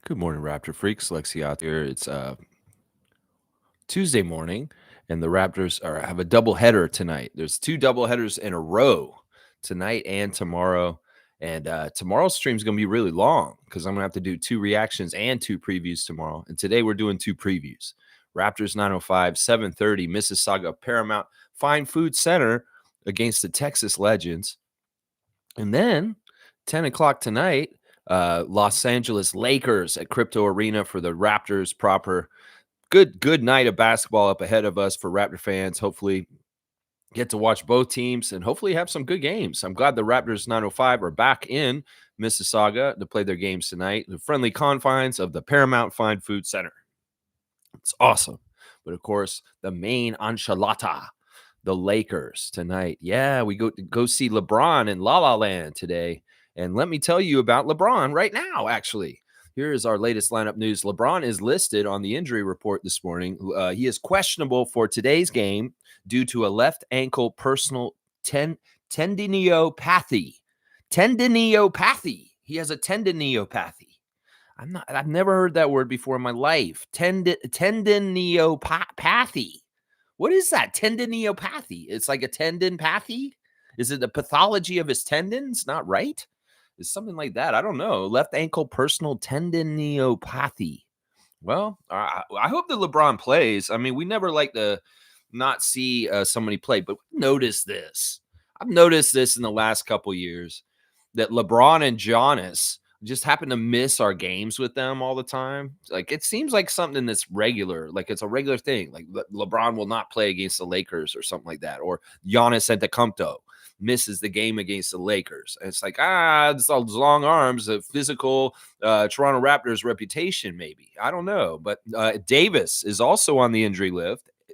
Good morning, Raptor freaks. Lexi out here. It's Tuesday morning, and the Raptors have a doubleheader tonight. There's two doubleheaders in a row tonight and tomorrow. And tomorrow's stream is going to be really long because I'm going to have to do two reactions and two previews tomorrow. And today we're doing two previews. Raptors 9:05, 7:30, Mississauga Paramount Fine Food Center against the Texas Legends. And then 10 o'clock tonight, Los Angeles Lakers at Crypto Arena for the Raptors proper. Good night of basketball up ahead of us for Raptor fans. Hopefully get to watch both teams and hopefully have some good games. I'm glad the Raptors 905 are back in Mississauga to play their games tonight, the friendly confines of the Paramount Fine Food Center. It's awesome. But of course, the main enchilada, the Lakers tonight. Yeah, we go see LeBron in LaLaLand today. And let me tell you about LeBron right now, actually. Here is our latest lineup news. LeBron is listed on the injury report this morning. He is questionable for today's game due to a left ankle personal tendinopathy. Tendinopathy. He has a tendinopathy. I've never heard that word before in my life. Tendinopathy. What is that? Tendinopathy. It's like a tendinopathy. Is it the pathology of his tendons? Not right. It's something like that. I don't know. Left ankle personal tendinopathy. Well, I hope that LeBron plays. I mean, we never like to not see somebody play, but notice this. I've noticed this in the last couple years that LeBron and Giannis just happen to miss our games with them all the time. Like it seems like something that's regular, like it's a regular thing. Like LeBron will not play against the Lakers or something like that, or Giannis Antetokounmpo misses the game against the Lakers. And it's like it's all long arms, a physical Toronto Raptors reputation, maybe. I don't know, but Davis is also on the injury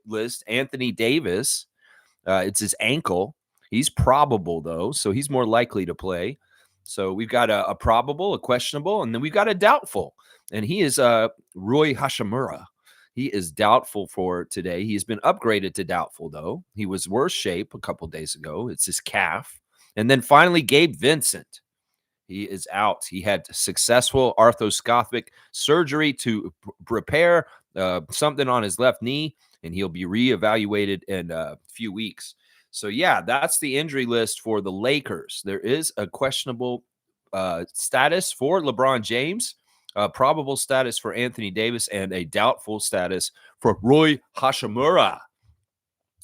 list. Anthony Davis, it's his ankle. He's probable though, so he's more likely to play. So we've got a probable, a questionable, and then we've got a doubtful. And he is Rui Hashimura. He is doubtful for today. He has been upgraded to doubtful, though. He was worse shape a couple days ago. It's his calf. And then finally, Gabe Vincent. He is out. He had successful arthroscopic surgery to repair something on his left knee, and he'll be reevaluated in a few weeks. So, yeah, that's the injury list for the Lakers. There is a questionable status for LeBron James, probable status for Anthony Davis, and a doubtful status for Rui Hashimura.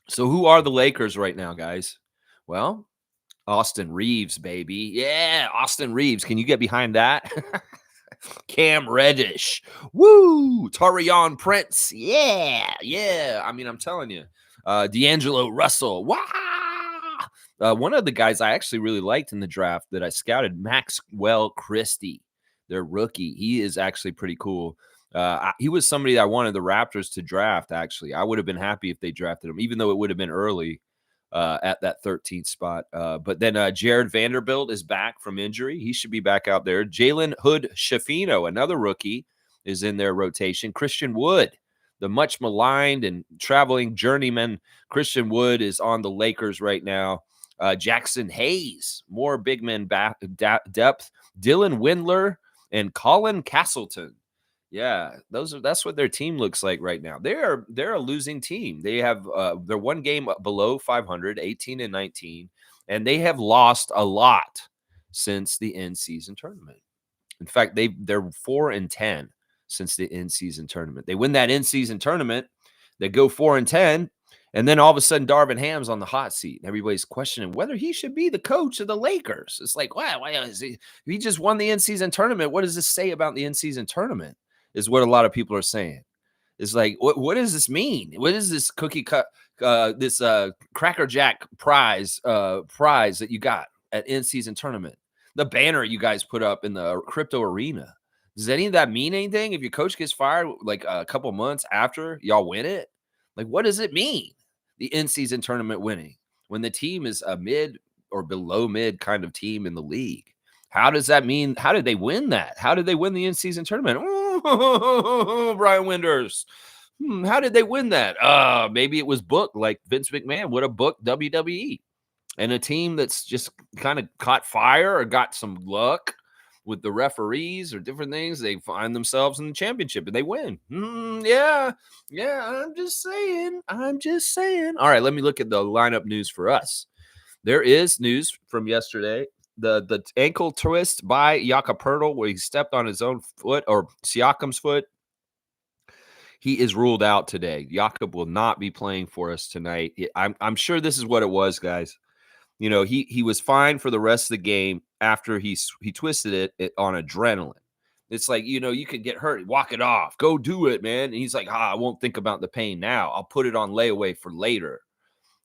So who are the Lakers right now, guys? Well, Austin Reeves, baby. Yeah, Austin Reeves. Can you get behind that? Cam Reddish. Woo! Taurean Prince. Yeah. I mean, I'm telling you. D'Angelo Russell. Wow! One of the guys I actually really liked in the draft that I scouted, Maxwell Christie, their rookie. He is actually pretty cool. He was somebody that I wanted the Raptors to draft, actually. I would have been happy if they drafted him, even though it would have been early at that 13th spot. But then Jared Vanderbilt is back from injury. He should be back out there. Jalen Hood-Schifino, another rookie, is in their rotation. Christian Wood, the much maligned and traveling journeyman Christian Wood, is on the Lakers right now. Jackson Hayes, more big men depth. Dylan Windler and Colin Castleton. Yeah, that's what their team looks like right now. They're a losing team. They have they're one game below 500, 18-19, and they have lost a lot since the in-season tournament. In fact, they're 4-10 since the in-season tournament. They win that in-season tournament, they go 4-10, and then all of a sudden Darvin Ham's on the hot seat. Everybody's questioning whether he should be the coach of the Lakers. It's like, wow, why is he just won the in-season tournament? What does this say about the in-season tournament? Is what a lot of people are saying. It's like, what does this mean? What is this cookie cut, this Cracker Jack prize that you got at in-season tournament? The banner you guys put up in the crypto arena. Does any of that mean anything? If your coach gets fired like a couple months after y'all win it, like what does it mean? The in-season tournament winning when the team is a mid or below mid kind of team in the league. How does that mean? How did they win that? How did they win the in-season tournament? Oh, Brian Winders. How did they win that? Maybe it was booked like Vince McMahon would have booked WWE. And a team that's just kind of caught fire or got some luck with the referees or different things, they find themselves in the championship and they win. Yeah, I'm just saying. All right, let me look at the lineup news for us. There is news from yesterday. The ankle twist by Jakob Poeltl, where he stepped on his own foot, or Siakam's foot. He is ruled out today. Jakob will not be playing for us tonight. I'm sure this is what it was, guys. You know, he was fine for the rest of the game after he twisted it on adrenaline. It's like, you know, you could get hurt, walk it off, go do it, man. And he's like, I won't think about the pain now. I'll put it on layaway for later.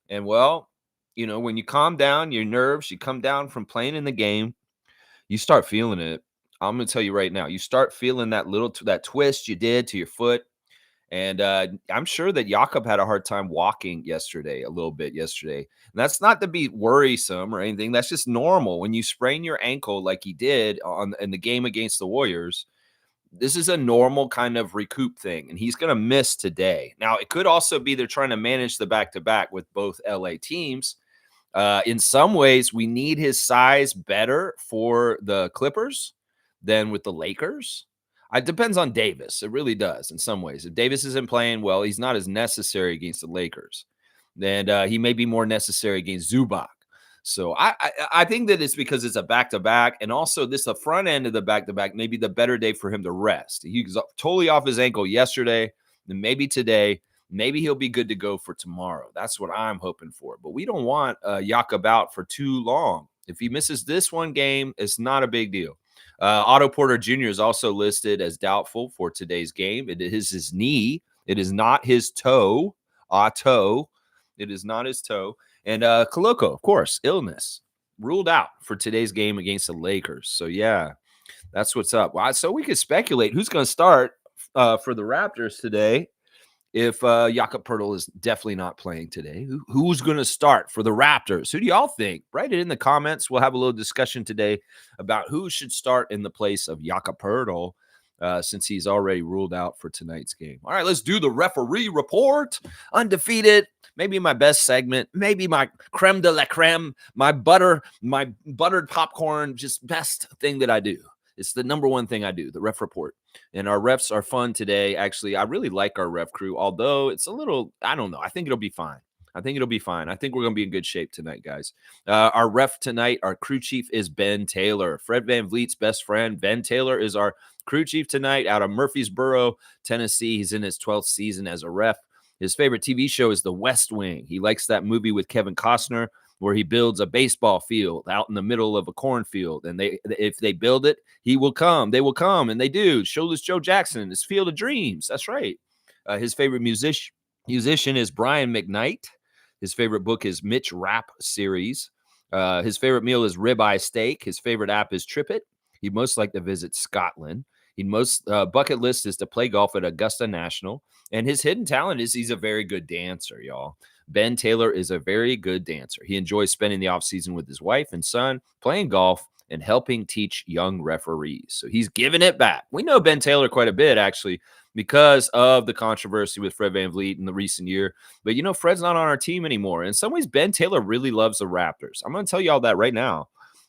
And well, you know, when you calm down your nerves, you come down from playing in the game, you start feeling it. I'm going to tell you right now, you start feeling that that twist you did to your foot. And I'm sure that Jakob had a hard time walking a little bit yesterday. And that's not to be worrisome or anything. That's just normal. When you sprain your ankle like he did in the game against the Warriors, this is a normal kind of recoup thing. And he's going to miss today. Now, it could also be they're trying to manage the back-to-back with both LA teams. In some ways, we need his size better for the Clippers than with the Lakers. It depends on Davis. It really does in some ways. If Davis isn't playing well, he's not as necessary against the Lakers. And he may be more necessary against Zubac. So I think that it's because it's a back-to-back. And also the front end of the back-to-back may be the better day for him to rest. He was totally off his ankle yesterday. And maybe today, maybe he'll be good to go for tomorrow. That's what I'm hoping for. But we don't want Jakob out for too long. If he misses this one game, it's not a big deal. Otto Porter Jr. is also listed as doubtful for today's game. It is his knee. It is not his toe. Otto. It is not his toe. And Koloko, of course, illness. Ruled out for today's game against the Lakers. So, yeah, that's what's up. So we could speculate who's going to start for the Raptors today. If Jakob Poeltl is definitely not playing today, who's going to start for the Raptors? Who do y'all think? Write it in the comments. We'll have a little discussion today about who should start in the place of Jakob Poeltl since he's already ruled out for tonight's game. All right, let's do the referee report. Undefeated, maybe my best segment, maybe my creme de la creme, my buttered popcorn, just best thing that I do. It's the number one thing I do, the ref report. And our refs are fun today. Actually, I really like our ref crew, although it's a little, I don't know. I think it'll be fine. I think we're going to be in good shape tonight, guys. Our ref tonight, our crew chief is Ben Taylor. Fred VanVleet's best friend. Ben Taylor is our crew chief tonight out of Murfreesboro, Tennessee. He's in his 12th season as a ref. His favorite TV show is The West Wing. He likes that movie with Kevin Costner, where he builds a baseball field out in the middle of a cornfield. And if they build it, he will come. They will come, and they do. Shoulders Joe Jackson, his Field of Dreams. That's right. His favorite musician is Brian McKnight. His favorite book is Mitch Rapp series. His favorite meal is ribeye steak. His favorite app is TripIt. He'd most like to visit Scotland. Bucket list is to play golf at Augusta National. And his hidden talent is he's a very good dancer, y'all. Ben Taylor is a very good dancer. He enjoys spending the offseason with his wife and son, playing golf, and helping teach young referees. So he's giving it back. We know Ben Taylor quite a bit, actually, because of the controversy with Fred VanVleet in the recent year. But, you know, Fred's not on our team anymore. In some ways, Ben Taylor really loves the Raptors. I'm going to tell you all that right now.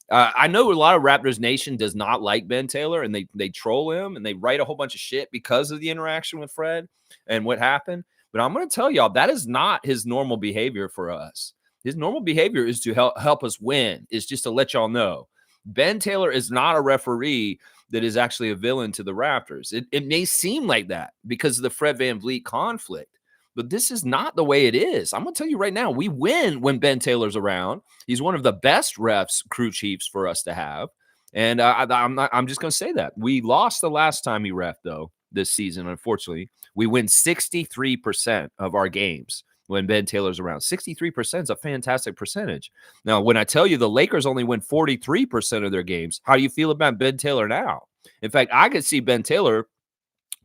I know a lot of Raptors Nation does not like Ben Taylor, and they troll him, and they write a whole bunch of shit because of the interaction with Fred and what happened. But I'm going to tell y'all, that is not his normal behavior for us. His normal behavior is to help us win, is just to let y'all know. Ben Taylor is not a referee that is actually a villain to the Raptors. It may seem like that because of the Fred VanVleet conflict, but this is not the way it is. I'm going to tell you right now, we win when Ben Taylor's around. He's one of the best refs, crew chiefs for us to have. And I'm just going to say that. We lost the last time he ref, though, this season, unfortunately. We win 63% of our games when Ben Taylor's around. 63% is a fantastic percentage. Now, when I tell you the Lakers only win 43% of their games, how do you feel about Ben Taylor now? In fact, I could see Ben Taylor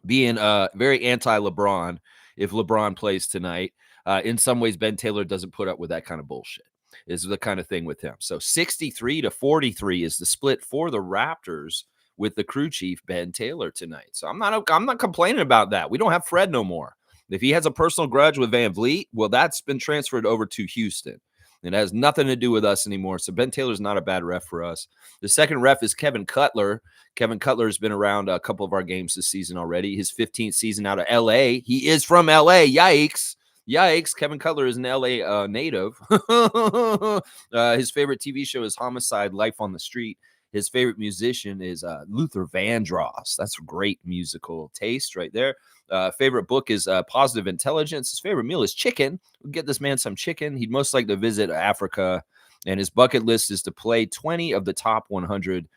being very anti-LeBron if LeBron plays tonight. In some ways, Ben Taylor doesn't put up with that kind of bullshit, is the kind of thing with him. So 63-43 is the split for the Raptors with the crew chief, Ben Taylor, tonight. So I'm not complaining about that. We don't have Fred no more. If he has a personal grudge with VanVleet, well, that's been transferred over to Houston. It has nothing to do with us anymore. So Ben Taylor's not a bad ref for us. The second ref is Kevin Cutler. Kevin Cutler has been around a couple of our games this season already. His 15th season out of LA. He is from LA. Yikes. Yikes. Kevin Cutler is an LA native. His favorite TV show is Homicide: Life on the Street. His favorite musician is Luther Vandross. That's a great musical taste right there. Favorite book is Positive Intelligence. His favorite meal is chicken. We'll get this man some chicken. He'd most like to visit Africa. And his bucket list is to play 20 of the top 100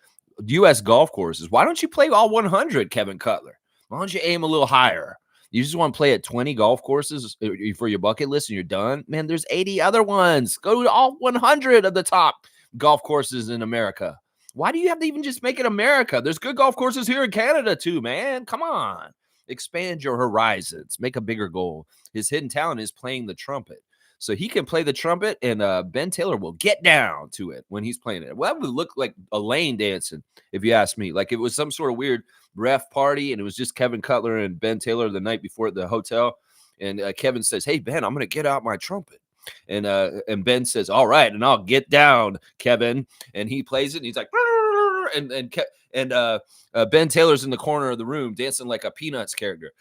U.S. golf courses. Why don't you play all 100, Kevin Cutler? Why don't you aim a little higher? You just want to play at 20 golf courses for your bucket list and you're done? Man, there's 80 other ones. Go to all 100 of the top golf courses in America. Why do you have to even just make it America? There's good golf courses here in Canada too, man. Come on. Expand your horizons. Make a bigger goal. His hidden talent is playing the trumpet. So he can play the trumpet, and Ben Taylor will get down to it when he's playing it. Well, that would look like a lane dancing, if you ask me. Like it was some sort of weird ref party, and it was just Kevin Cutler and Ben Taylor the night before at the hotel. And Kevin says, "Hey, Ben, I'm going to get out my trumpet." And Ben says, "All right, and I'll get down, Kevin." And he plays it, and he's like, and Ben Taylor's in the corner of the room dancing like a Peanuts character.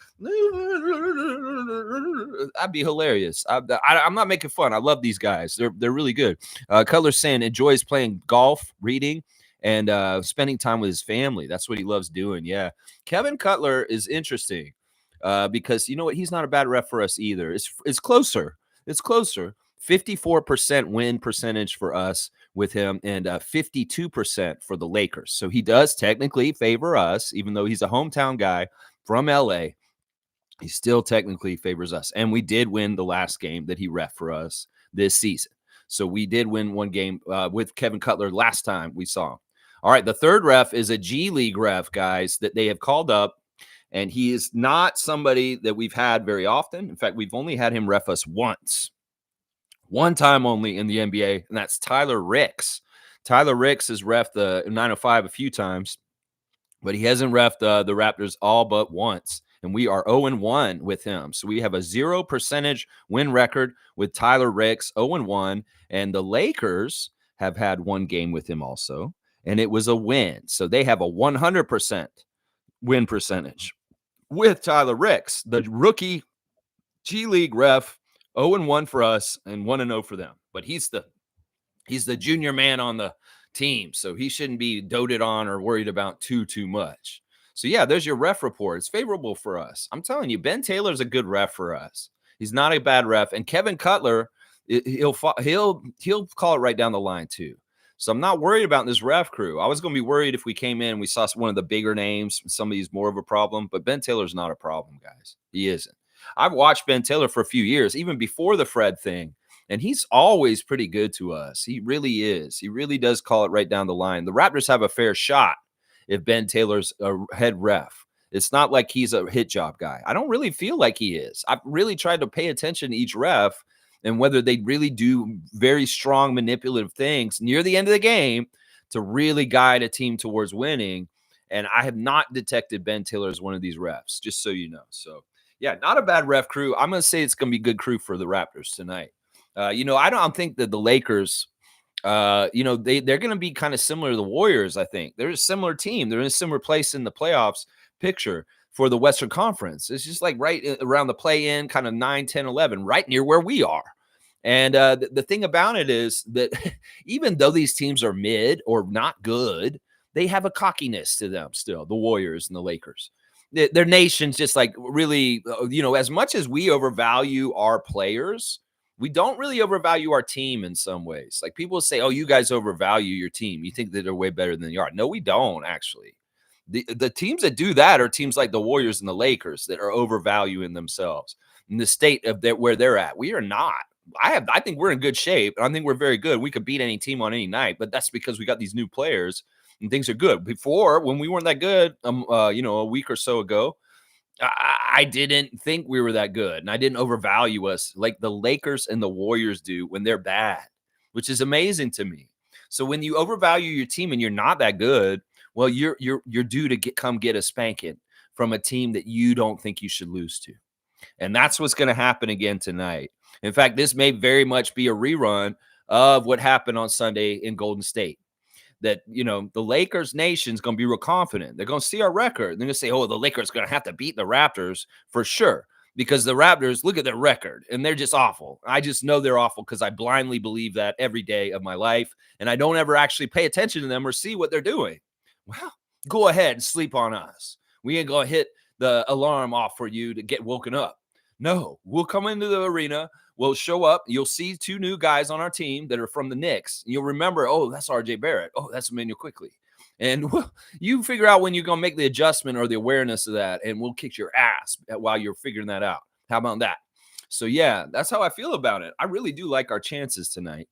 That'd be hilarious. I'm not making fun. I love these guys. They're really good. Cutler's saying enjoys playing golf, reading, and spending time with his family. That's what he loves doing. Yeah, Kevin Cutler is interesting because you know what? He's not a bad ref for us either. It's closer. It's closer. 54% win percentage for us with him and 52% for the Lakers. So he does technically favor us, even though he's a hometown guy from LA. He still technically favors us. And we did win the last game that he ref for us this season. So we did win one game with Kevin Cutler last time we saw him. All right, the third ref is a G League ref, guys, that they have called up. And he is not somebody that we've had very often. In fact, we've only had him ref us once. One time only in the NBA, and that's Tyler Ricks. Tyler Ricks has reffed the 905 a few times, but he hasn't reffed the Raptors all but once. And we are 0-1 with him. So we have a 0% win record with Tyler Ricks, 0-1. And the Lakers have had one game with him also, and it was a win. So they have a 100% win percentage with Tyler Ricks, the rookie G League ref. 0-1 for us and 1-0 for them. But he's the junior man on the team, so he shouldn't be doted on or worried about too much. So yeah, there's your ref report. It's favorable for us. I'm telling you, Ben Taylor's a good ref for us. He's not a bad ref, and Kevin Cutler, he'll call it right down the line too. So I'm not worried about this ref crew. I was going to be worried if we came in and we saw one of the bigger names. Somebody's more of a problem, but Ben Taylor's not a problem, guys. He isn't. I've watched Ben Taylor for a few years, even before the Fred thing, and he's always pretty good to us. He really is. He really does call it right down the line. The Raptors have a fair shot if Ben Taylor's a head ref. It's not like he's a hit job guy. I don't really feel like he is. I've really tried to pay attention to each ref and whether they really do very strong manipulative things near the end of the game to really guide a team towards winning. And I have not detected Ben Taylor as one of these refs, just so you know. So, yeah, not a bad ref crew. I'm going to say it's going to be a good crew for the Raptors tonight. I don't think that the Lakers, they're going to be kind of similar to the Warriors, I think. They're a similar team. They're in a similar place in the playoffs picture for the Western Conference. It's just like right around the play-in, kind of 9, 10, 11, right near where we are. And the thing about it is that even though these teams are mid or not good, they have a cockiness to them still, the Warriors and the Lakers. Their nation's just like really, as much as we overvalue our players, we don't really overvalue our team in some ways. Like people say, oh, you guys overvalue your team. You think that they're way better than you are. No, we don't actually. The teams that do that are teams like the Warriors and the Lakers that are overvaluing themselves in the state of where they're at. We are not. I think we're in good shape. I think we're very good. We could beat any team on any night, but that's because we got these new players and things are good. Before, when we weren't that good, a week or so ago, I didn't think we were that good, and I didn't overvalue us like the Lakers and the Warriors do when they're bad, which is amazing to me. So when you overvalue your team and you're not that good, well, you're due to come get a spanking from a team that you don't think you should lose to, and that's what's going to happen again tonight. In fact, this may very much be a rerun of what happened on Sunday in Golden State. That, the Lakers nation's going to be real confident. They're going to see our record. They're going to say, oh, the Lakers going to have to beat the Raptors for sure. Because the Raptors, look at their record, and they're just awful. I just know they're awful because I blindly believe that every day of my life, and I don't ever actually pay attention to them or see what they're doing. Well, go ahead and sleep on us. We ain't going to hit the alarm off for you to get woken up. No, we'll come into the arena. We'll show up. You'll see 2 new guys on our team that are from the Knicks. You'll remember, oh, that's RJ Barrett. Oh, that's Emmanuel Quickly. And you figure out when you're going to make the adjustment or the awareness of that, and we'll kick your ass while you're figuring that out. How about that? So, yeah, that's how I feel about it. I really do like our chances tonight.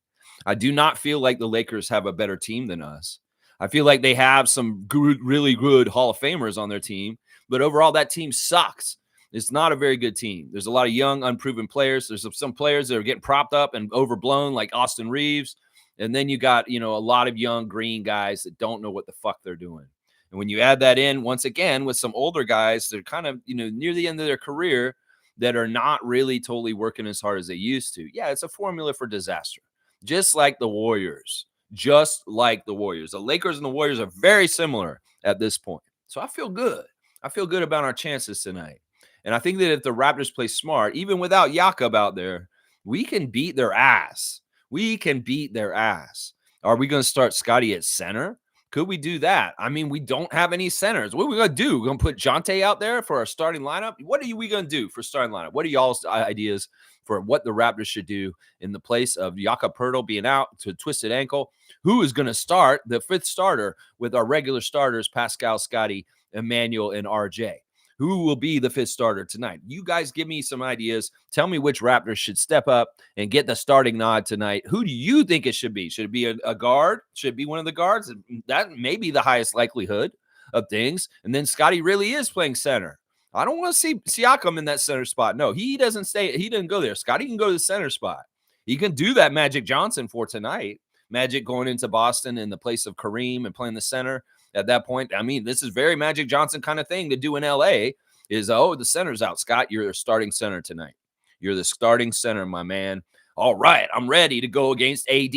I do not feel like the Lakers have a better team than us. I feel like they have some good, really good Hall of Famers on their team, but overall that team sucks. It's not a very good team. There's a lot of young, unproven players. There's some players that are getting propped up and overblown, like Austin Reeves. And then you got, a lot of young green guys that don't know what the fuck they're doing. And when you add that in, once again, with some older guys that are kind of, near the end of their career that are not really totally working as hard as they used to. Yeah, it's a formula for disaster. Just like the Warriors. The Lakers and the Warriors are very similar at this point. So I feel good. I feel good about our chances tonight. And I think that if the Raptors play smart, even without Jakob out there, we can beat their ass. We can beat their ass. Are we going to start Scotty at center? Could we do that? I mean, we don't have any centers. What are we going to do? We're going to put Jonte out there for our starting lineup? What are we going to do for starting lineup? What are y'all's ideas for what the Raptors should do in the place of Jakob Poeltl being out to a twisted ankle? Who is going to start the 5th starter with our regular starters, Pascal, Scotty, Emmanuel, and RJ? Who will be the 5th starter tonight? You guys give me some ideas. Tell me which Raptors should step up and get the starting nod tonight. Who do you think it should be? Should it be a guard? Should it be one of the guards? That may be the highest likelihood of things. And then Scotty really is playing center. I don't want to see Siakam in that center spot. No, he doesn't stay. He doesn't go there. Scotty can go to the center spot. He can do that Magic Johnson for tonight. Magic going into Boston in the place of Kareem and playing the center. At that point, I mean, this is very Magic Johnson kind of thing to do in LA is, the center's out. Scott, you're the starting center tonight. You're the starting center, my man. All right, I'm ready to go against AD.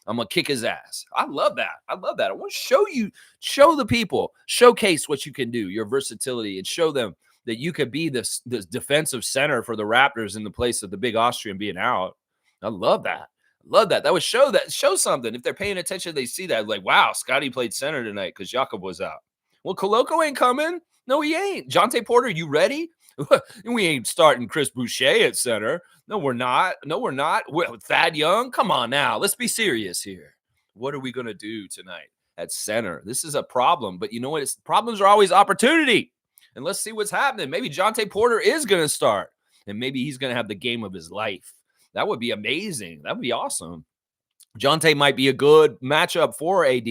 I'm going to kick his ass. I love that. I want to show the people, showcase what you can do, your versatility, and show them that you could be this defensive center for the Raptors in the place of the big Austrian being out. I love that. That would show something. If they're paying attention, they see that. Like, wow, Scotty played center tonight because Jakob was out. Well, Koloko ain't coming. No, he ain't. Jonte Porter, you ready? We ain't starting Chris Boucher at center. No, we're not. Well, Thad Young, come on now. Let's be serious here. What are we going to do tonight at center? This is a problem. But you know what? Problems are always opportunity. And let's see what's happening. Maybe Jonte Porter is going to start. And maybe he's going to have the game of his life. That would be amazing. That would be awesome. Jonte might be a good matchup for AD.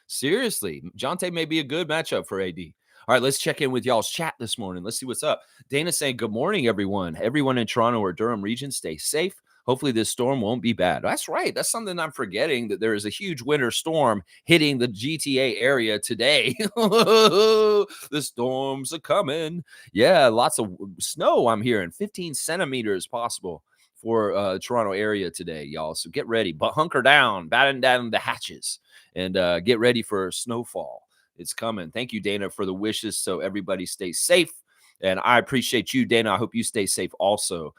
Seriously, Jonte may be a good matchup for AD. All right, let's check in with y'all's chat this morning. Let's see what's up. Dana's saying, good morning, everyone. Everyone in Toronto or Durham region, stay safe. Hopefully this storm won't be bad. That's right. That's something I'm forgetting, that there is a huge winter storm hitting the GTA area today. The storms are coming. Yeah, lots of snow I'm hearing. 15 centimeters possible for Toronto area today, y'all. So get ready, but hunker down, batten down the hatches, and get ready for snowfall. It's coming. Thank you, Dana, for the wishes. So everybody stay safe. And I appreciate you, Dana. I hope you stay safe also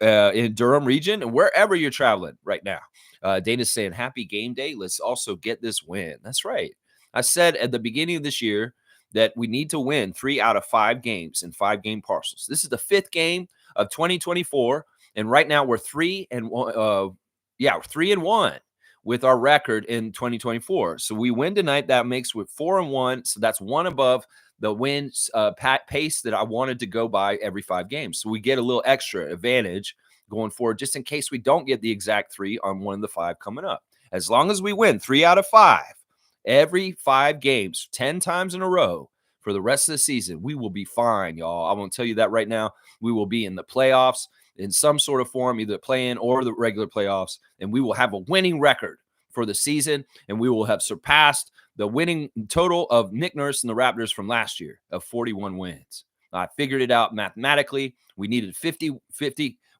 in Durham region and wherever you're traveling right now. Dana's saying, happy game day. Let's also get this win. That's right. I said at the beginning of this year that we need to win 3 out of 5 games in 5-game parcels. This is the 5th game of 2024. And right now we're 3-1. 3-1 with our record in 2024. So we win tonight. That makes with 4-1. So that's one above the win pace that I wanted to go by every 5 games. So we get a little extra advantage going forward, just in case we don't get the exact 3 on one of the 5 coming up. As long as we win 3 out of 5, every 5 games, 10 times in a row for the rest of the season, we will be fine, y'all. I won't tell you that right now. We will be in the playoffs in some sort of form, either play-in or the regular playoffs, and we will have a winning record for the season, and we will have surpassed the winning total of Nick Nurse and the Raptors from last year of 41 wins. I figured it out mathematically. We needed 50.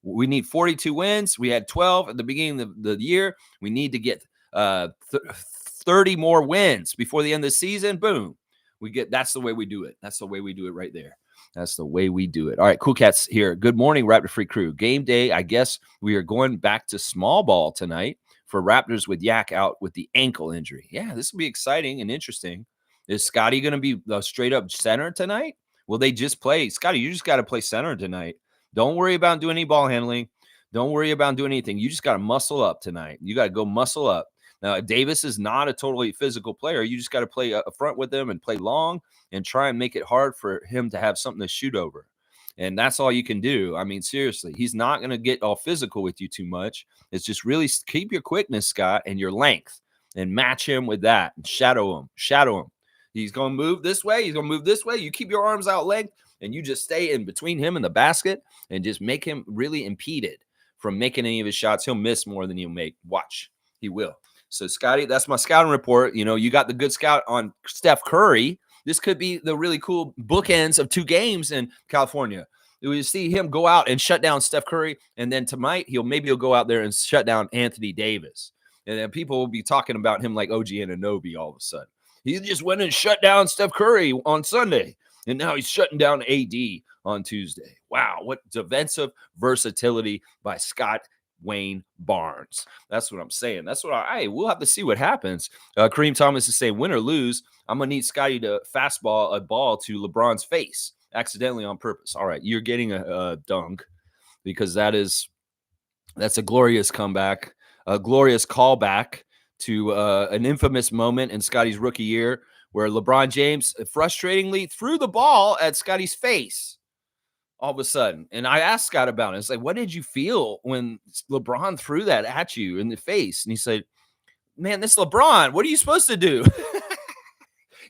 We need 42 wins. We had 12 at the beginning of the year. We need to get 30 more wins before the end of the season. Boom. That's the way we do it. That's the way we do it right there. That's the way we do it. All right, Cool Cats here. Good morning, Raptor Free Crew. Game day. I guess we are going back to small ball tonight for Raptors with Yak out with the ankle injury. Yeah, this will be exciting and interesting. Is Scotty going to be straight up center tonight? Will they just play? Scotty, you just got to play center tonight. Don't worry about doing any ball handling. Don't worry about doing anything. You just got to muscle up tonight. You got to go muscle up. Now, Davis is not a totally physical player. You just got to play up front with him and play long and try and make it hard for him to have something to shoot over. And that's all you can do. I mean, seriously, he's not going to get all physical with you too much. It's just really keep your quickness, Scott, and your length and match him with that and shadow him. Shadow him. He's going to move this way. He's going to move this way. You keep your arms out length and you just stay in between him and the basket and just make him really impeded from making any of his shots. He'll miss more than he'll make. Watch. He will. So, Scotty, that's my scouting report. You know, you got the good scout on Steph Curry. This could be the really cool bookends of 2 games in California. We see him go out and shut down Steph Curry, and then tonight he'll go out there and shut down Anthony Davis. And then people will be talking about him like OG Anunoby all of a sudden. He just went and shut down Steph Curry on Sunday, and now he's shutting down AD on Tuesday. Wow, what defensive versatility by Scott Wayne Barnes. That's what I'm saying. That's what we'll have to see what happens. Kareem Thomas is saying, win or lose, I'm going to need Scotty to fastball a ball to LeBron's face accidentally on purpose. All right, you're getting a dunk because that's a glorious comeback, a glorious callback to an infamous moment in Scotty's rookie year where LeBron James frustratingly threw the ball at Scotty's face. All of a sudden. And I asked Scott about it. It's like, what did you feel when LeBron threw that at you in the face? And he said, man, this LeBron, what are you supposed to do?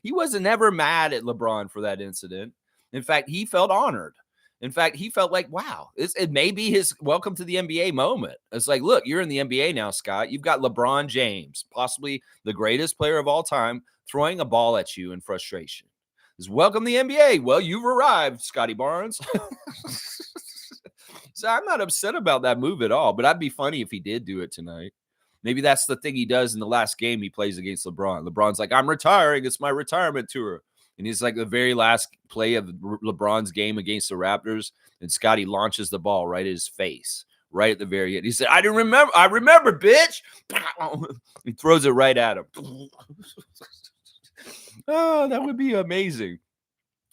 He wasn't ever mad at LeBron for that incident. In fact, he felt honored. In fact, he felt like, wow, it may be his welcome to the NBA moment. It's like, look, you're in the NBA now, Scott. You've got LeBron James, possibly the greatest player of all time, throwing a ball at you in frustration. Welcome to the NBA. Well, you've arrived, Scotty Barnes. So I'm not upset about that move at all, but that'd be funny if he did do it tonight. Maybe that's the thing he does in the last game he plays against LeBron. LeBron's like, I'm retiring. It's my retirement tour. And he's like the very last play of LeBron's game against the Raptors, and Scotty launches the ball right at his face, right at the very end. He said, I remember, bitch. He throws it right at him. Oh, that would be amazing.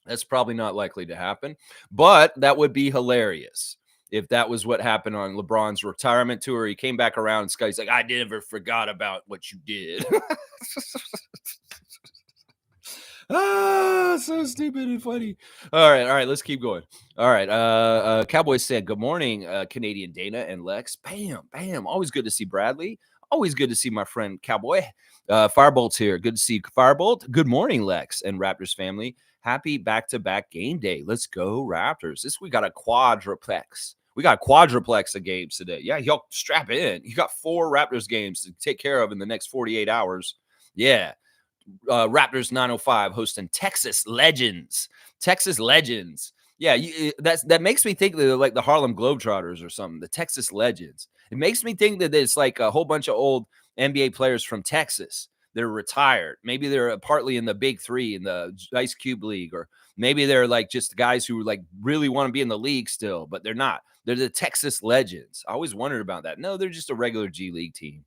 That's probably not likely to happen, but that would be hilarious if that was what happened on LeBron's retirement tour. He came back around and Scotty's like, I never forgot about what you did. So stupid and funny. All right, let's keep going. All right, Cowboys said, good morning, Canadian Dana and Lex. Bam. Always good to see Bradley. Always good to see my friend Cowboy. Firebolt's here. Good to see Firebolt. Good morning, Lex and Raptors family. Happy back-to-back game day. Let's go, Raptors. We got a quadruplex. We got a quadruplex of games today. Yeah, y'all strap in. You got 4 Raptors games to take care of in the next 48 hours. Yeah. Raptors 905 hosting Texas Legends. Yeah, that makes me think they're like the Harlem Globetrotters or something, the Texas Legends. It makes me think that it's like a whole bunch of old NBA players from Texas. They're retired. Maybe they're partly in the Big Three in the Ice Cube League, or maybe they're like just guys who like really want to be in the league still, but they're not. They're the Texas Legends. I always wondered about that. No, they're just a regular G League team.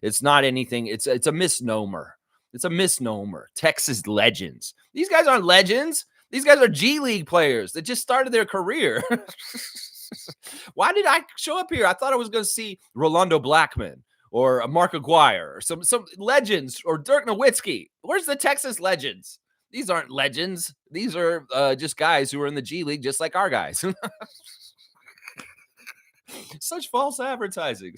It's not anything. It's a misnomer. It's a misnomer. Texas Legends. These guys aren't legends. These guys are G League players that just started their career. Why did I show up here? I thought I was going to see Rolando Blackman or Mark Aguirre or some legends or Dirk Nowitzki. Where's the Texas Legends? These aren't legends. These are just guys who are in the G League, just like our guys. Such false advertising.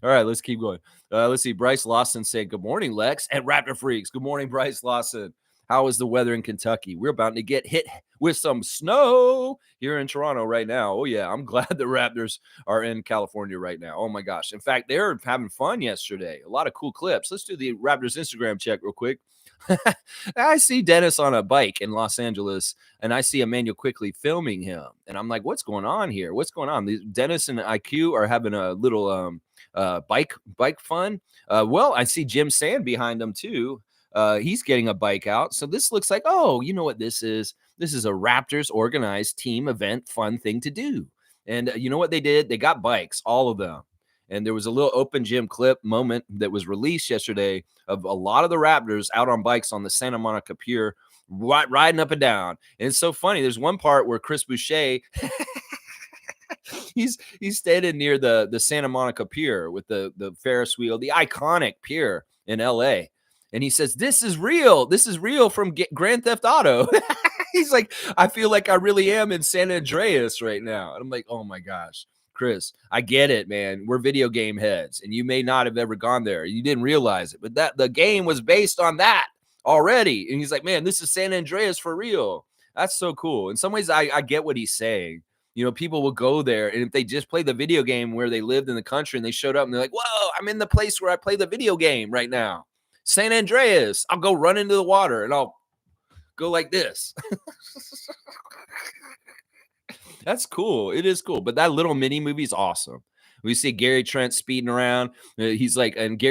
All right, let's keep going. Let's see. Bryce Lawson saying, good morning, Lex and Raptor Freaks. Good morning, Bryce Lawson. How is the weather in Kentucky? We're about to get hit with some snow here in Toronto right now. Oh, yeah. I'm glad the Raptors are in California right now. Oh, my gosh. In fact, they're having fun yesterday. A lot of cool clips. Let's do the Raptors Instagram check real quick. I see Dennis on a bike in Los Angeles, and I see Emmanuel quickly filming him, and I'm like, "What's going on here? What's going on?" Dennis and IQ are having a little bike fun. Well, I see Jim Sand behind them too. He's getting a bike out, so this looks like, oh, you know what this is? This is a Raptors organized team event, fun thing to do. And you know what they did? They got bikes, all of them. And there was a little open gym clip moment that was released yesterday of a lot of the Raptors out on bikes on the Santa Monica Pier, riding up and down. And it's so funny. There's one part where Chris Boucher, he's standing near the Santa Monica Pier with the Ferris wheel, the iconic pier in LA. And he says, "This is real. This is real from Grand Theft Auto." He's like, "I feel like I really am in San Andreas right now." And I'm like, "Oh my gosh, Chris, I get it, man. We're video game heads, and you may not have ever gone there. You didn't realize it, but that the game was based on that already." And he's like, "Man, this is San Andreas for real." That's so cool. In some ways, I get what he's saying. You know, people will go there, and if they just play the video game where they lived in the country and they showed up and they're like, "Whoa, I'm in the place where I play the video game right now. San Andreas." I'll go run into the water and I'll go like this. That's cool. It is cool. But that little mini movie is awesome. We see Gary Trent speeding around. He's like, and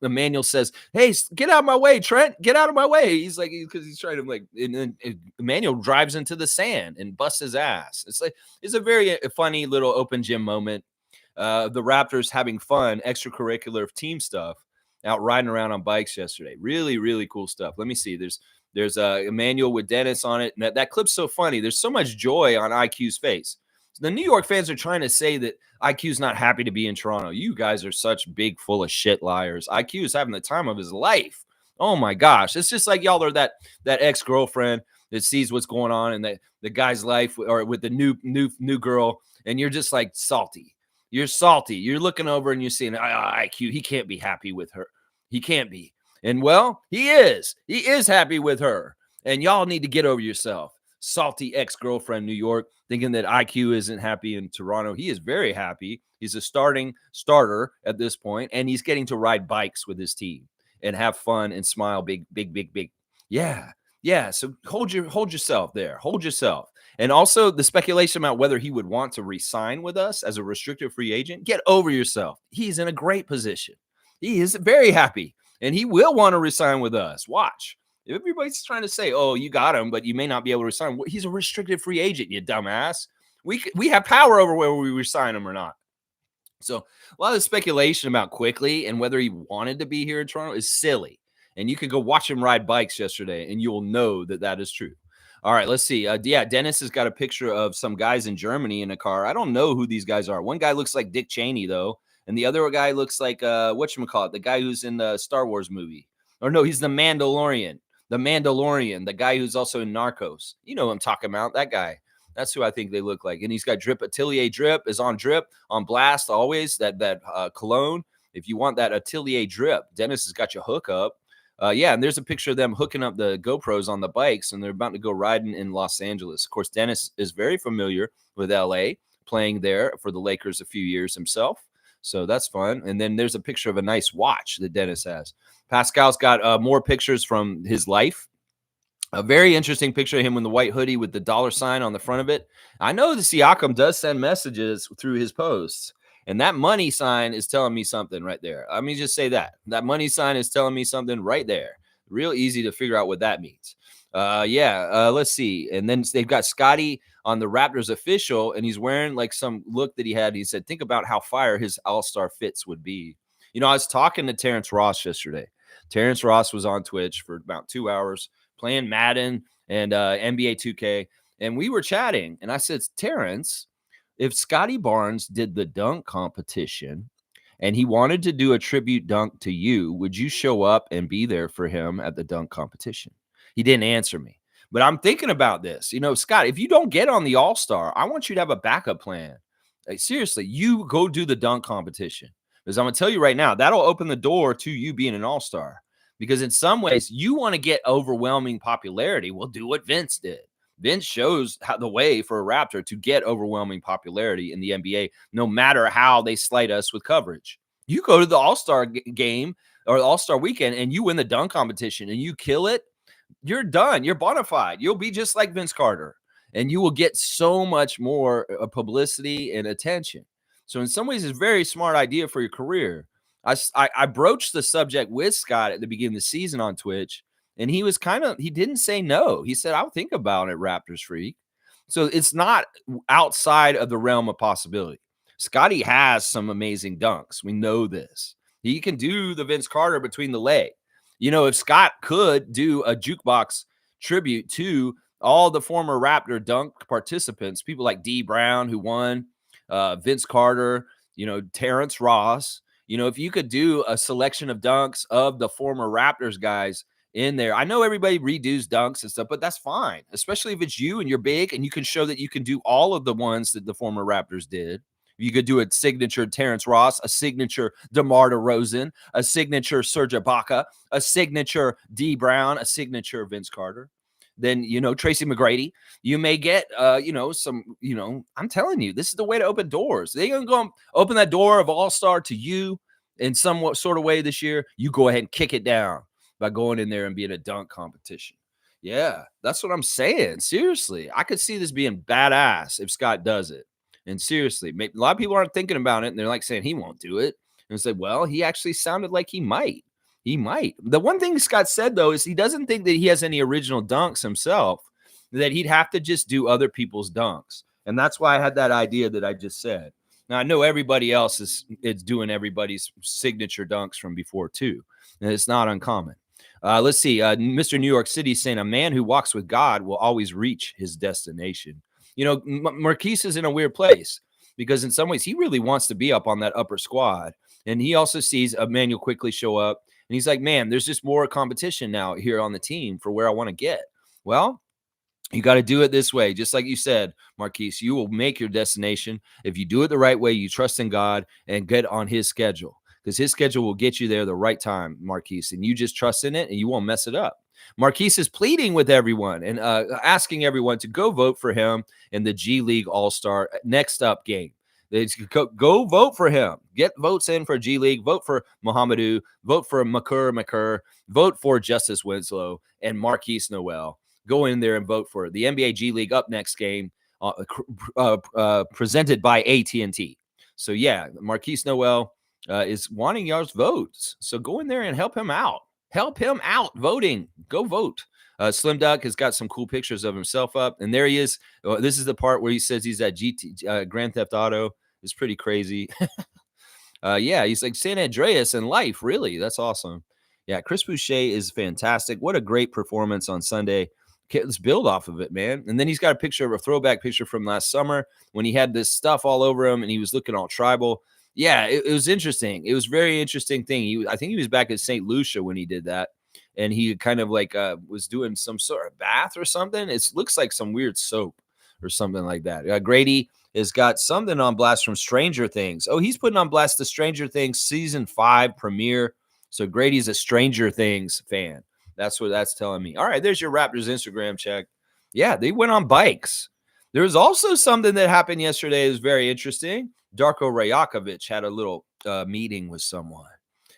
Emmanuel says, "Hey, get out of my way, Trent. Get out of my way." He's like, because he's trying to like, and then Emmanuel drives into the sand and busts his ass. It's like, it's a very funny little open gym moment. The Raptors having fun, extracurricular team stuff, out riding around on bikes yesterday. Really, really cool stuff. Let me see. There's Emmanuel with Dennis on it. And that clip's so funny. There's so much joy on IQ's face. The New York fans are trying to say that IQ's not happy to be in Toronto. You guys are such big, full of shit liars. IQ is having the time of his life. Oh my gosh. It's just like y'all are that ex-girlfriend that sees what's going on in the guy's life or with the new girl, and you're just like salty. You're salty. You're looking over and you're seeing IQ. He can't be happy with her. He can't be. And well, he is. He is happy with her. And y'all need to get over yourself. Salty ex-girlfriend New York, thinking that IQ isn't happy in Toronto. He is very happy. He's a starter at this point, and he's getting to ride bikes with his team and have fun and smile big. Yeah. Yeah. So hold yourself there. Hold yourself. And also the speculation about whether he would want to re-sign with us as a restricted free agent. Get over yourself. He's in a great position. He is very happy, and he will want to resign with us. Watch. Everybody's trying to say, "Oh, you got him, but you may not be able to resign." He's a restricted free agent, you dumbass. We have power over whether we resign him or not. So a lot of speculation about Quickly and whether he wanted to be here in Toronto is silly. And you could go watch him ride bikes yesterday, and you'll know that that is true. All right, let's see. Yeah, Dennis has got a picture of some guys in Germany in a car. I don't know who these guys are. One guy looks like Dick Cheney, though. And the other guy looks like, whatchamacallit, the guy who's in the Star Wars movie. Or no, he's the Mandalorian. The guy who's also in Narcos. You know who I'm talking about, that guy. That's who I think they look like. And he's got Drip Atelier. Drip is on blast always, that cologne. If you want that Atelier Drip, Dennis has got your hook up. Yeah, and there's a picture of them hooking up the GoPros on the bikes, and they're about to go riding in Los Angeles. Of course, Dennis is very familiar with LA, playing there for the Lakers a few years himself. So that's fun. And then there's a picture of a nice watch that Dennis has. Pascal's got more pictures from his life. A very interesting picture of him in the white hoodie with the dollar sign on the front of it. I know the Siakam does send messages through his posts, and that money sign is telling me something right there. Let me just say that. That money sign is telling me something right there. Real easy to figure out what that means. Let's see. And then they've got Scotty on the Raptors official, and he's wearing like some look that he had. He said, think about how fire his all-star fits would be. You know, I was talking to Terrence Ross yesterday. Terrence Ross was on Twitch for about 2 hours playing Madden and NBA 2K. And we were chatting, and I said, Terrence, if Scotty Barnes did the dunk competition and he wanted to do a tribute dunk to you, would you show up and be there for him at the dunk competition? He didn't answer me, but I'm thinking about this. You know, Scott, if you don't get on the All-Star, I want you to have a backup plan. Like, seriously, you go do the dunk competition, because I'm going to tell you right now, that'll open the door to you being an All-Star, because in some ways you want to get overwhelming popularity. Well, do what Vince did. Vince shows the way for a Raptor to get overwhelming popularity in the NBA, no matter how they slight us with coverage. You go to the All-Star game or All-Star weekend and you win the dunk competition and you kill it, you're done. You're bona fide. You'll be just like Vince Carter, and you will get so much more publicity and attention. So in some ways, it's a very smart idea for your career. I broached the subject with Scott at the beginning of the season on Twitch, and he was he didn't say no. He said, I'll think about it, Raptors freak. So it's not outside of the realm of possibility. Scotty has some amazing dunks. We know this. He can do the Vince Carter between the leg. You know, if Scott could do a jukebox tribute to all the former Raptor dunk participants, people like D. Brown, who won, Vince Carter, you know, Terrence Ross, you know, if you could do a selection of dunks of the former Raptors guys in there. I know everybody redoes dunks and stuff, but that's fine, especially if it's you and you're big and you can show that you can do all of the ones that the former Raptors did. You could do a signature Terrence Ross, a signature DeMar DeRozan, a signature Serge Ibaka, a signature D. Brown, a signature Vince Carter. Then, you know, Tracy McGrady. You may get, you know, some, you know, I'm telling you, this is the way to open doors. They're going to go open that door of All-Star to you in some sort of way this year. You go ahead and kick it down by going in there and being a dunk competition. Yeah, that's what I'm saying. Seriously, I could see this being badass if Scott does it. And seriously, a lot of people aren't thinking about it, and they're like saying he won't do it. And it's like, well, he actually sounded like he might. He might. The one thing Scott said, though, is he doesn't think that he has any original dunks himself, that he'd have to just do other people's dunks. And that's why I had that idea that I just said. Now, I know everybody else is doing everybody's signature dunks from before, too. And it's not uncommon. Let's see. Mr. New York City saying a man who walks with God will always reach his destination. You know, Marquise is in a weird place because in some ways he really wants to be up on that upper squad. And he also sees Emmanuel quickly show up. And he's like, man, there's just more competition now here on the team for where I want to get. Well, you got to do it this way. Just like you said, Marquise, you will make your destination. If you do it the right way, you trust in God and get on his schedule, because his schedule will get you there the right time, Marquise. And you just trust in it and you won't mess it up. Marquise is pleading with everyone and asking everyone to go vote for him in the G League All-Star next up game. Go vote for him. Get votes in for G League. Vote for Mohamedou. Vote for McCurr. Vote for Justice Winslow and Marquise Noel. Go in there and vote for the NBA G League up next game, presented by AT&T. So yeah, Marquise Noel is wanting y'all's votes. So go in there and help him out. Help him out voting. Go vote. Slim Duck has got some cool pictures of himself up. And there he is. This is the part where he says he's at Grand Theft Auto. It's pretty crazy. Yeah, he's like San Andreas in life. Really? That's awesome. Yeah, Chris Boucher is fantastic. What a great performance on Sunday. Okay, let's build off of it, man. And then he's got a throwback picture from last summer when he had this stuff all over him and he was looking all tribal. Yeah, it was interesting. It was a very interesting thing. I think he was back at St. Lucia when he did that. And he kind of like was doing some sort of bath or something. It looks like some weird soap or something like that. Grady has got something on blast from Stranger Things. Oh, he's putting on blast the Stranger Things season 5 premiere. So Grady's a Stranger Things fan. That's what that's telling me. All right, there's your Raptors Instagram check. Yeah, they went on bikes. There was also something that happened yesterday that was very interesting. Darko Rajakovic had a little meeting with someone.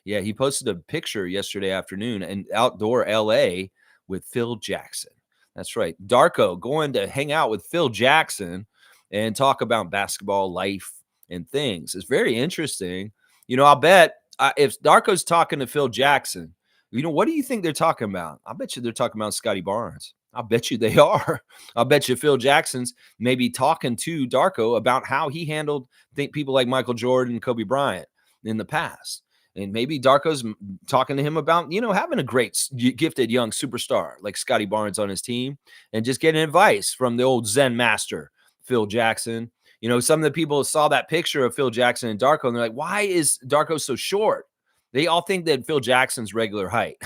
Yeah, he posted a picture yesterday afternoon in outdoor LA with Phil Jackson. That's right. Darko going to hang out with Phil Jackson and talk about basketball, life, and things. It's very interesting. You know, I'll bet if Darko's talking to Phil Jackson, you know, what do you think they're talking about? I bet you they're talking about Scotty Barnes. I bet you they are. I bet you Phil Jackson's maybe talking to Darko about how he handled people like Michael Jordan and Kobe Bryant in the past. And maybe Darko's talking to him about, you know, having a great, gifted young superstar like Scotty Barnes on his team and just getting advice from the old Zen master, Phil Jackson. You know, some of the people saw that picture of Phil Jackson and Darko, and they're like, why is Darko so short? They all think that Phil Jackson's regular height.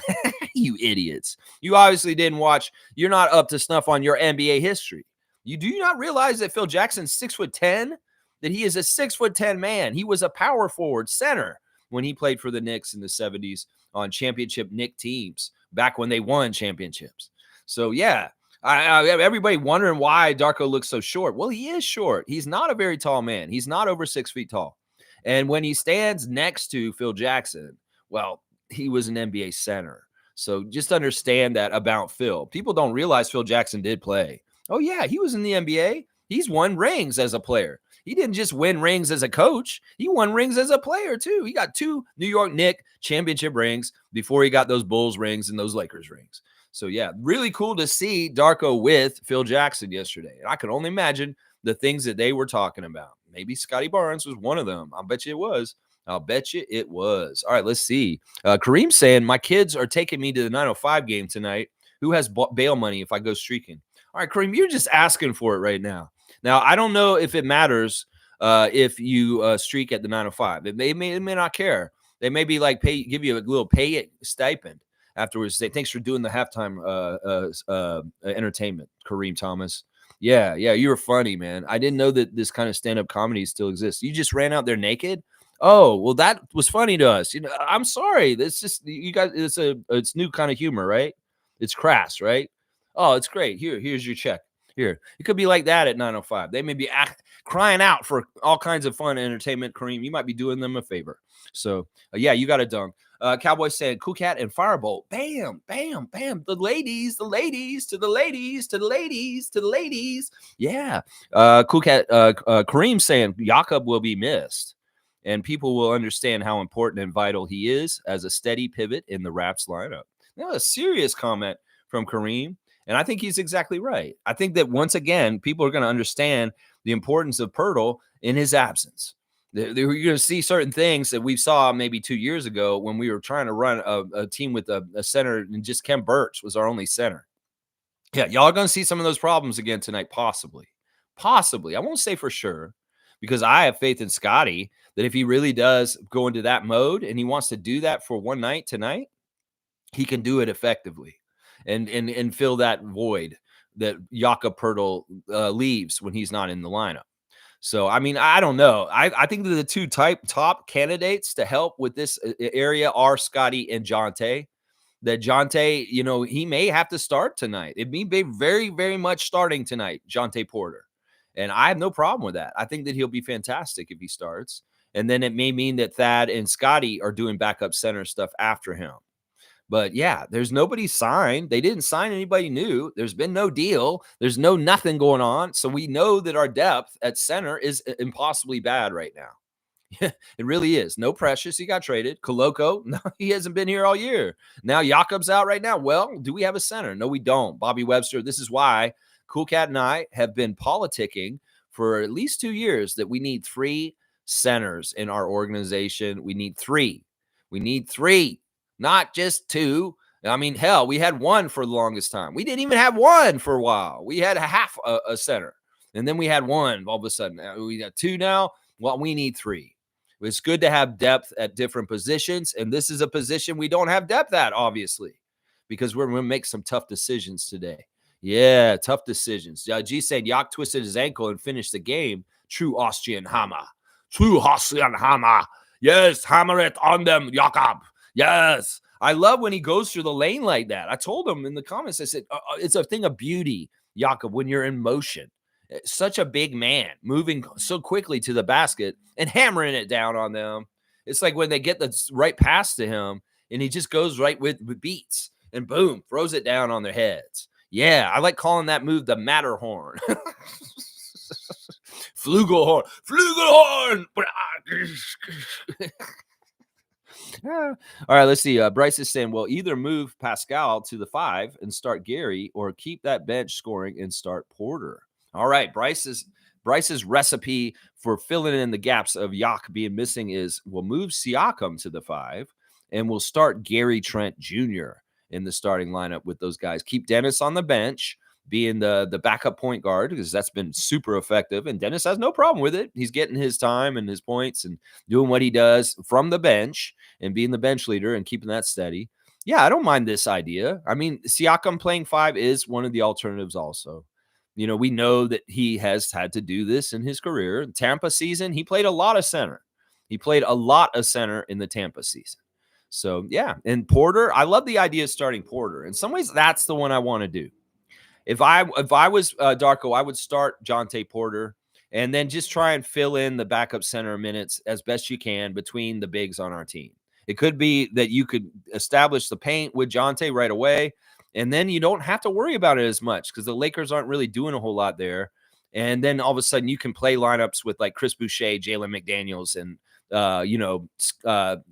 You idiots. You obviously didn't watch. You're not up to snuff on your NBA history. You do not realize that Phil Jackson's 6'10", that he is a 6'10" man. He was a power forward center when he played for the Knicks in the 70s on championship Knick teams back when they won championships. So, yeah, everybody wondering why Darko looks so short. Well, he is short. He's not a very tall man. He's not over 6 feet tall. And when he stands next to Phil Jackson, well, he was an NBA center. So just understand that about Phil. People don't realize Phil Jackson did play. Oh, yeah, he was in the NBA. He's won rings as a player. He didn't just win rings as a coach. He won rings as a player, too. He got 2 New York Knicks championship rings before he got those Bulls rings and those Lakers rings. So, yeah, really cool to see Darko with Phil Jackson yesterday. And I can only imagine the things that they were talking about. Maybe Scotty Barnes was one of them. I'll bet you it was. I'll bet you it was. All right, let's see. Kareem saying, my kids are taking me to the 905 game tonight. Who has bail money if I go streaking? All right, Kareem, you're just asking for it right now. Now, I don't know if it matters if you streak at the 905. It may not care. They may be like give you a little pay stipend afterwards. Say thanks for doing the halftime entertainment, Kareem Thomas. Yeah, you were funny, man. I didn't know that this kind of stand-up comedy still exists. You just ran out there naked. Oh, well, that was funny to us. I'm sorry. It's just you guys. It's new kind of humor, right? It's crass, right? Oh, it's great. Here's your check. Here, it could be like that at 905. They may be crying out for all kinds of fun and entertainment. Kareem, you might be doing them a favor. So, yeah, you got a dunk. Cowboy saying, Cool Cat and Firebolt. Bam, bam, bam. The ladies, to the ladies, to the ladies, to the ladies. Yeah. Cool Cat, Kareem saying, Jakob will be missed. And people will understand how important and vital he is as a steady pivot in the Raps lineup. That was a serious comment from Kareem. And I think he's exactly right. I think that once again, people are going to understand the importance of Pirtle in his absence. You're going to see certain things that we saw maybe 2 years ago when we were trying to run a team with a center, and just Kem Birch was our only center. Yeah, y'all are going to see some of those problems again tonight, possibly. Possibly. I won't say for sure, because I have faith in Scotty that if he really does go into that mode and he wants to do that for one night tonight, he can do it effectively. And fill that void that Jakob Pirtle leaves when he's not in the lineup. So, I mean, I don't know. I think that the 2 top candidates to help with this area are Scotty and Jonte. That Jonte, he may have to start tonight. It may be very, very much starting tonight, Jonte Porter. And I have no problem with that. I think that he'll be fantastic if he starts. And then it may mean that Thad and Scotty are doing backup center stuff after him. But yeah, there's nobody signed. They didn't sign anybody new. There's been no deal. There's nothing going on. So we know that our depth at center is impossibly bad right now. It really is. No Precious. He got traded. Koloko, no, he hasn't been here all year. Now Jakob's out right now. Well, do we have a center? No, we don't. Bobby Webster. This is why Cool Cat and I have been politicking for at least 2 years that we need 3 centers in our organization. We need 3. We need 3. Not just 2. I mean, hell, we had 1 for the longest time. We didn't even have 1 for a while. We had half a center. And then we had 1 all of a sudden. We got 2 now. Well, we need 3. It's good to have depth at different positions. And this is a position we don't have depth at, obviously, because we're going to make some tough decisions today. Yeah, tough decisions. G said Yak twisted his ankle and finished the game. True Austrian hammer. True Austrian hammer. Yes, hammer it on them, Jakob. Yes. I love when he goes through the lane like that. I told him in the comments, I said, it's a thing of beauty, Jakob, when you're in motion. Such a big man moving so quickly to the basket and hammering it down on them. It's like when they get the right pass to him and he just goes right with beats and boom, throws it down on their heads. Yeah, I like calling that move the Matterhorn. Flugelhorn. Flugelhorn. All right, let's see. Bryce is saying, well, either move Pascal to the 5 and start Gary, or keep that bench scoring and start Porter. All right, Bryce's recipe for filling in the gaps of Yak being missing is we'll move Siakam to the 5 and we'll start Gary Trent Jr. in the starting lineup with those guys. Keep Dennis on the bench, being the backup point guard, because that's been super effective. And Dennis has no problem with it. He's getting his time and his points and doing what he does from the bench and being the bench leader and keeping that steady. Yeah, I don't mind this idea. I mean, Siakam playing 5 is one of the alternatives also. We know that he has had to do this in his career. Tampa season, he played a lot of center. He played a lot of center in the Tampa season. So, yeah. And Porter, I love the idea of starting Porter. In some ways, that's the one I want to do. If I was Darko, I would start Jonte Porter and then just try and fill in the backup center minutes as best you can between the bigs on our team. It could be that you could establish the paint with Jonte right away, and then you don't have to worry about it as much because the Lakers aren't really doing a whole lot there. And then all of a sudden you can play lineups with like Chris Boucher, Jalen McDaniels, and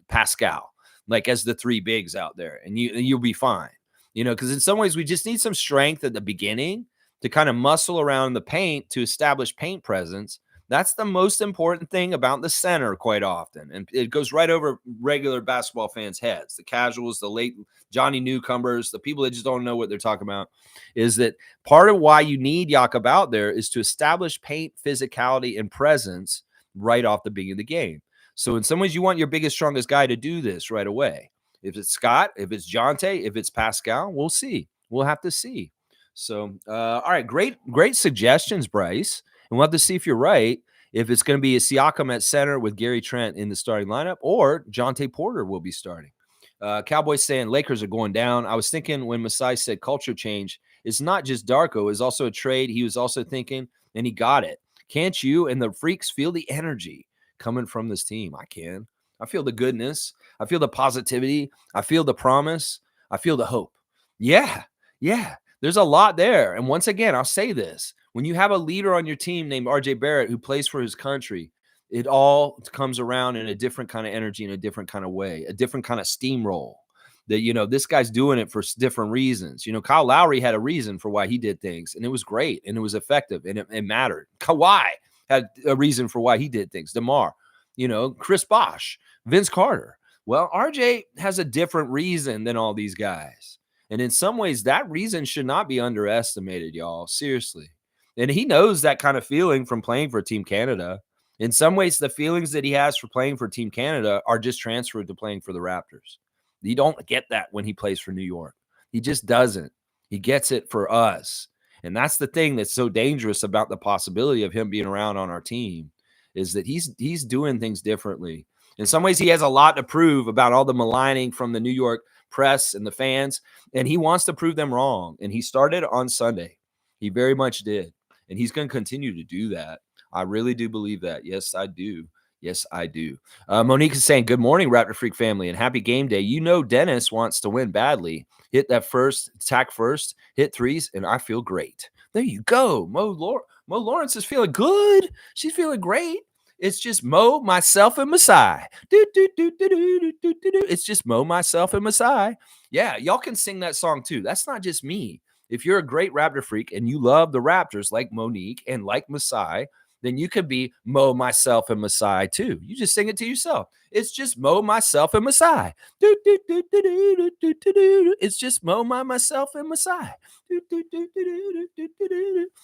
Pascal, like as the three bigs out there, and you'll be fine. Because in some ways we just need some strength at the beginning to kind of muscle around the paint to establish paint presence. That's the most important thing about the center quite often. And it goes right over regular basketball fans' heads. The casuals, the late Johnny newcomers, the people that just don't know what they're talking about, is that part of why you need Jakob out there is to establish paint physicality and presence right off the beginning of the game. So in some ways, you want your biggest, strongest guy to do this right away. If it's Scott, if it's Jonte, if it's Pascal, we'll see. We'll have to see. So, all right, great suggestions, Bryce. And we'll have to see if you're right, if it's going to be a Siakam at center with Gary Trent in the starting lineup, or Jonte Porter will be starting. Cowboys saying Lakers are going down. I was thinking when Masai said culture change, it's not just Darko, it's also a trade. He was also thinking, and he got it. Can't you and the freaks feel the energy coming from this team? I can. I feel the goodness. I feel the positivity. I feel the promise. I feel the hope. Yeah. There's a lot there. And once again, I'll say this. When you have a leader on your team named RJ Barrett who plays for his country, it all comes around in a different kind of energy, in a different kind of way, a different kind of steamroll. That, this guy's doing it for different reasons. Kyle Lowry had a reason for why he did things, and it was great, and it was effective, and it mattered. Kawhi had a reason for why he did things. DeMar, Chris Bosh, Vince Carter. Well, RJ has a different reason than all these guys. And in some ways, that reason should not be underestimated, y'all. Seriously. And he knows that kind of feeling from playing for Team Canada. In some ways, the feelings that he has for playing for Team Canada are just transferred to playing for the Raptors. You don't get that when he plays for New York. He just doesn't. He gets it for us. And that's the thing that's so dangerous about the possibility of him being around on our team, is that he's doing things differently. In some ways, he has a lot to prove about all the maligning from the New York press and the fans, and he wants to prove them wrong. And he started on Sunday. He very much did. And he's going to continue to do that. I really do believe that. Yes, I do. Yes, I do. Monique is saying, good morning, Raptor Freak family, and happy game day. Dennis wants to win badly. Hit that first, attack first, hit threes, and I feel great. There you go. Mo Lawrence is feeling good. She's feeling great. It's just Mo, myself, and Masai. It's just Mo, myself, and Masai. Yeah, y'all can sing that song too. That's not just me. If you're a great Raptor freak and you love the Raptors like Monique and like Masai, then you could be Mo, myself, and Masai too. You just sing it to yourself. It's just Mo, myself, and Masai. It's just Mo, myself, and Masai.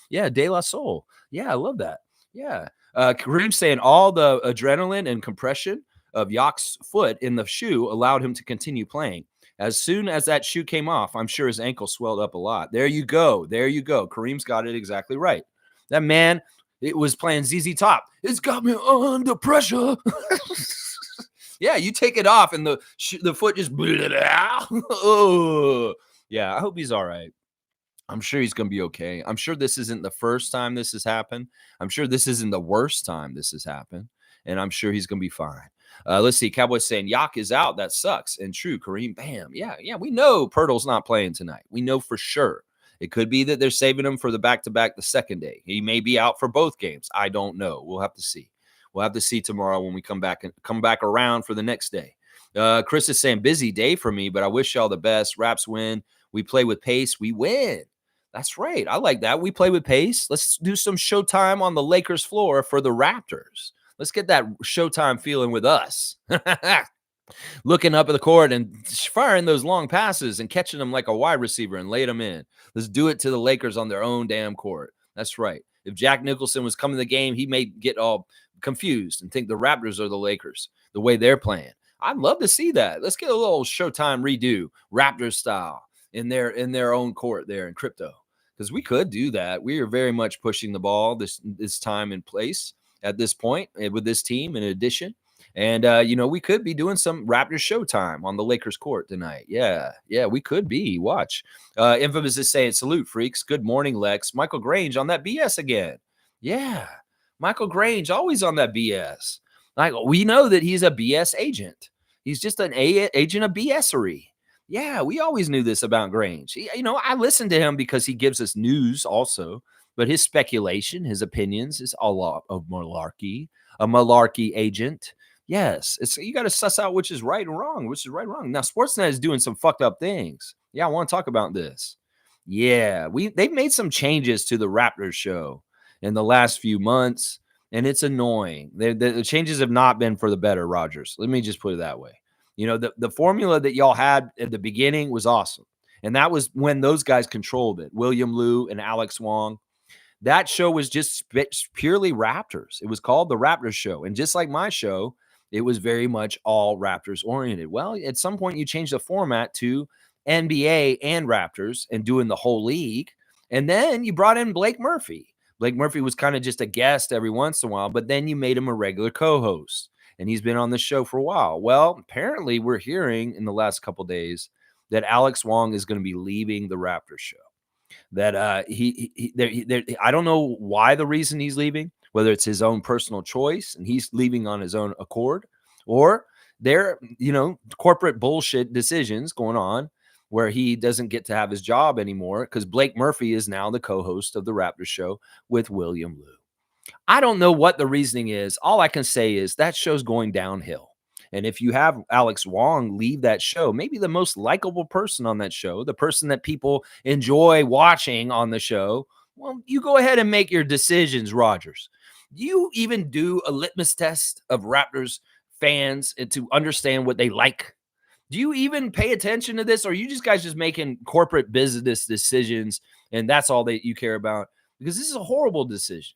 Yeah, De La Soul. Yeah, I love that. Yeah. Kareem saying all the adrenaline and compression of Yak's foot in the shoe allowed him to continue playing. As soon as that shoe came off, I'm sure his ankle swelled up a lot. There you go. Kareem's got it exactly right. That man, it was playing ZZ Top. It's got me under pressure. Yeah, you take it off and the foot just oh. Yeah, I hope he's all right. I'm sure he's going to be okay. I'm sure this isn't the first time this has happened. I'm sure this isn't the worst time this has happened. And I'm sure he's going to be fine. Let's see. Cowboys saying Yak is out. That sucks. And true, Kareem, bam. Yeah. We know Pirtle's not playing tonight. We know for sure. It could be that they're saving him for the back-to-back the second day. He may be out for both games. I don't know. We'll have to see. We'll have to see tomorrow when we come back around for the next day. Chris is saying busy day for me, but I wish y'all the best. Raps win. We play with pace. We win. That's right. I like that. We play with pace. Let's do some showtime on the Lakers floor for the Raptors. Let's get that showtime feeling with us. Looking up at the court and firing those long passes and catching them like a wide receiver and laying them in. Let's do it to the Lakers on their own damn court. That's right. If Jack Nicholson was coming to the game, he may get all confused and think the Raptors are the Lakers, the way they're playing. I'd love to see that. Let's get a little showtime redo, Raptors style, in their own court there in crypto, because we could do that. We are very much pushing the ball this time and place at this point with this team in addition. And, we could be doing some Raptors showtime on the Lakers court tonight. Yeah, we could be. Watch. Infamous is saying, salute, freaks. Good morning, Lex. Michael Grange on that BS again. Yeah, Michael Grange always on that BS. Like, we know that he's a BS agent. He's just an agent of BSery. Yeah, we always knew this about Grange. I listen to him because he gives us news also, but his speculation, his opinions is a lot of malarkey, a malarkey agent. Yes, it's you got to suss out which is right and wrong, which is right and wrong. Now, Sportsnet is doing some fucked up things. Yeah, I want to talk about this. Yeah, they've made some changes to the Raptors show in the last few months, and it's annoying. The changes have not been for the better, Rogers. Let me just put it that way. The formula that y'all had at the beginning was awesome. And that was when those guys controlled it. William Liu and Alex Wong. That show was just purely Raptors. It was called the Raptors Show. And just like my show, it was very much all Raptors oriented. Well, at some point you changed the format to NBA and Raptors and doing the whole league. And then you brought in Blake Murphy. Blake Murphy was kind of just a guest every once in a while, but then you made him a regular co-host. And he's been on the show for a while. Well, apparently we're hearing in the last couple of days that Alex Wong is going to be leaving the Raptors show. That I don't know why the reason he's leaving, whether it's his own personal choice and he's leaving on his own accord, or there, corporate bullshit decisions going on where he doesn't get to have his job anymore because Blake Murphy is now the co-host of the Raptors show with William Liu. I don't know what the reasoning is. All I can say is that show's going downhill. And if you have Alex Wong leave that show, maybe the most likable person on that show, the person that people enjoy watching on the show, well, you go ahead and make your decisions, Rogers. Do you even do a litmus test of Raptors fans and to understand what they like? Do you even pay attention to this? Or are you guys just making corporate business decisions and that's all that you care about? Because this is a horrible decision.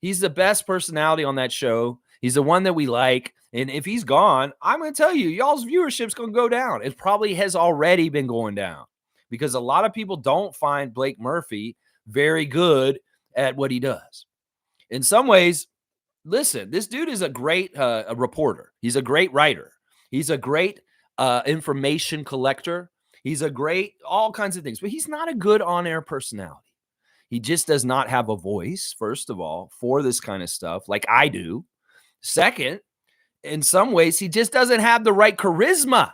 He's the best personality on that show. He's the one that we like. And if he's gone, I'm going to tell you, y'all's viewership's going to go down. It probably has already been going down because a lot of people don't find Blake Murphy very good at what he does. In some ways, listen, this dude is a great a reporter. He's a great writer. He's a great information collector. He's a great all kinds of things, but he's not a good on-air personality. He just does not have a voice, first of all, for this kind of stuff like I do. Second, in some ways, he just doesn't have the right charisma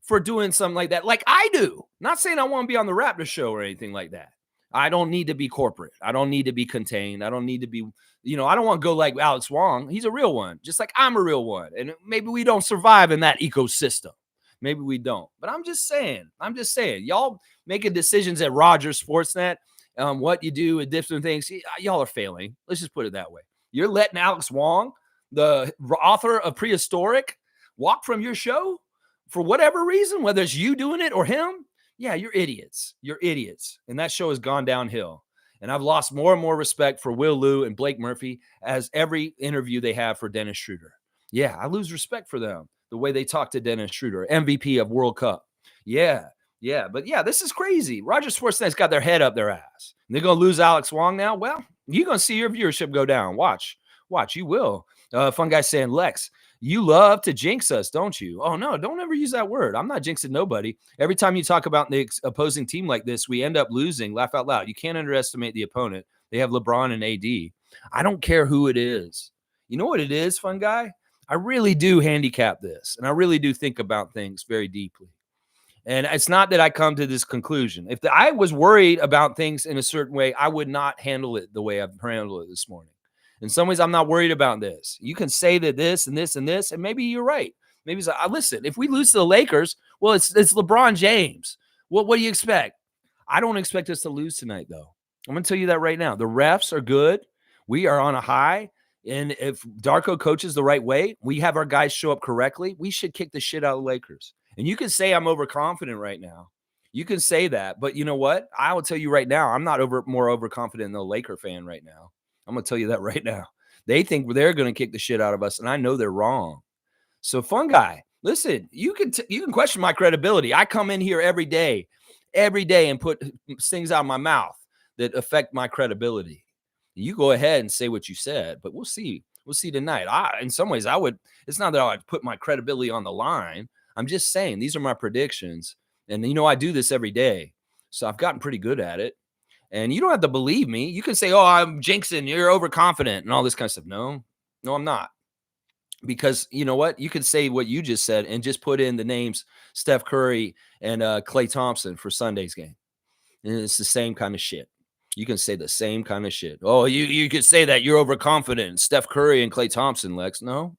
for doing something like that, like I do. Not saying I want to be on the Raptor show or anything like that. I don't need to be corporate. I don't need to be contained. I don't need to be, I don't want to go like Alex Wong. He's a real one, just like I'm a real one. And maybe we don't survive in that ecosystem. Maybe we don't. But I'm just saying, y'all making decisions at Rogers Sportsnet, what you do with different things, y'all are failing. Let's just put it that way. You're letting Alex Wong, the author of Prehistoric, walk from your show for whatever reason, whether it's you doing it or him. Yeah, you're idiots. You're idiots. And that show has gone downhill. And I've lost more and more respect for Will Liu and Blake Murphy as every interview they have for Dennis Schroeder. Yeah, I lose respect for them. The way they talk to Dennis Schroeder, MVP of World Cup. Yeah. But this is crazy. Rogers Sportsnet's got their head up their ass. And they're going to lose Alex Wong now? Well, you're going to see your viewership go down. Watch, you will. Fun guy saying, Lex, you love to jinx us, don't you? Oh, no, don't ever use that word. I'm not jinxing nobody. Every time you talk about the opposing team like this, we end up losing. Laugh out loud. You can't underestimate the opponent. They have LeBron and AD. I don't care who it is. You know what it is, fun guy? I really do handicap this, and I really do think about things very deeply. And it's not that I come to this conclusion. If I was worried about things in a certain way, I would not handle it the way I've handled it this morning. In some ways, I'm not worried about this. You can say that this and this and this, and maybe you're right. Maybe it's like, listen, if we lose to the Lakers, well, it's LeBron James. What do you expect? I don't expect us to lose tonight, though. I'm going to tell you that right now. The refs are good. We are on a high. And if Darko coaches the right way, we have our guys show up correctly, we should kick the shit out of the Lakers. And you can say I'm overconfident right now. You can say that. But you know what? I will tell you right now, I'm not more overconfident than the Laker fan right now. I'm going to tell you that right now. They think they're going to kick the shit out of us, and I know they're wrong. So, fun guy, listen, you can question my credibility. I come in here every day and put things out of my mouth that affect my credibility. You go ahead and say what you said, but we'll see. We'll see tonight. In some ways, it's not that I would put my credibility on the line. I'm just saying these are my predictions. And, I do this every day. So I've gotten pretty good at it. And you don't have to believe me. You can say, oh, I'm jinxing. You're overconfident and all this kind of stuff. No, I'm not. because you know what? You could say what you just said and just put in the names Steph Curry and Klay Thompson for Sunday's game. And it's the same kind of shit. You can say the same kind of shit. Oh, you could say that you're overconfident. Steph Curry and Klay Thompson, Lex. No,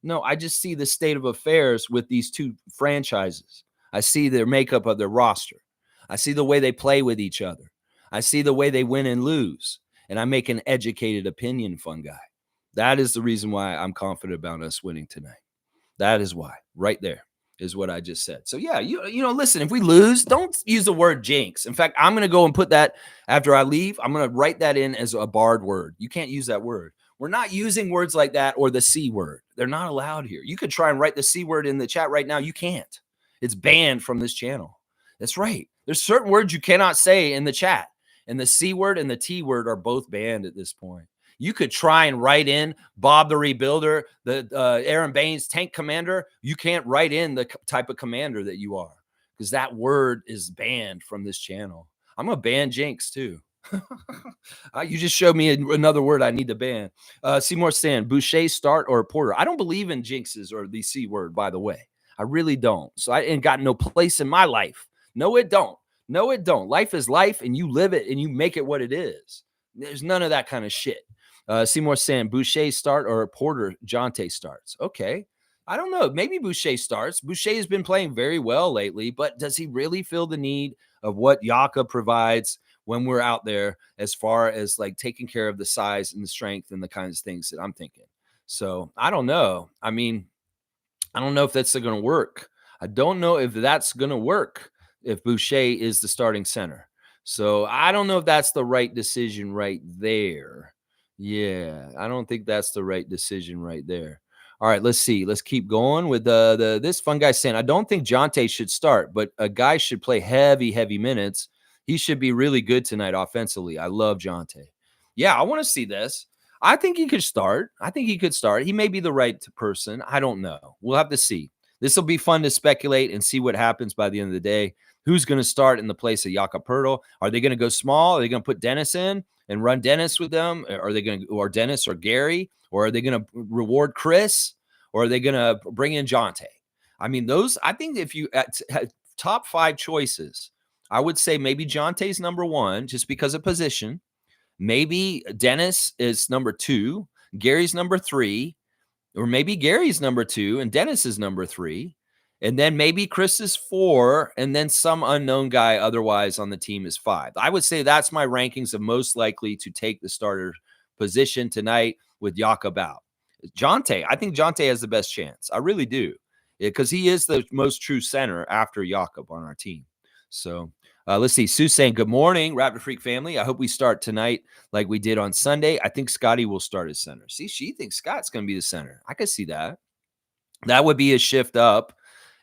I just see the state of affairs with these two franchises. I see their makeup of their roster. I see the way they play with each other. I see the way they win and lose. And I make an educated opinion, fun guy. That is the reason why I'm confident about us winning tonight. That is why. Right there is what I just said. So yeah, listen, if we lose, don't use the word jinx. In fact, I'm going to go and put that after I leave. I'm going to write that in as a barred word. You can't use that word. We're not using words like that or the C word. They're not allowed here. You could try and write the C word in the chat right now. You can't. It's banned from this channel. That's right. There's certain words you cannot say in the chat. And the C word and the T word are both banned at this point. You could try and write in Bob the Rebuilder, the Aaron Baines tank commander. You can't write in the type of commander that you are because that word is banned from this channel. I'm going to ban jinx too. You just showed me another word I need to ban. Seymour saying Boucher start or Porter. I don't believe in jinxes or the C word, by the way. I really don't. So I ain't got no place in my life. No, it don't. No, it don't. Life is life and you live it and you make it what it is. There's none of that kind of shit. Seymour saying Boucher start or Porter Jonte starts. Okay. I don't know. Maybe Boucher starts. Boucher has been playing very well lately, but does he really feel the need of what Yaka provides when we're out there as far as like taking care of the size and the strength and the kinds of things that I'm thinking? So I don't know. I mean, I don't know if that's going to work. I don't know if that's going to work if Boucher is the starting center. So I don't know if that's the right decision right there. Yeah, I don't think that's the right decision right there. All right, let's see. Let's keep going with this fun guy saying, I don't think Jonte should start, but a guy should play heavy minutes. He should be really good tonight offensively. I love Jonte. Yeah, I want to see this. I think he could start. I think he could start. He may be the right person. I don't know. We'll have to see. This will be fun to speculate and see what happens by the end of the day. Who's going to start in the place of Jakob Poeltl? Are they going to go small? Are they going to put Dennis in and run Dennis with them? Are they going to, or Dennis or Gary? Or are they going to reward Chris? Or are they going to bring in Jonte? I mean, those, I think if you had top 5 choices, I would say maybe Jonte's number 1 just because of position. Maybe Dennis is number 2, Gary's number 3, or maybe Gary's number 2 and Dennis is number 3. And then maybe Chris is 4, and then some unknown guy otherwise on the team is 5. I would say that's my rankings of most likely to take the starter position tonight with Jakob out. Jonte, I think Jonte has the best chance. I really do, because he is the most true center after Jakob on our team. So let's see. Sue saying, good morning, Raptor Freak family. I hope we start tonight like we did on Sunday. I think Scotty will start as center. See, she thinks Scott's going to be the center. I could see that. That would be a shift up.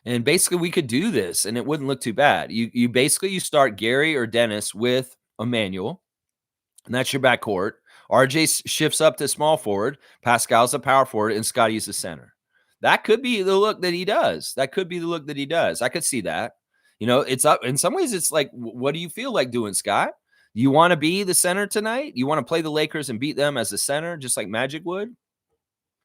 And basically, we could do this, and it wouldn't look too bad. You basically start Gary or Dennis with Emmanuel, and that's your backcourt. RJ shifts up to small forward. Pascal's a power forward, and Scotty's the center. That could be the look that he does. I could see that. You know, it's up. In some ways, it's like, what do you feel like doing, Scott? You want to be the center tonight? You want to play the Lakers and beat them as a center, just like Magic would?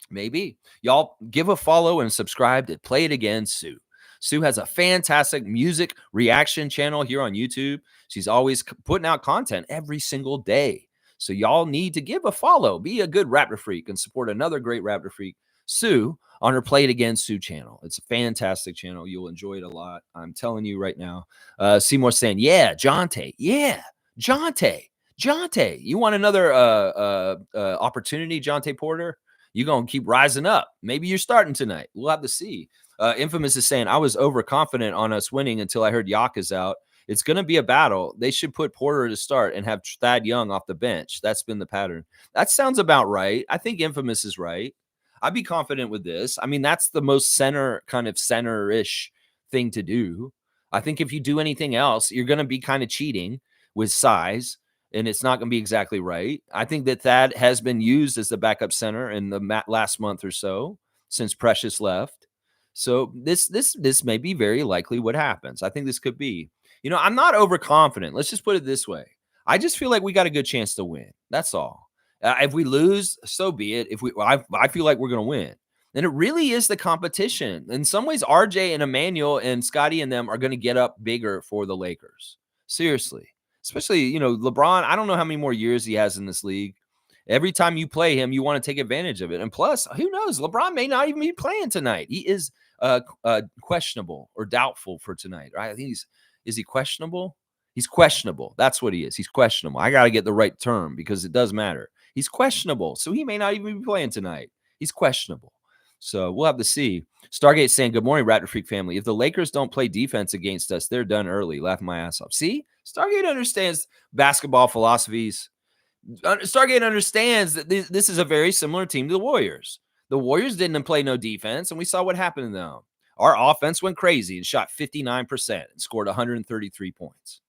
Maybe. Y'all give a follow and subscribe to Play It Again, Sue. Sue has a fantastic music reaction channel here on YouTube. She's always putting out content every single day. So y'all need to give a follow. Be a good Raptor Freak and support another great Raptor Freak, Sue, on her Play It Again, Sue channel. It's a fantastic channel. You'll enjoy it a lot. I'm telling you right now. Seymour saying, yeah, Jonte. Yeah, Jonte. You want another opportunity, Jonte Porter? You're going to keep rising up. Maybe you're starting tonight. We'll have to see. Infamous is saying, I was overconfident on us winning until I heard Yaka's out. It's going to be a battle. They should put Porter to start and have Thad Young off the bench. That's been the pattern. That sounds about right. I think Infamous is right. I'd be confident with this. I mean, that's the most center-ish thing to do. I think if you do anything else, you're going to be kind of cheating with size, and it's not going to be exactly right. I think that Thad has been used as the backup center in the last month or so since Precious left. So this may be very likely what happens. I think this could be. You know, I'm not overconfident. Let's just put it this way. I just feel like we got a good chance to win. That's all. If we lose, so be it. I feel like we're going to win. And it really is the competition. In some ways, RJ and Emmanuel and Scotty and them are going to get up bigger for the Lakers. Seriously. Especially, LeBron, I don't know how many more years he has in this league. Every time you play him, you want to take advantage of it. And plus, who knows? LeBron may not even be playing tonight. He is questionable or doubtful for tonight. Right? I think is he questionable? He's questionable. That's what he is. He's questionable. I got to get the right term because it does matter. He's questionable. So he may not even be playing tonight. He's questionable. So we'll have to see. Stargate saying, good morning, Raptor Freak family. If the Lakers don't play defense against us, they're done early. Laughing my ass off. See? Stargate understands basketball philosophies. Stargate understands that this is a very similar team to the Warriors. The Warriors didn't play no defense, and we saw what happened to them. Our offense went crazy and shot 59% and scored 133 points.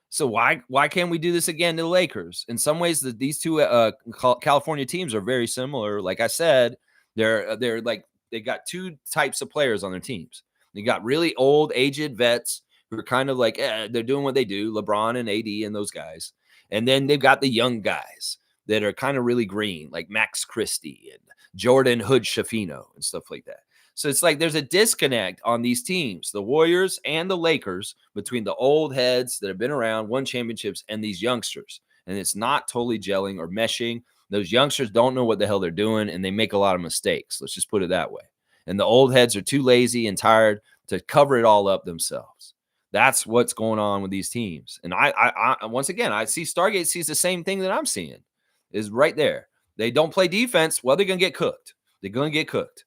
So why can't we do this again to the Lakers? In some ways, these two California teams are very similar. Like I said, they're like they got two types of players on their teams. They got really old, aged vets who are kind of like they're doing what they do, LeBron and AD and those guys. And then they've got the young guys that are kind of really green, like Max Christie and Jordan Hood Schifino and stuff like that. So it's like there's a disconnect on these teams, the Warriors and the Lakers, between the old heads that have been around, won championships, and these youngsters. And it's not totally gelling or meshing. Those youngsters don't know what the hell they're doing, and they make a lot of mistakes. Let's just put it that way. And the old heads are too lazy and tired to cover it all up themselves. That's what's going on with these teams. And I once again, I see Stargate sees the same thing that I'm seeing is right there. They don't play defense. Well, they're going to get cooked. They're going to get cooked.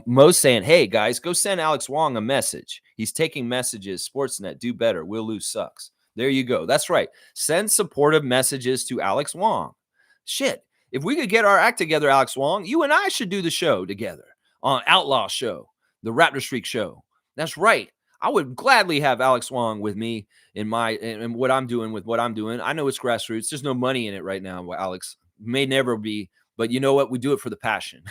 Mo's saying, hey, guys, go send Alex Wong a message. He's taking messages. Sportsnet, do better. Will lose sucks. There you go. That's right. Send supportive messages to Alex Wong. Shit. If we could get our act together, Alex Wong, you and I should do the show together on Outlaw Show, the Raptor Streak Show. That's right. I would gladly have Alex Wong with me in what I'm doing with what I'm doing. I know it's grassroots. There's no money in it right now, Alex. May never be. But you know what? We do it for the passion.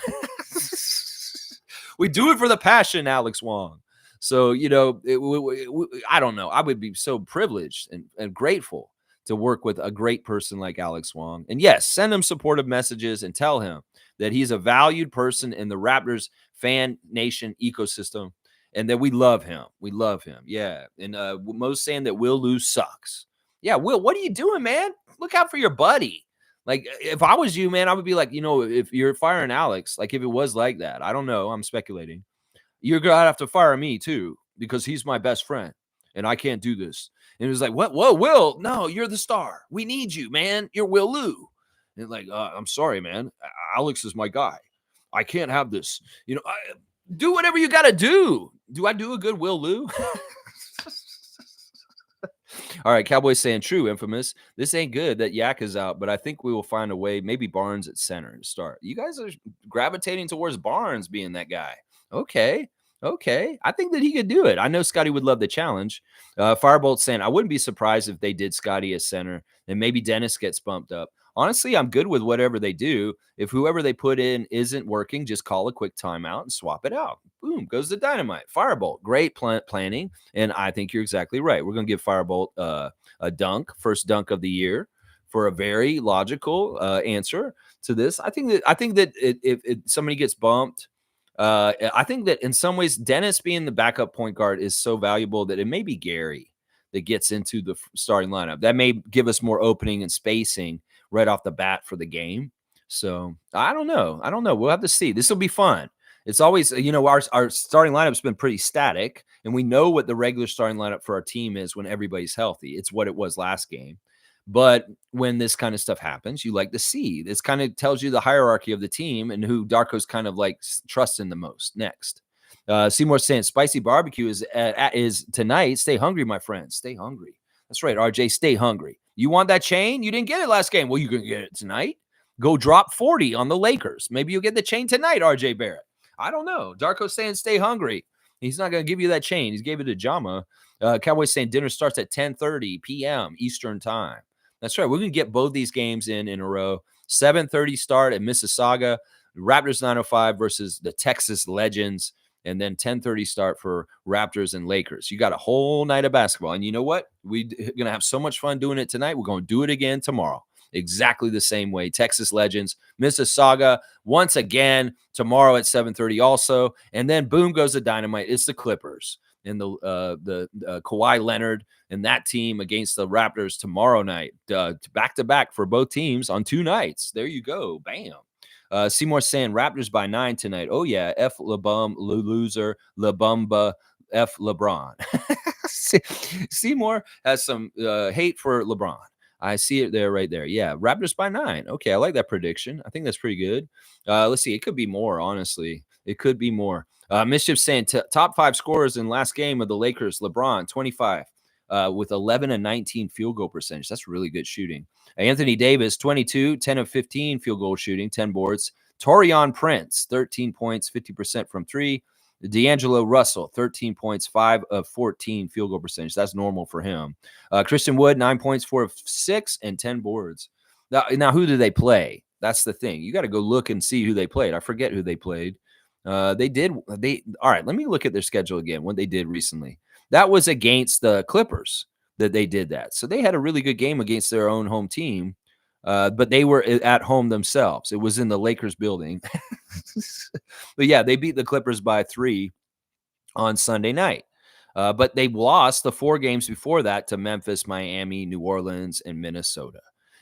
We do it for the passion, Alex Wong. So, I don't know. I would be so privileged and grateful to work with a great person like Alex Wong. And yes, send him supportive messages and tell him that he's a valued person in the Raptors fan nation ecosystem and that we love him. We love him. Yeah. And Mo's saying that Will lose sucks. Yeah, Will, what are you doing, man? Look out for your buddy. Like, if I was you, man, I would be like, if you're firing Alex, like if it was like that, I don't know, I'm speculating. You're going to have to fire me too, because he's my best friend and I can't do this. And it was like, what? Whoa, Will, no, you're the star. We need you, man. You're Will Lou. And like, I'm sorry, man. Alex is my guy. I can't have this. Do whatever you got to do. Do I do a good Will Lou? All right, Cowboys saying true, infamous. This ain't good that Yak is out, but I think we will find a way. Maybe Barnes at center to start. You guys are gravitating towards Barnes being that guy. Okay. I think that he could do it. I know Scotty would love the challenge. Firebolt saying, I wouldn't be surprised if they did Scotty as center and maybe Dennis gets bumped up. Honestly, I'm good with whatever they do. If whoever they put in isn't working, just call a quick timeout and swap it out. Boom, goes the dynamite. Firebolt, great planning. And I think you're exactly right. We're going to give Firebolt a dunk, first dunk of the year, for a very logical answer to this. I think that if somebody gets bumped, I think that in some ways, Dennis being the backup point guard is so valuable that it may be Gary that gets into the starting lineup. That may give us more opening and spacing right off the bat for the game. So I don't know. We'll have to see. This will be fun. It's always, our starting lineup's been pretty static, and we know what the regular starting lineup for our team is when everybody's healthy. It's what it was last game. But when this kind of stuff happens, you like to see. This kind of tells you the hierarchy of the team and who Darko's kind of like trusting the most. Next. Seymour saying spicy barbecue is tonight. Stay hungry, my friends. Stay hungry. That's right, RJ. Stay hungry. You want that chain? You didn't get it last game. Well, you're going to get it tonight. Go drop 40 on the Lakers. Maybe you'll get the chain tonight, RJ Barrett. I don't know. Darko's saying stay hungry. He's not going to give you that chain. He's gave it to Jama. Cowboys saying dinner starts at 10:30 p.m. Eastern time. That's right. We're going to get both these games in a row. 7:30 start at Mississauga. Raptors 905 versus the Texas Legends. And then 10:30 start for Raptors and Lakers. You got a whole night of basketball. And you know what? We're going to have so much fun doing it tonight. We're going to do it again tomorrow. exactly the same way. Texas Legends, Mississauga once again tomorrow at 7:30 also. And then boom goes the dynamite. It's the Clippers and the Kawhi Leonard and that team against the Raptors tomorrow night, back to back for both teams on 2 nights. There you go. Bam. Seymour saying Raptors by 9 tonight. Oh, yeah. F LeBum, loser, LeBumba, F LeBron. Seymour has some hate for LeBron. I see it there, right there. Yeah, Raptors by 9. Okay, I like that prediction. I think that's pretty good. Let's see. It could be more, honestly. It could be more. Mischief saying top 5 scorers in last game of the Lakers. LeBron, 25, with 11 and 19 field goal percentage. That's really good shooting. Anthony Davis, 22, 10 of 15 field goal shooting, 10 boards. Torian Prince, 13 points, 50% from 3. D'Angelo Russell, 13 points, 5 of 14 field goal percentage. That's normal for him. Christian Wood, 9 points, 4 of 6, and 10 boards. Now, who do they play? That's the thing. You got to go look and see who they played. I forget who they played. All right, let me look at their schedule again, what they did recently. That was against the Clippers that they did that. So they had a really good game against their own home team, but they were at home themselves. It was in the Lakers building. But yeah, they beat the Clippers by 3 on Sunday night. But they lost the 4 games before that to Memphis, Miami, New Orleans, and Minnesota.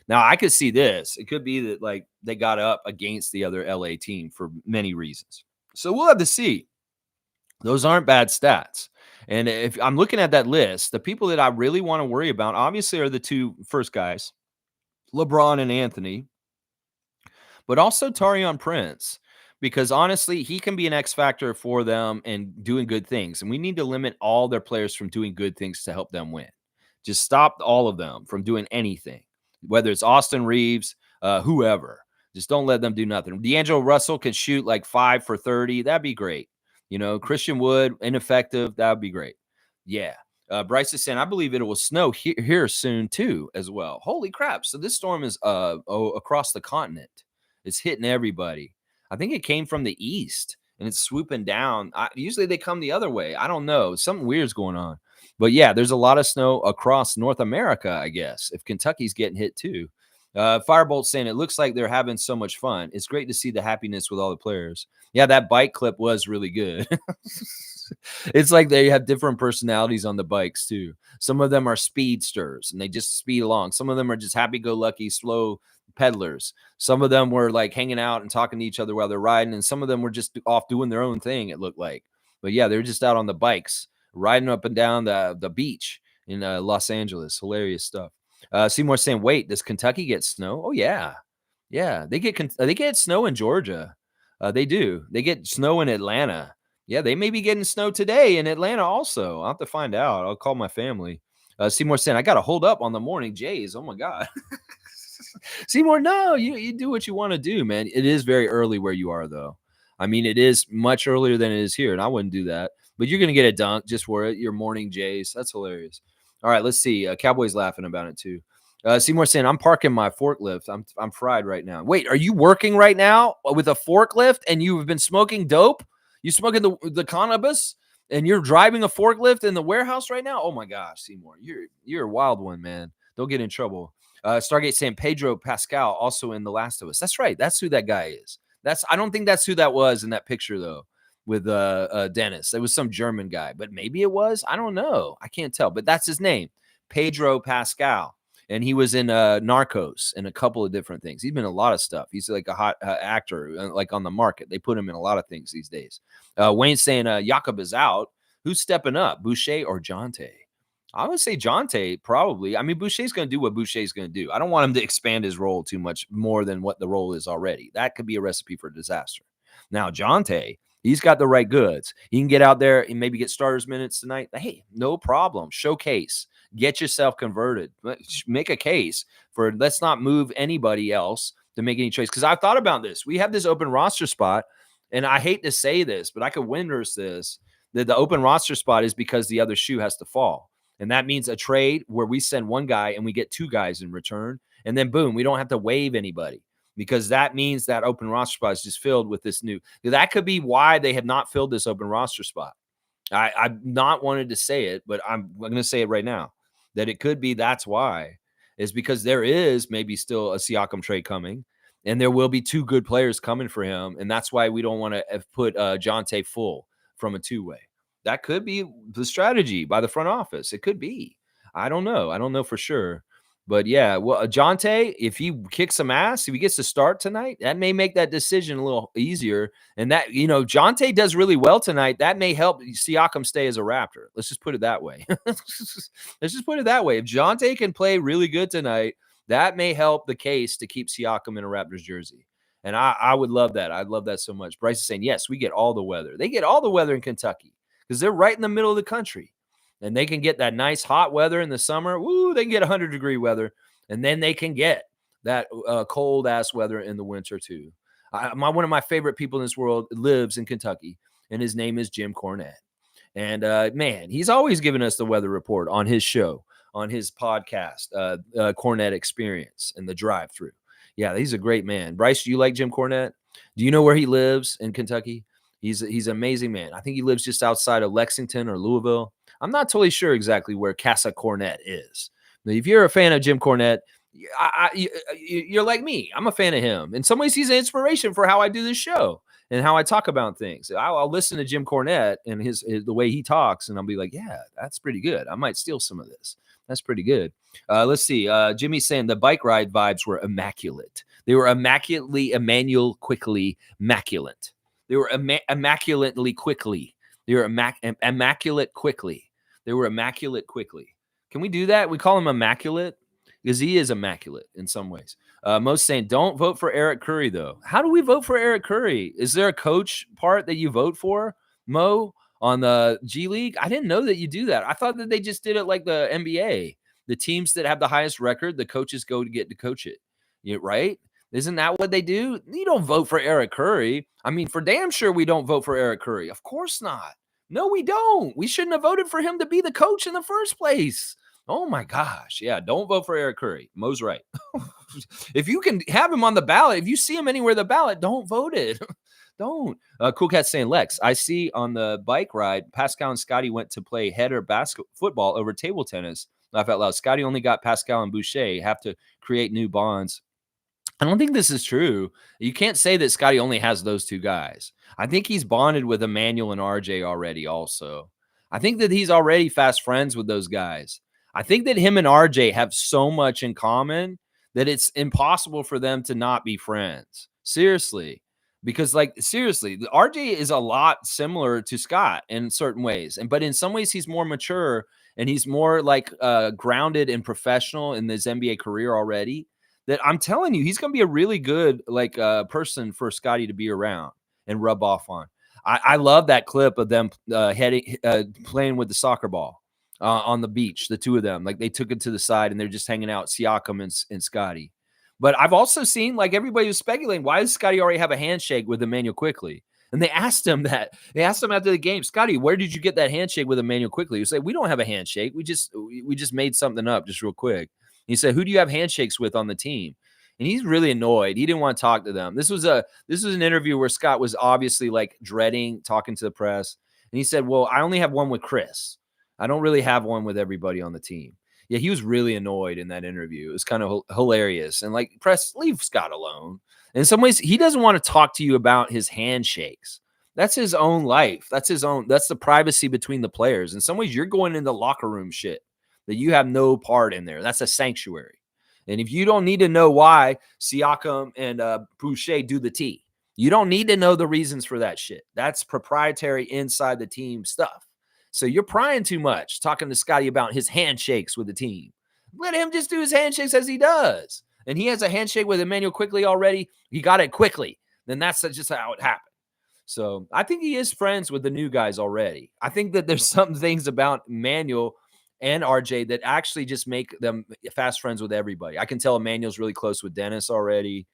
Now, I could see this. It could be that like they got up against the other LA team for many reasons. So we'll have to see. Those aren't bad stats. And if I'm looking at that list, the people that I really want to worry about obviously are the 2 first guys, LeBron and Anthony, but also Taurean Prince, because honestly, he can be an X factor for them and doing good things. And we need to limit all their players from doing good things to help them win. Just stop all of them from doing anything, whether it's Austin Reeves, whoever. Just don't let them do nothing. D'Angelo Russell can shoot like 5 for 30. That'd be great. Christian Wood, ineffective. That would be great. Yeah. Bryce is saying, I believe it will snow here soon too, as well. Holy crap. So this storm is across the continent. It's hitting everybody. I think it came from the east and it's swooping down. Usually they come the other way. I don't know. Something weird's going on. But yeah, there's a lot of snow across North America, I guess, if Kentucky's getting hit too. Firebolt saying, it looks like they're having so much fun. It's great to see the happiness with all the players. Yeah, that bike clip was really good. It's like they have different personalities on the bikes too. Some of them are speedsters and they just speed along. Some of them are just happy-go-lucky, slow peddlers. Some of them were like hanging out and talking to each other while they're riding, and some of them were just off doing their own thing, it looked like. But yeah, they're just out on the bikes, riding up and down the beach in Los Angeles. Hilarious stuff. Seymour saying, wait, does Kentucky get snow? Oh, yeah. Yeah, they get snow in Georgia. They do. They get snow in Atlanta. Yeah, they may be getting snow today in Atlanta also. I'll have to find out. I'll call my family. Seymour saying, I got to hold up on the morning Jays. Oh, my God. Seymour, no, you do what you want to do, man. It is very early where you are, though. I mean, it is much earlier than it is here, and I wouldn't do that. But you're going to get a dunk just for it. Your morning Jays. That's hilarious. All right, let's see. Cowboys laughing about it, too. Seymour saying, I'm parking my forklift. I'm fried right now. Wait, are you working right now with a forklift and you've been smoking dope? You smoking the cannabis and you're driving a forklift in the warehouse right now? Oh, my gosh, Seymour. You're a wild one, man. Don't get in trouble. Stargate saying Pedro Pascal also in The Last of Us. That's right. That's who that guy is. I don't think that's who that was in that picture, though, with Dennis. It was some German guy, but maybe it was. I don't know. I can't tell, but that's his name, Pedro Pascal. And he was in Narcos and a couple of different things. He's been in a lot of stuff. He's like a hot actor, like on the market. They put him in a lot of things these days. Wayne's saying Jakob is out. Who's stepping up, Boucher or Jonte? I would say Jonte, probably. I mean, Boucher's going to do what Boucher's going to do. I don't want him to expand his role too much more than what the role is already. That could be a recipe for disaster. Now, Jonte, he's got the right goods. He can get out there and maybe get starters minutes tonight. Hey, no problem. Showcase. Get yourself converted. Make a case for let's not move anybody else to make any trades. Because I've thought about this. We have this open roster spot, and I hate to say this, but I could winders this, that the open roster spot is because the other shoe has to fall. And that means a trade where we send one guy and we get 2 guys in return. And then, boom, we don't have to waive anybody because that means that open roster spot is just filled with this new. That could be why they have not filled this open roster spot. I've not wanted to say it, but I'm going to say it right now, that it could be that's why. is because there is maybe still a Siakam trade coming, and there will be 2 good players coming for him, and that's why we don't want to put Jonte full from a 2-way. That could be the strategy by the front office. It could be. I don't know. I don't know for sure. But yeah, well, Jonte, if he kicks some ass, if he gets to start tonight, that may make that decision a little easier. And that, Jonte does really well tonight. That may help Siakam stay as a Raptor. Let's just put it that way. Let's just put it that way. If Jonte can play really good tonight, that may help the case to keep Siakam in a Raptors jersey. And I would love that. I'd love that so much. Bryce is saying, yes, we get all the weather. They get all the weather in Kentucky because they're right in the middle of the country. And they can get that nice hot weather in the summer. Woo, they can get 100-degree weather. And then they can get that cold-ass weather in the winter, too. One of my favorite people in this world lives in Kentucky, and his name is Jim Cornette. And, man, he's always giving us the weather report on his show, on his podcast, Cornette Experience and the drive-through. Yeah, he's a great man. Bryce, do you like Jim Cornette? Do you know where he lives in Kentucky? He's an amazing man. I think he lives just outside of Lexington or Louisville. I'm not totally sure exactly where Casa Cornette is. But if you're a fan of Jim Cornette, you're like me. I'm a fan of him. In some ways, he's an inspiration for how I do this show and how I talk about things. I'll listen to Jim Cornette and the way he talks, and I'll be like, yeah, that's pretty good. I might steal some of this. That's pretty good. Let's see. Jimmy's saying the bike ride vibes were immaculate. They were immaculately, quickly, immaculate. They were immaculately quickly. They were immaculate quickly. They were immaculate quickly. Can we do that? We call him immaculate because he is immaculate in some ways. Most saying, don't vote for Eric Curry, though. How do we vote for Eric Curry? Is there a coach part that you vote for, Mo, on the G League? I didn't know that you do that. I thought that they just did it like the NBA. The teams that have the highest record, the coaches go to get to coach it. Right? Isn't that what they do? You don't vote for Eric Curry. I mean, for damn sure we don't vote for Eric Curry. Of course not. No, we don't. We shouldn't have voted for him to be the coach in the first place. Oh, my gosh. Yeah, don't vote for Eric Curry. Mo's right. If you can have him on the ballot, if you see him anywhere the ballot, don't vote it. Don't. Cool Cat saying, Lex, I see on the bike ride, Pascal and Scotty went to play header football over table tennis. Laugh out loud. Scotty only got Pascal and Boucher. Have to create new bonds. I don't think this is true. You can't say that Scotty only has those 2 guys. I think he's bonded with Emmanuel and RJ already also. I think that he's already fast friends with those guys. I think that him and RJ have so much in common that it's impossible for them to not be friends. Seriously. Because, seriously, RJ is a lot similar to Scott in certain ways. But in some ways, he's more mature and he's more grounded and professional in his NBA career already. That I'm telling you, he's going to be a really good person for Scotty to be around and rub off on. I love that clip of them playing with the soccer ball on the beach, the 2 of them. Like they took it to the side and they're just hanging out, Siakam and Scotty. But I've also seen everybody was speculating, why does Scotty already have a handshake with Emmanuel Quickly? And they asked him that. They asked him after the game, Scotty, where did you get that handshake with Emmanuel Quickly? He said, we don't have a handshake. We just made something up just real quick. He said, who do you have handshakes with on the team? And he's really annoyed. He didn't want to talk to them. This was an interview where Scott was obviously dreading talking to the press. And he said, well, I only have one with Chris. I don't really have one with everybody on the team. Yeah, he was really annoyed in that interview. It was kind of hilarious. And press, leave Scott alone. In some ways, he doesn't want to talk to you about his handshakes. That's his own life. That's the privacy between the players. In some ways, you're going into locker room shit that you have no part in there. That's a sanctuary. And if you don't need to know why Siakam and Boucher do the T, you don't need to know the reasons for that shit. That's proprietary inside the team stuff. So you're prying too much, talking to Scotty about his handshakes with the team. Let him just do his handshakes as he does. And he has a handshake with Emmanuel Quickly already. He got it quickly. Then that's just how it happened. So I think he is friends with the new guys already. I think that there's some things about Emmanuel and RJ that actually just make them fast friends with everybody. I can tell Emmanuel's really close with Dennis already.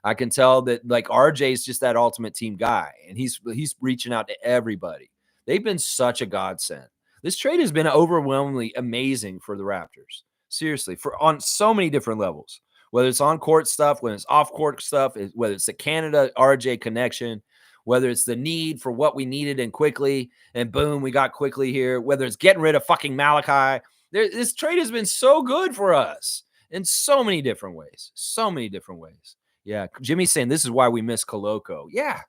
I can tell that RJ is just that ultimate team guy, and he's reaching out to everybody. They've been such a godsend. This trade has been overwhelmingly amazing for the Raptors. Seriously, on so many different levels, whether it's on court stuff, whether it's off court stuff, whether it's the Canada RJ connection, whether it's the need for what we needed and quickly, and boom, we got quickly here, whether it's getting rid of fucking Malachi. This trade has been so good for us. in so many different ways. So many different ways. Yeah. Jimmy's saying this is why we miss Koloko. Yeah.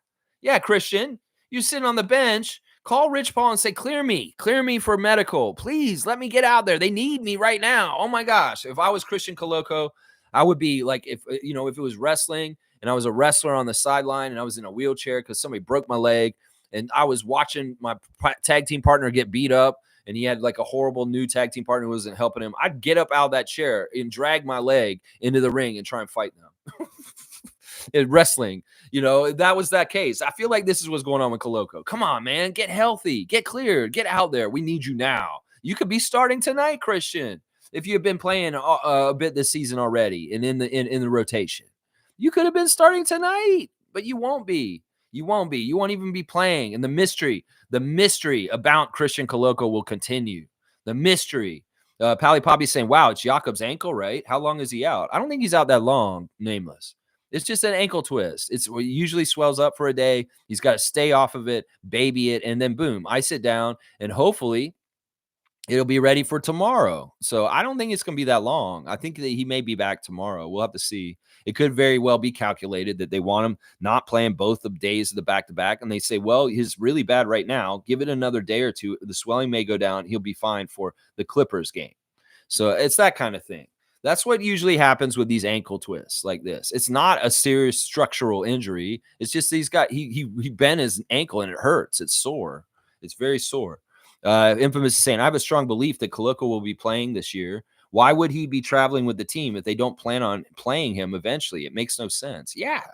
Yeah, Christian. You're sitting on the bench. Call Rich Paul and say, clear me for medical. Please let me get out there. They need me right now. Oh my gosh. If I was Christian Koloko, I would be like, if if it was wrestling and I was a wrestler on the sideline and I was in a wheelchair because somebody broke my leg and I was watching my tag team partner get beat up and he had like a horrible new tag team partner who wasn't helping him, I'd get up out of that chair and drag my leg into the ring and try and fight them. In wrestling, that was that case. I feel like this is what's going on with Koloko. Come on, man, get healthy, get cleared, get out there. We need you now. You could be starting tonight, Christian, if you've been playing a bit this season already and in the rotation. You could have been starting tonight, but you won't be. You won't be. You won't even be playing. And the mystery about Christian Koloko will continue. The mystery. Pally Poppy's saying, wow, it's Jakob's ankle, right? How long is he out? I don't think he's out that long, nameless. It's just an ankle twist. It usually swells up for a day. He's got to stay off of it, baby it, and then boom, ice it down, and hopefully it'll be ready for tomorrow. So I don't think it's going to be that long. I think that he may be back tomorrow. We'll have to see. It could very well be calculated that they want him not playing both the days of the back-to-back, and they say, well, he's really bad right now. Give it another day or two. The swelling may go down. He'll be fine for the Clippers game. So it's that kind of thing. That's what usually happens with these ankle twists like this. It's not a serious structural injury. It's just he bent his ankle and it hurts. It's sore. It's very sore. Infamous is saying, I have a strong belief that Koloko will be playing this year. Why would he be traveling with the team if they don't plan on playing him eventually? It makes no sense. Yeah,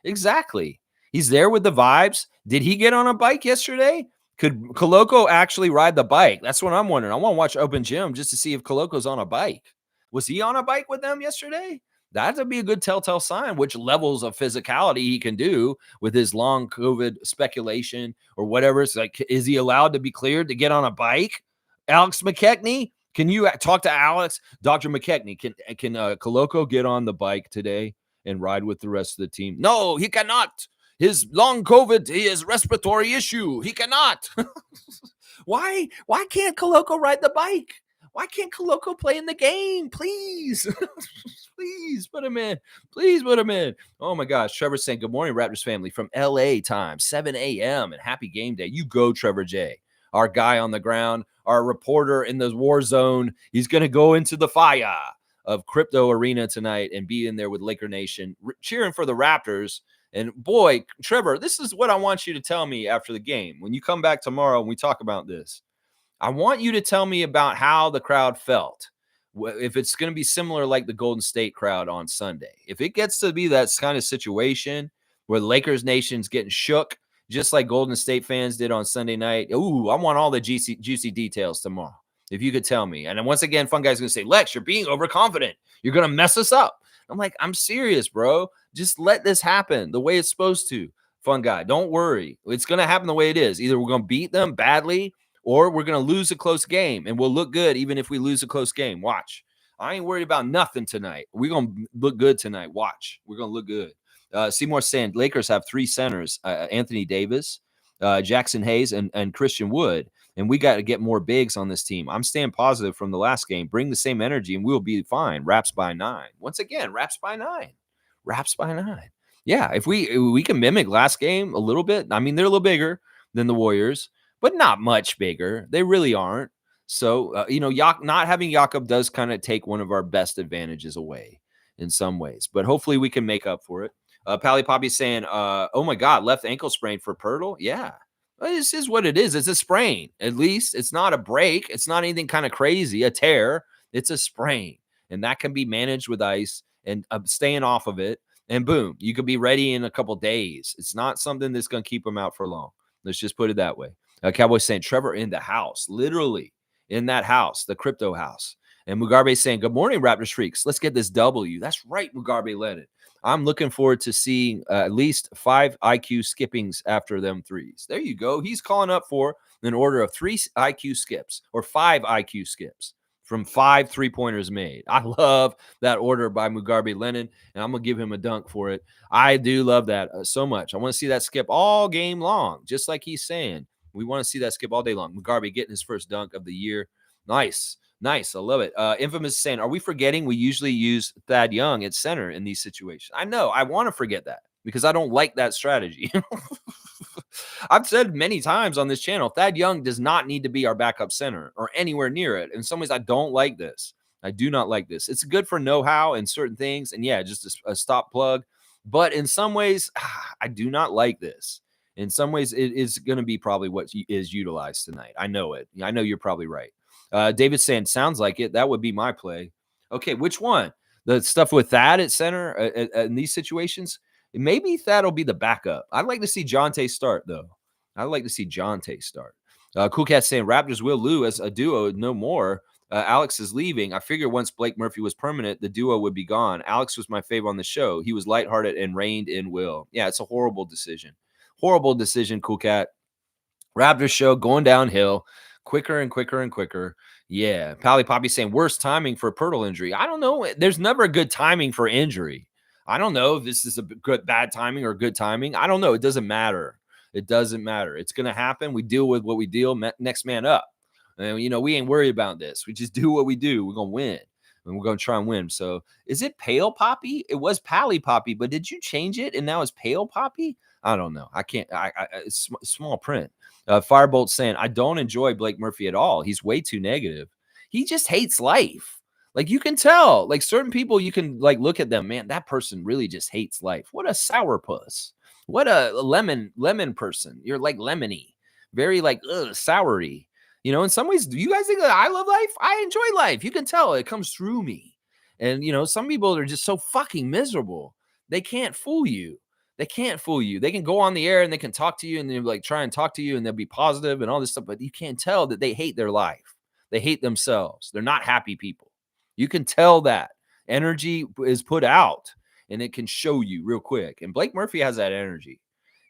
exactly. He's there with the vibes. Did he get on a bike yesterday? Could Koloko actually ride the bike? That's what I'm wondering. I want to watch Open Gym just to see if Koloko's on a bike. Was he on a bike with them yesterday? That'd be a good telltale sign which levels of physicality he can do with his long COVID speculation or whatever. It's like, is he allowed to be cleared to get on a bike? Alex McKechnie, can you talk to Alex? Dr. McKechnie, can Koloko get on the bike today and ride with the rest of the team? No, he cannot. His long COVID, his respiratory issue. He cannot. Why can't Koloko ride the bike? Why can't Koloko play in the game? Please. Please put him in. Please put him in. Oh my gosh. Trevor's saying, good morning, Raptors family from LA time, 7 a.m. and happy game day. You go, Trevor J. Our guy on the ground, our reporter in the war zone. He's going to go into the fire of Crypto Arena tonight and be in there with Laker Nation, cheering for the Raptors. And boy, Trevor, this is what I want you to tell me after the game. When you come back tomorrow and we talk about this, I want you to tell me about how the crowd felt. If it's going to be similar like the Golden State crowd on Sunday. If it gets to be that kind of situation where the Lakers Nation's getting shook, just like Golden State fans did on Sunday night, ooh, I want all the juicy details tomorrow. If you could tell me. And then once again, Fun Guy's going to say, Lex, you're being overconfident. You're going to mess us up. I'm like, I'm serious, bro. Just let this happen the way it's supposed to. Fun Guy, don't worry. It's going to happen the way it is. Either we're going to beat them badly or we're going to lose a close game, and we'll look good even if we lose a close game. Watch. I ain't worried about nothing tonight. We're going to look good tonight. Watch. We're going to look good. Seymour saying Lakers have three centers, Anthony Davis, Jackson Hayes, and Christian Wood, and we got to get more bigs on this team. I'm staying positive from the last game. Bring the same energy, and we'll be fine. Raps by 9. Once again, Raps by 9. Raps by 9. Yeah, if we can mimic last game a little bit. I mean, they're a little bigger than the Warriors, but not much bigger. They really aren't. So, not having Jakob does kind of take one of our best advantages away in some ways, but hopefully we can make up for it. Pally Poppy's saying, oh my God, left ankle sprain for Pirtle. Yeah, this is what it is. It's a sprain. At least it's not a break. It's not anything kind of crazy, a tear. It's a sprain, and that can be managed with ice and staying off of it. And boom, you could be ready in a couple days. It's not something that's going to keep him out for long. Let's just put it that way. Cowboys saying Trevor in the house, literally in that house, the crypto house. And Mugabe saying, good morning, Raptors freaks. Let's get this W. That's right, Mugabe led it. I'm looking forward to seeing at least 5 IQ skippings after them threes. There you go. He's calling up for an order of 3 IQ skips or 5 IQ skips from 5 3-pointers made. I love that order by Mugabe Lennon, and I'm going to give him a dunk for it. I do love that so much. I want to see that skip all game long, just like he's saying. We want to see that skip all day long. Mugabe getting his first dunk of the year. Nice. Nice. I love it. Infamous is saying, are we forgetting we usually use Thad Young at center in these situations? I know. I want to forget that because I don't like that strategy. I've said many times on this channel, Thad Young does not need to be our backup center or anywhere near it. In some ways, I don't like this. I do not like this. It's good for know-how and certain things. And yeah, just a stop plug. But in some ways, I do not like this. In some ways, it is going to be probably what is utilized tonight. I know it. I know you're probably right. David's saying, sounds like it. That would be my play. Okay, which one? The stuff with Thad at center in these situations? Maybe Thad will be the backup. I'd like to see Jonte start, though. I'd like to see Jonte start. Cool Cat saying, Raptors will Lou as a duo, no more. Alex is leaving. I figure once Blake Murphy was permanent, the duo would be gone. Alex was my fave on the show. He was lighthearted and reined in Will. Yeah, it's a horrible decision. Horrible decision, Cool Cat. Raptors show going downhill quicker and quicker and quicker. Yeah. Pally Poppy saying worst timing for a Pirtle injury. I don't know. There's never a good timing for injury. I don't know if this is a good bad timing or good timing. I don't know. It doesn't matter. It doesn't matter. It's going to happen. We deal with what we deal. Next man up. And, we ain't worried about this. We just do what we do. We're going to win. And we're going to try and win. So is it Pale Poppy? It was Pally Poppy, but did you change it? And now it's Pale Poppy? I don't know. I can't. It's small print. Firebolt saying, I don't enjoy Blake Murphy at all. He's way too negative. He just hates life. Like you can tell, like certain people, you can like look at them, man, that person really just hates life. What a sourpuss. What a lemon person. You're like lemony, very like soury. In some ways, do you guys think that I love life? I enjoy life. You can tell it comes through me. And, some people are just so fucking miserable. They can't fool you. They can't fool you. They can go on the air and they can talk to you and they're like try and talk to you and they'll be positive and all this stuff, but you can't tell that they hate their life. They hate themselves. They're not happy people. You can tell that energy is put out and it can show you real quick. And Blake Murphy has that energy.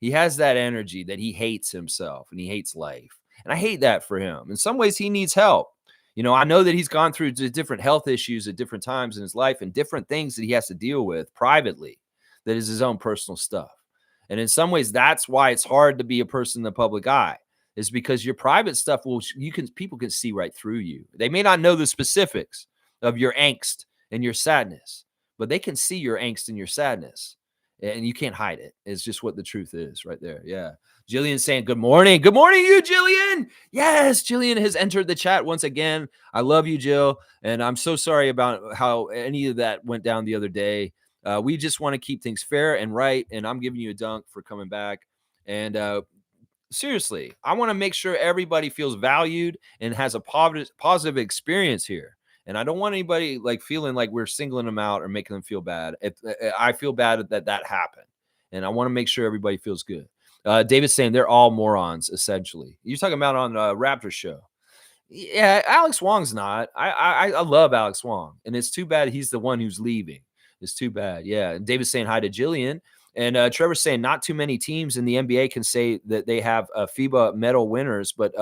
He has that energy that he hates himself and he hates life. And I hate that for him. In some ways, he needs help. I know that he's gone through different health issues at different times in his life and different things that he has to deal with privately. That is his own personal stuff. And in some ways, that's why it's hard to be a person in the public eye, is because your private stuff people can see right through you. They may not know the specifics of your angst and your sadness, but they can see your angst and your sadness. And you can't hide it. It's just what the truth is right there. Yeah. Jillian saying, good morning. Good morning, you, Jillian. Yes, Jillian has entered the chat once again. I love you, Jill. And I'm so sorry about how any of that went down the other day. We just want to keep things fair and right. And I'm giving you a dunk for coming back. And seriously, I want to make sure everybody feels valued and has a positive experience here. And I don't want anybody like feeling like we're singling them out or making them feel bad. I feel bad that happened. And I want to make sure everybody feels good. David's saying they're all morons, essentially. You're talking about on Raptor show. Yeah, Alex Wong's not. I love Alex Wong. And it's too bad he's the one who's leaving. It's too bad. Yeah. And David's saying hi to Jillian. And Trevor's saying not too many teams in the NBA can say that they have FIBA medal winners, but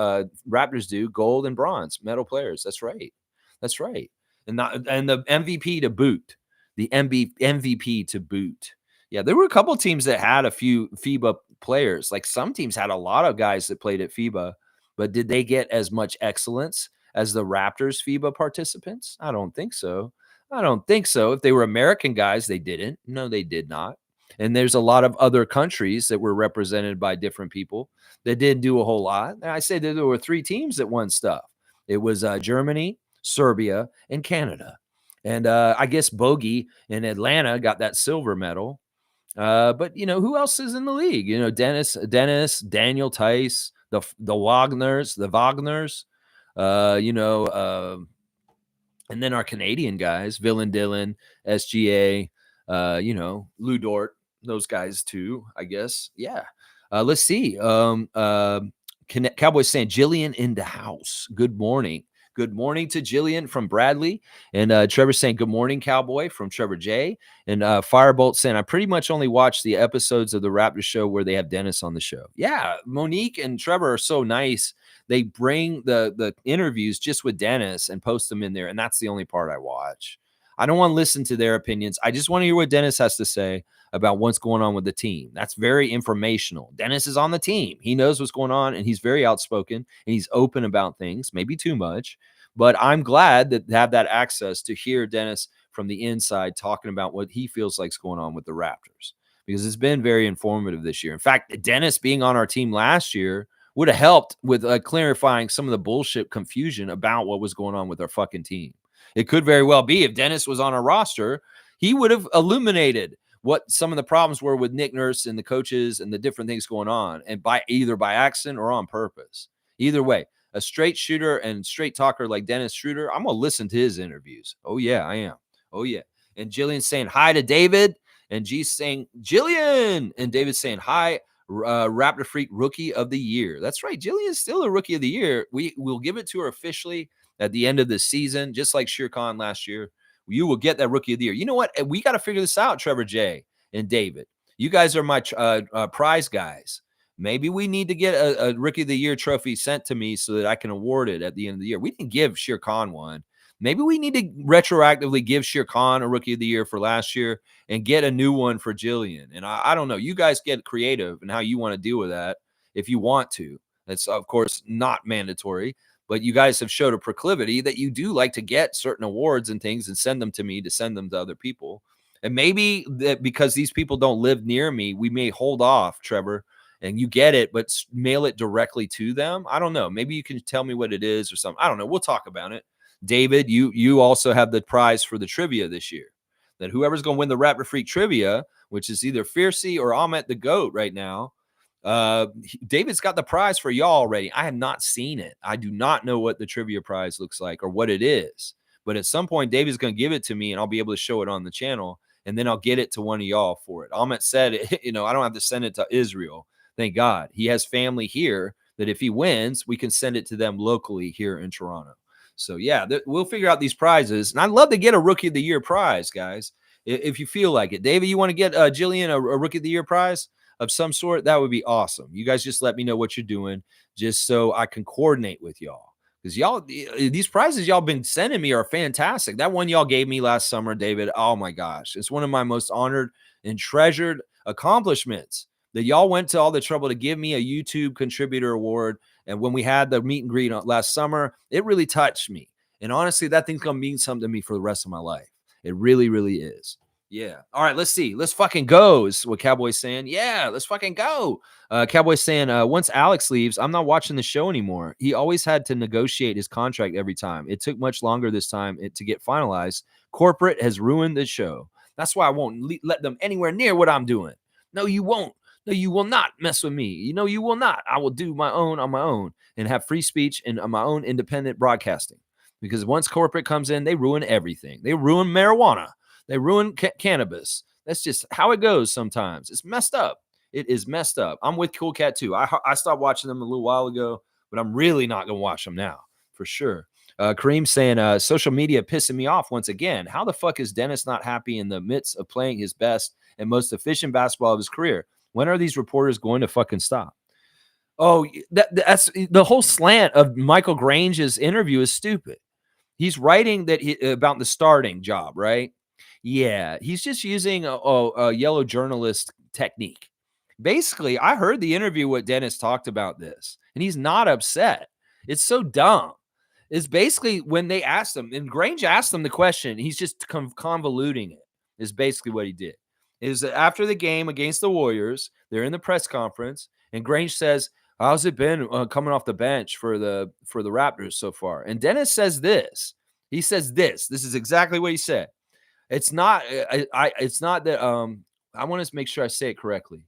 Raptors do gold and bronze medal players. That's right. That's right. And the MVP to boot. The MVP to boot. Yeah, there were a couple teams that had a few FIBA players. Like some teams had a lot of guys that played at FIBA, but did they get as much excellence as the Raptors FIBA participants? I don't think so. If they were American guys, they didn't. No, they did not. And there's a lot of other countries that were represented by different people that didn't do a whole lot. And I say that there were 3 teams that won stuff. It was Germany, Serbia, and Canada. And I guess Bogey in Atlanta got that silver medal. But who else is in the league? Dennis, Daniel Tice, the Wagners, and then our Canadian guys, Villain Dillon, SGA, Lou Dort, those guys too, I guess. Yeah. Let's see. Cowboys saying Jillian in the house. Good morning. Good morning to Jillian from Bradley. And Trevor saying, good morning, Cowboy, from Trevor J. And Firebolt saying, I pretty much only watch the episodes of the Raptor show where they have Dennis on the show. Yeah, Monique and Trevor are so nice. They bring the interviews just with Dennis and post them in there. And that's the only part I watch. I don't want to listen to their opinions. I just want to hear what Dennis has to say about what's going on with the team. That's very informational. Dennis is on the team. He knows what's going on, and he's very outspoken, and he's open about things, maybe too much. But I'm glad that have that access to hear Dennis from the inside talking about what he feels like's going on with the Raptors, because it's been very informative this year. In fact, Dennis being on our team last year would have helped with clarifying some of the bullshit confusion about what was going on with our fucking team. It could very well be if Dennis was on our roster, he would have illuminated what some of the problems were with Nick Nurse and the coaches and the different things going on, and by either by accident or on purpose. Either way, a straight shooter and straight talker like Dennis Schroeder, I'm gonna listen to his interviews. Oh yeah, I am. Oh yeah. And Jillian saying hi to David, and G's saying Jillian, and David saying hi. Raptor Freak Rookie of the Year. That's right. Jillian's still a Rookie of the Year. We will give it to her officially at the end of the season, just like Shere Khan last year. You will get that Rookie of the Year. You know what? We got to figure this out, Trevor J and David. You guys are my prize guys. Maybe we need to get a Rookie of the Year trophy sent to me so that I can award it at the end of the year. We didn't give Shere Khan one. Maybe we need to retroactively give Shere Khan a Rookie of the Year for last year and get a new one for Jillian. And I don't know. You guys get creative in how you want to deal with that if you want to. That's, of course, not mandatory. But you guys have showed a proclivity that you do like to get certain awards and things and send them to me to send them to other people. And maybe that because these people don't live near me, we may hold off, Trevor, and you get it, but mail it directly to them. I don't know. Maybe you can tell me what it is or something. I don't know. We'll talk about it. David, you also have the prize for the trivia this year. That whoever's going to win the Raptor Freak trivia, which is either Fiercey or Ahmet the GOAT right now, David's got the prize for y'all already. I have not seen it. I do not know what the trivia prize looks like or what it is. But at some point, David's going to give it to me, and I'll be able to show it on the channel, and then I'll get it to one of y'all for it. Ahmet said, I don't have to send it to Israel. Thank God. He has family here that if he wins, we can send it to them locally here in Toronto. So, yeah, we'll figure out these prizes. And I'd love to get a Rookie of the Year prize, guys, if you feel like it. David, you want to get Jillian a Rookie of the Year prize of some sort? That would be awesome. You guys just let me know what you're doing just so I can coordinate with y'all. Because y'all, these prizes y'all been sending me are fantastic. That one y'all gave me last summer, David, oh, my gosh. It's one of my most honored and treasured accomplishments that y'all went to all the trouble to give me a YouTube contributor award. And when we had the meet and greet last summer, it really touched me. And honestly, that thing's going to mean something to me for the rest of my life. It really, really is. Yeah. All right, let's see. Let's fucking go is what Cowboy's saying. Yeah, let's fucking go. Cowboy's saying, once Alex leaves, I'm not watching the show anymore. He always had to negotiate his contract every time. It took much longer this time to get finalized. Corporate has ruined the show. That's why I won't let them anywhere near what I'm doing. No, you won't. No, you will not mess with me. You will not. I will do my own on my own and have free speech and my own independent broadcasting. Because once corporate comes in, they ruin everything. They ruin marijuana. They ruin cannabis. That's just how it goes sometimes. It's messed up. It is messed up. I'm with Cool Cat too. I stopped watching them a little while ago, but I'm really not going to watch them now for sure. Kareem saying, social media pissing me off once again. How the fuck is Dennis not happy in the midst of playing his best and most efficient basketball of his career? When are these reporters going to fucking stop? Oh, that's the whole slant of Michael Grange's interview is stupid. He's writing that about the starting job, right? Yeah, he's just using a yellow journalist technique. Basically, I heard the interview what Dennis talked about this, and he's not upset. It's so dumb. It's basically when they asked him, and Grange asked him the question, he's just convoluting it, is basically what he did. Is after the game against the Warriors, they're in the press conference, and Grange says, how's it been coming off the bench for the Raptors so far? And Dennis says this. He says this. This is exactly what he said. It's not it's not that I want to make sure I say it correctly.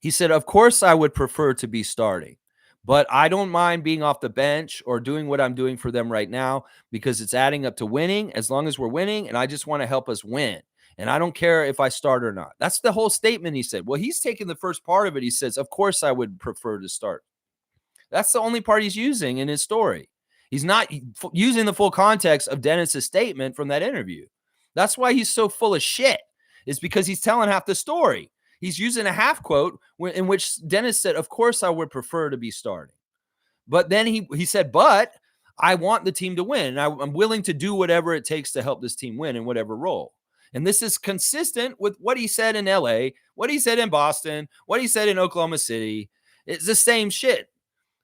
He said, of course I would prefer to be starting, but I don't mind being off the bench or doing what I'm doing for them right now because it's adding up to winning as long as we're winning, and I just want to help us win. And I don't care if I start or not. That's the whole statement he said. Well, he's taking the first part of it. He says, of course I would prefer to start. That's the only part he's using in his story. He's not using the full context of Dennis's statement from that interview. That's why he's so full of shit. It's because he's telling half the story. He's using a half quote in which Dennis said, of course I would prefer to be starting. But then he said, but I want the team to win. And I'm willing to do whatever it takes to help this team win in whatever role. And this is consistent with what he said in LA, what he said in Boston, what he said in Oklahoma City. It's the same shit.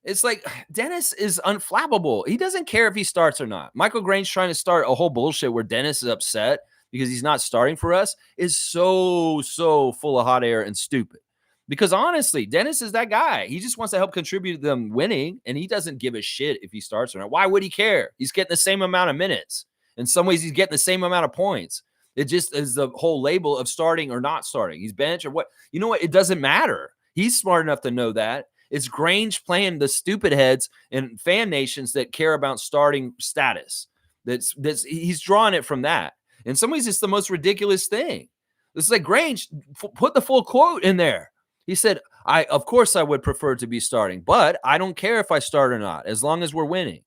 It's like Dennis is unflappable. He doesn't care if he starts or not. Michael Grange trying to start a whole bullshit where Dennis is upset because he's not starting for us is so full of hot air and stupid. Because honestly, Dennis is that guy. He just wants to help contribute to them winning, and he doesn't give a shit if he starts or not. Why would he care? He's getting the same amount of minutes. In some ways, he's getting the same amount of points. It just is the whole label of starting or not starting. He's bench or what? You know what? It doesn't matter. He's smart enough to know that. It's Grange playing the stupid heads and fan nations that care about starting status. That's he's drawing it from that. In some ways, it's the most ridiculous thing. It's like Grange put the full quote in there. He said, of course I would prefer to be starting, but I don't care if I start or not, as long as we're winning.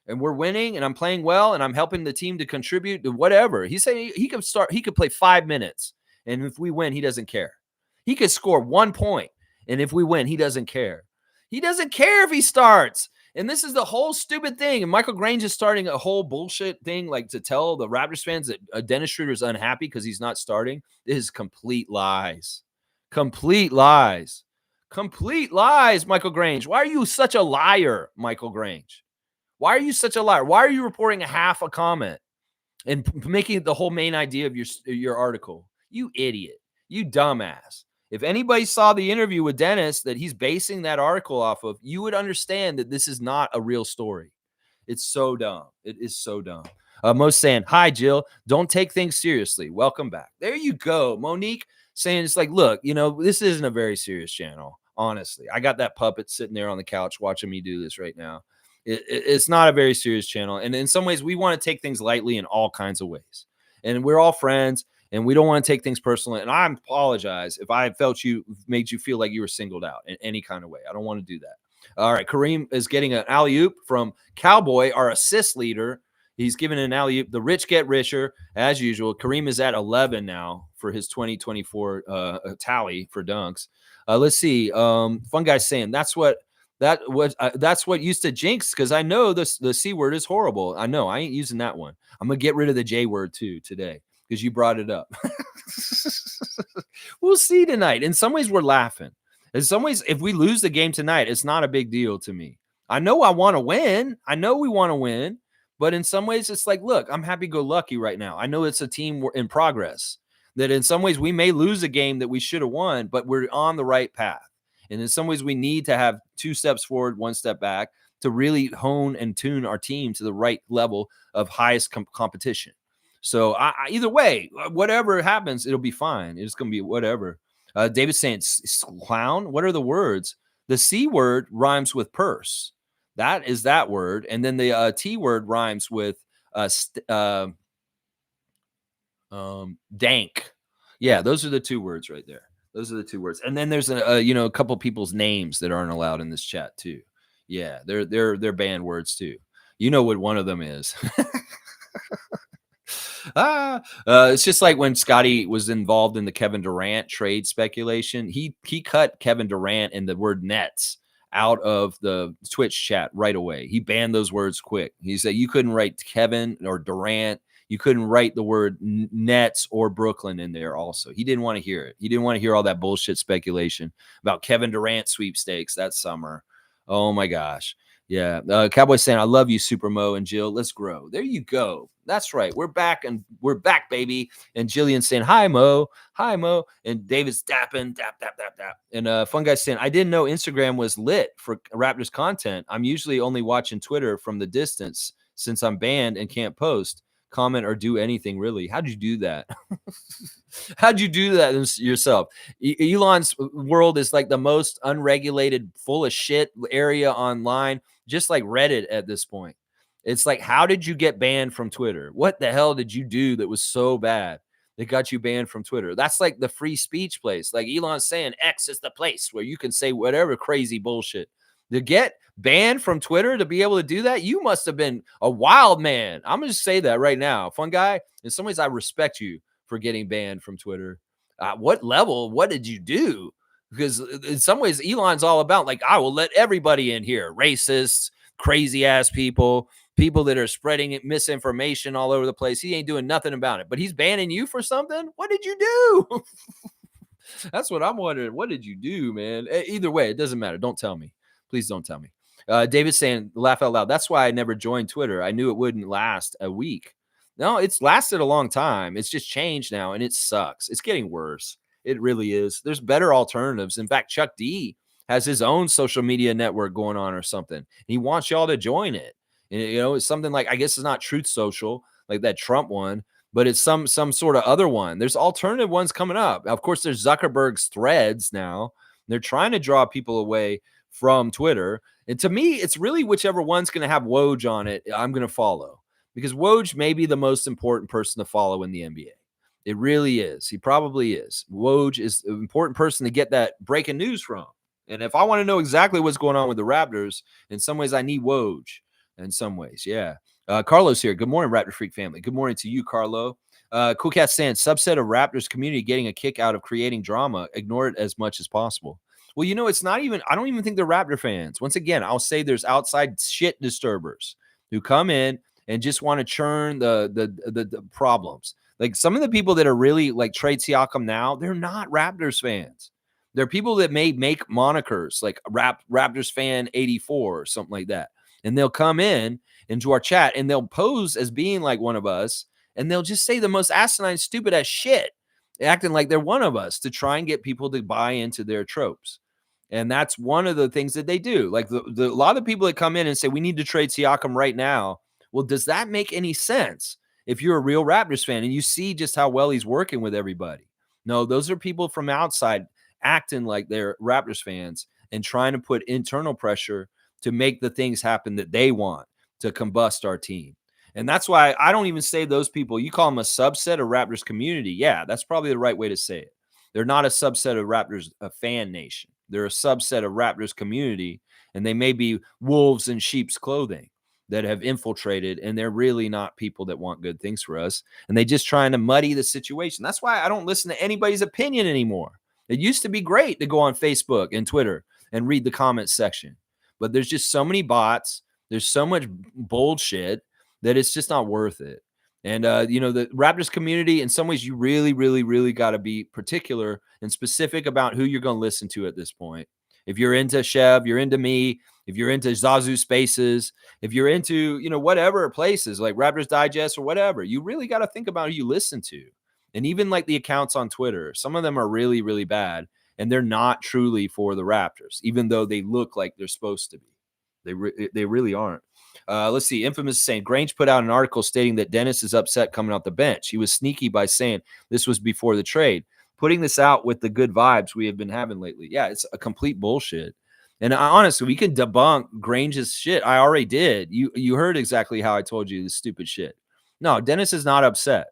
And we're winning and I'm playing well and I'm helping the team to contribute to whatever. He said he could start, he could play 5 minutes. And if we win, he doesn't care. He could score 1 point. And if we win, he doesn't care. He doesn't care if he starts. And this is the whole stupid thing. And Michael Grange is starting a whole bullshit thing, like to tell the Raptors fans that Dennis Schroeder is unhappy because he's not starting. This is complete lies. Complete lies. Complete lies, Michael Grange. Why are you such a liar, Michael Grange? Why are you such a liar? Why are you reporting a half a comment and making it the whole main idea of your article? You idiot. You dumbass. If anybody saw the interview with Dennis that he's basing that article off of, you would understand that this is not a real story. It's so dumb. It is so dumb. Mo's saying, hi, Jill. Don't take things seriously. Welcome back. There you go. Monique saying, it's like, look, this isn't a very serious channel. Honestly, I got that puppet sitting there on the couch watching me do this right now. It's not a very serious channel. And in some ways, we want to take things lightly in all kinds of ways. And we're all friends. And we don't want to take things personally. And I apologize if I made you feel like you were singled out in any kind of way. I don't want to do that. All right. Kareem is getting an alley-oop from Cowboy, our assist leader. He's giving an alley-oop. The rich get richer, as usual. Kareem is at 11 now for his 2024 tally for dunks. Let's see. Fun guy saying that's what used to jinx, because I know the C word is horrible. I know. I ain't using that one. I'm going to get rid of the J word too today, because you brought it up. We'll see tonight. In some ways, we're laughing. In some ways, if we lose the game tonight, it's not a big deal to me. I know I want to win. I know we want to win. But in some ways, it's like, look, I'm happy-go-lucky right now. I know it's a team in progress. That in some ways, we may lose a game that we should have won, but we're on the right path. And in some ways, we need to have 2 steps forward, 1 step back to really hone and tune our team to the right level of highest competition. So either way, whatever happens, it'll be fine. It's going to be whatever. David's saying, clown? What are the words? The C word rhymes with purse. That is that word. And then the T word rhymes with dank. Yeah, those are the 2 words right there. Those are the 2 words. And then there's a couple people's names that aren't allowed in this chat too. Yeah, they're banned words too. You know what one of them is. It's just like when Scotty was involved in the Kevin Durant trade speculation. He cut Kevin Durant and the word nets out of the Twitch chat right away. He banned those words quick. He said you couldn't write Kevin or Durant. You couldn't write the word Nets or Brooklyn in there also. He didn't want to hear it. He didn't want to hear all that bullshit speculation about Kevin Durant sweepstakes that summer. Oh, my gosh. Yeah. Cowboy saying, I love you, Super Mo and Jill. Let's grow. There you go. That's right. We're back, baby. And Jillian saying, hi, Mo. Hi, Mo. And David's dapping, dap. And Fun Guy saying, I didn't know Instagram was lit for Raptors content. I'm usually only watching Twitter from the distance since I'm banned and can't post, comment, or do anything really. How'd you do that? How'd you do that yourself? Elon's world is like the most unregulated, full of shit area online, just like Reddit at this point. It's like, how did you get banned from Twitter? What the hell did you do that was so bad that got you banned from Twitter? That's like the free speech place. Like Elon's saying X is the place where you can say whatever crazy bullshit. To get banned from Twitter, to be able to do that, you must have been a wild man. I'm going to say that right now. Fun Guy, in some ways, I respect you for getting banned from Twitter. What level? What did you do? Because in some ways, Elon's all about, like, I will let everybody in here. Racists, crazy-ass people that are spreading misinformation all over the place. He ain't doing nothing about it. But he's banning you for something? What did you do? That's what I'm wondering. What did you do, man? Either way, it doesn't matter. Don't tell me. Please don't tell me. David's saying, laugh out loud. That's why I never joined Twitter. I knew it wouldn't last a week. No, it's lasted a long time. It's just changed now, and it sucks. It's getting worse. It really is. There's better alternatives. In fact, Chuck D has his own social media network going on or something. He wants y'all to join it. And, it's something like, I guess it's not Truth Social, like that Trump one, but it's some sort of other one. There's alternative ones coming up. Of course, there's Zuckerberg's Threads now. They're trying to draw people away from Twitter. And to me, it's really whichever one's going to have Woj on it, I'm going to follow, because Woj may be the most important person to follow in the NBA. It really is. He probably is. Woj is an important person to get that breaking news from. And if I want to know exactly what's going on with the Raptors, in some ways, I need Woj. In some ways, yeah. Carlos here. Good morning, Raptor Freak family. Good morning to you, Carlo. Cool Cat saying, subset of Raptors community getting a kick out of creating drama. Ignore it as much as possible. Well, it's not even, I don't even think they're Raptor fans. Once again, I'll say there's outside shit disturbers who come in and just want to churn the problems. Like some of the people that are really like Trade Siakam now, they're not Raptors fans. They're people that may make monikers like Raptors fan 84 or something like that. And they'll come in into our chat and they'll pose as being like one of us. And they'll just say the most asinine, stupid ass shit, acting like they're one of us to try and get people to buy into their tropes. And that's one of the things that they do. Like a lot of people that come in and say, we need to trade Siakam right now. Well, does that make any sense if you're a real Raptors fan and you see just how well he's working with everybody? No, those are people from outside acting like they're Raptors fans and trying to put internal pressure to make the things happen that they want to combust our team. And that's why I don't even say those people, you call them a subset of Raptors community. Yeah, that's probably the right way to say it. They're not a subset of Raptors, a fan nation. They're a subset of Raptors community, and they may be wolves in sheep's clothing that have infiltrated, and they're really not people that want good things for us. And they just trying to muddy the situation. That's why I don't listen to anybody's opinion anymore. It used to be great to go on Facebook and Twitter and read the comments section, but there's just so many bots. There's so much bullshit that it's just not worth it. And, the Raptors community, in some ways, you really, really, really got to be particular and specific about who you're going to listen to at this point. If you're into Chev, you're into me. If you're into Zazu Spaces, if you're into, whatever places like Raptors Digest or whatever, you really got to think about who you listen to. And even like the accounts on Twitter, some of them are really, really bad. And they're not truly for the Raptors, even though they look like they're supposed to be. They really aren't. Let's see. Infamous saying Grange put out an article stating that Dennis is upset coming off the bench. He was sneaky by saying this was before the trade, putting this out with the good vibes we have been having lately. Yeah, it's a complete bullshit. And honestly, we can debunk Grange's shit. I already did. You heard exactly how I told you this stupid shit. No, Dennis is not upset.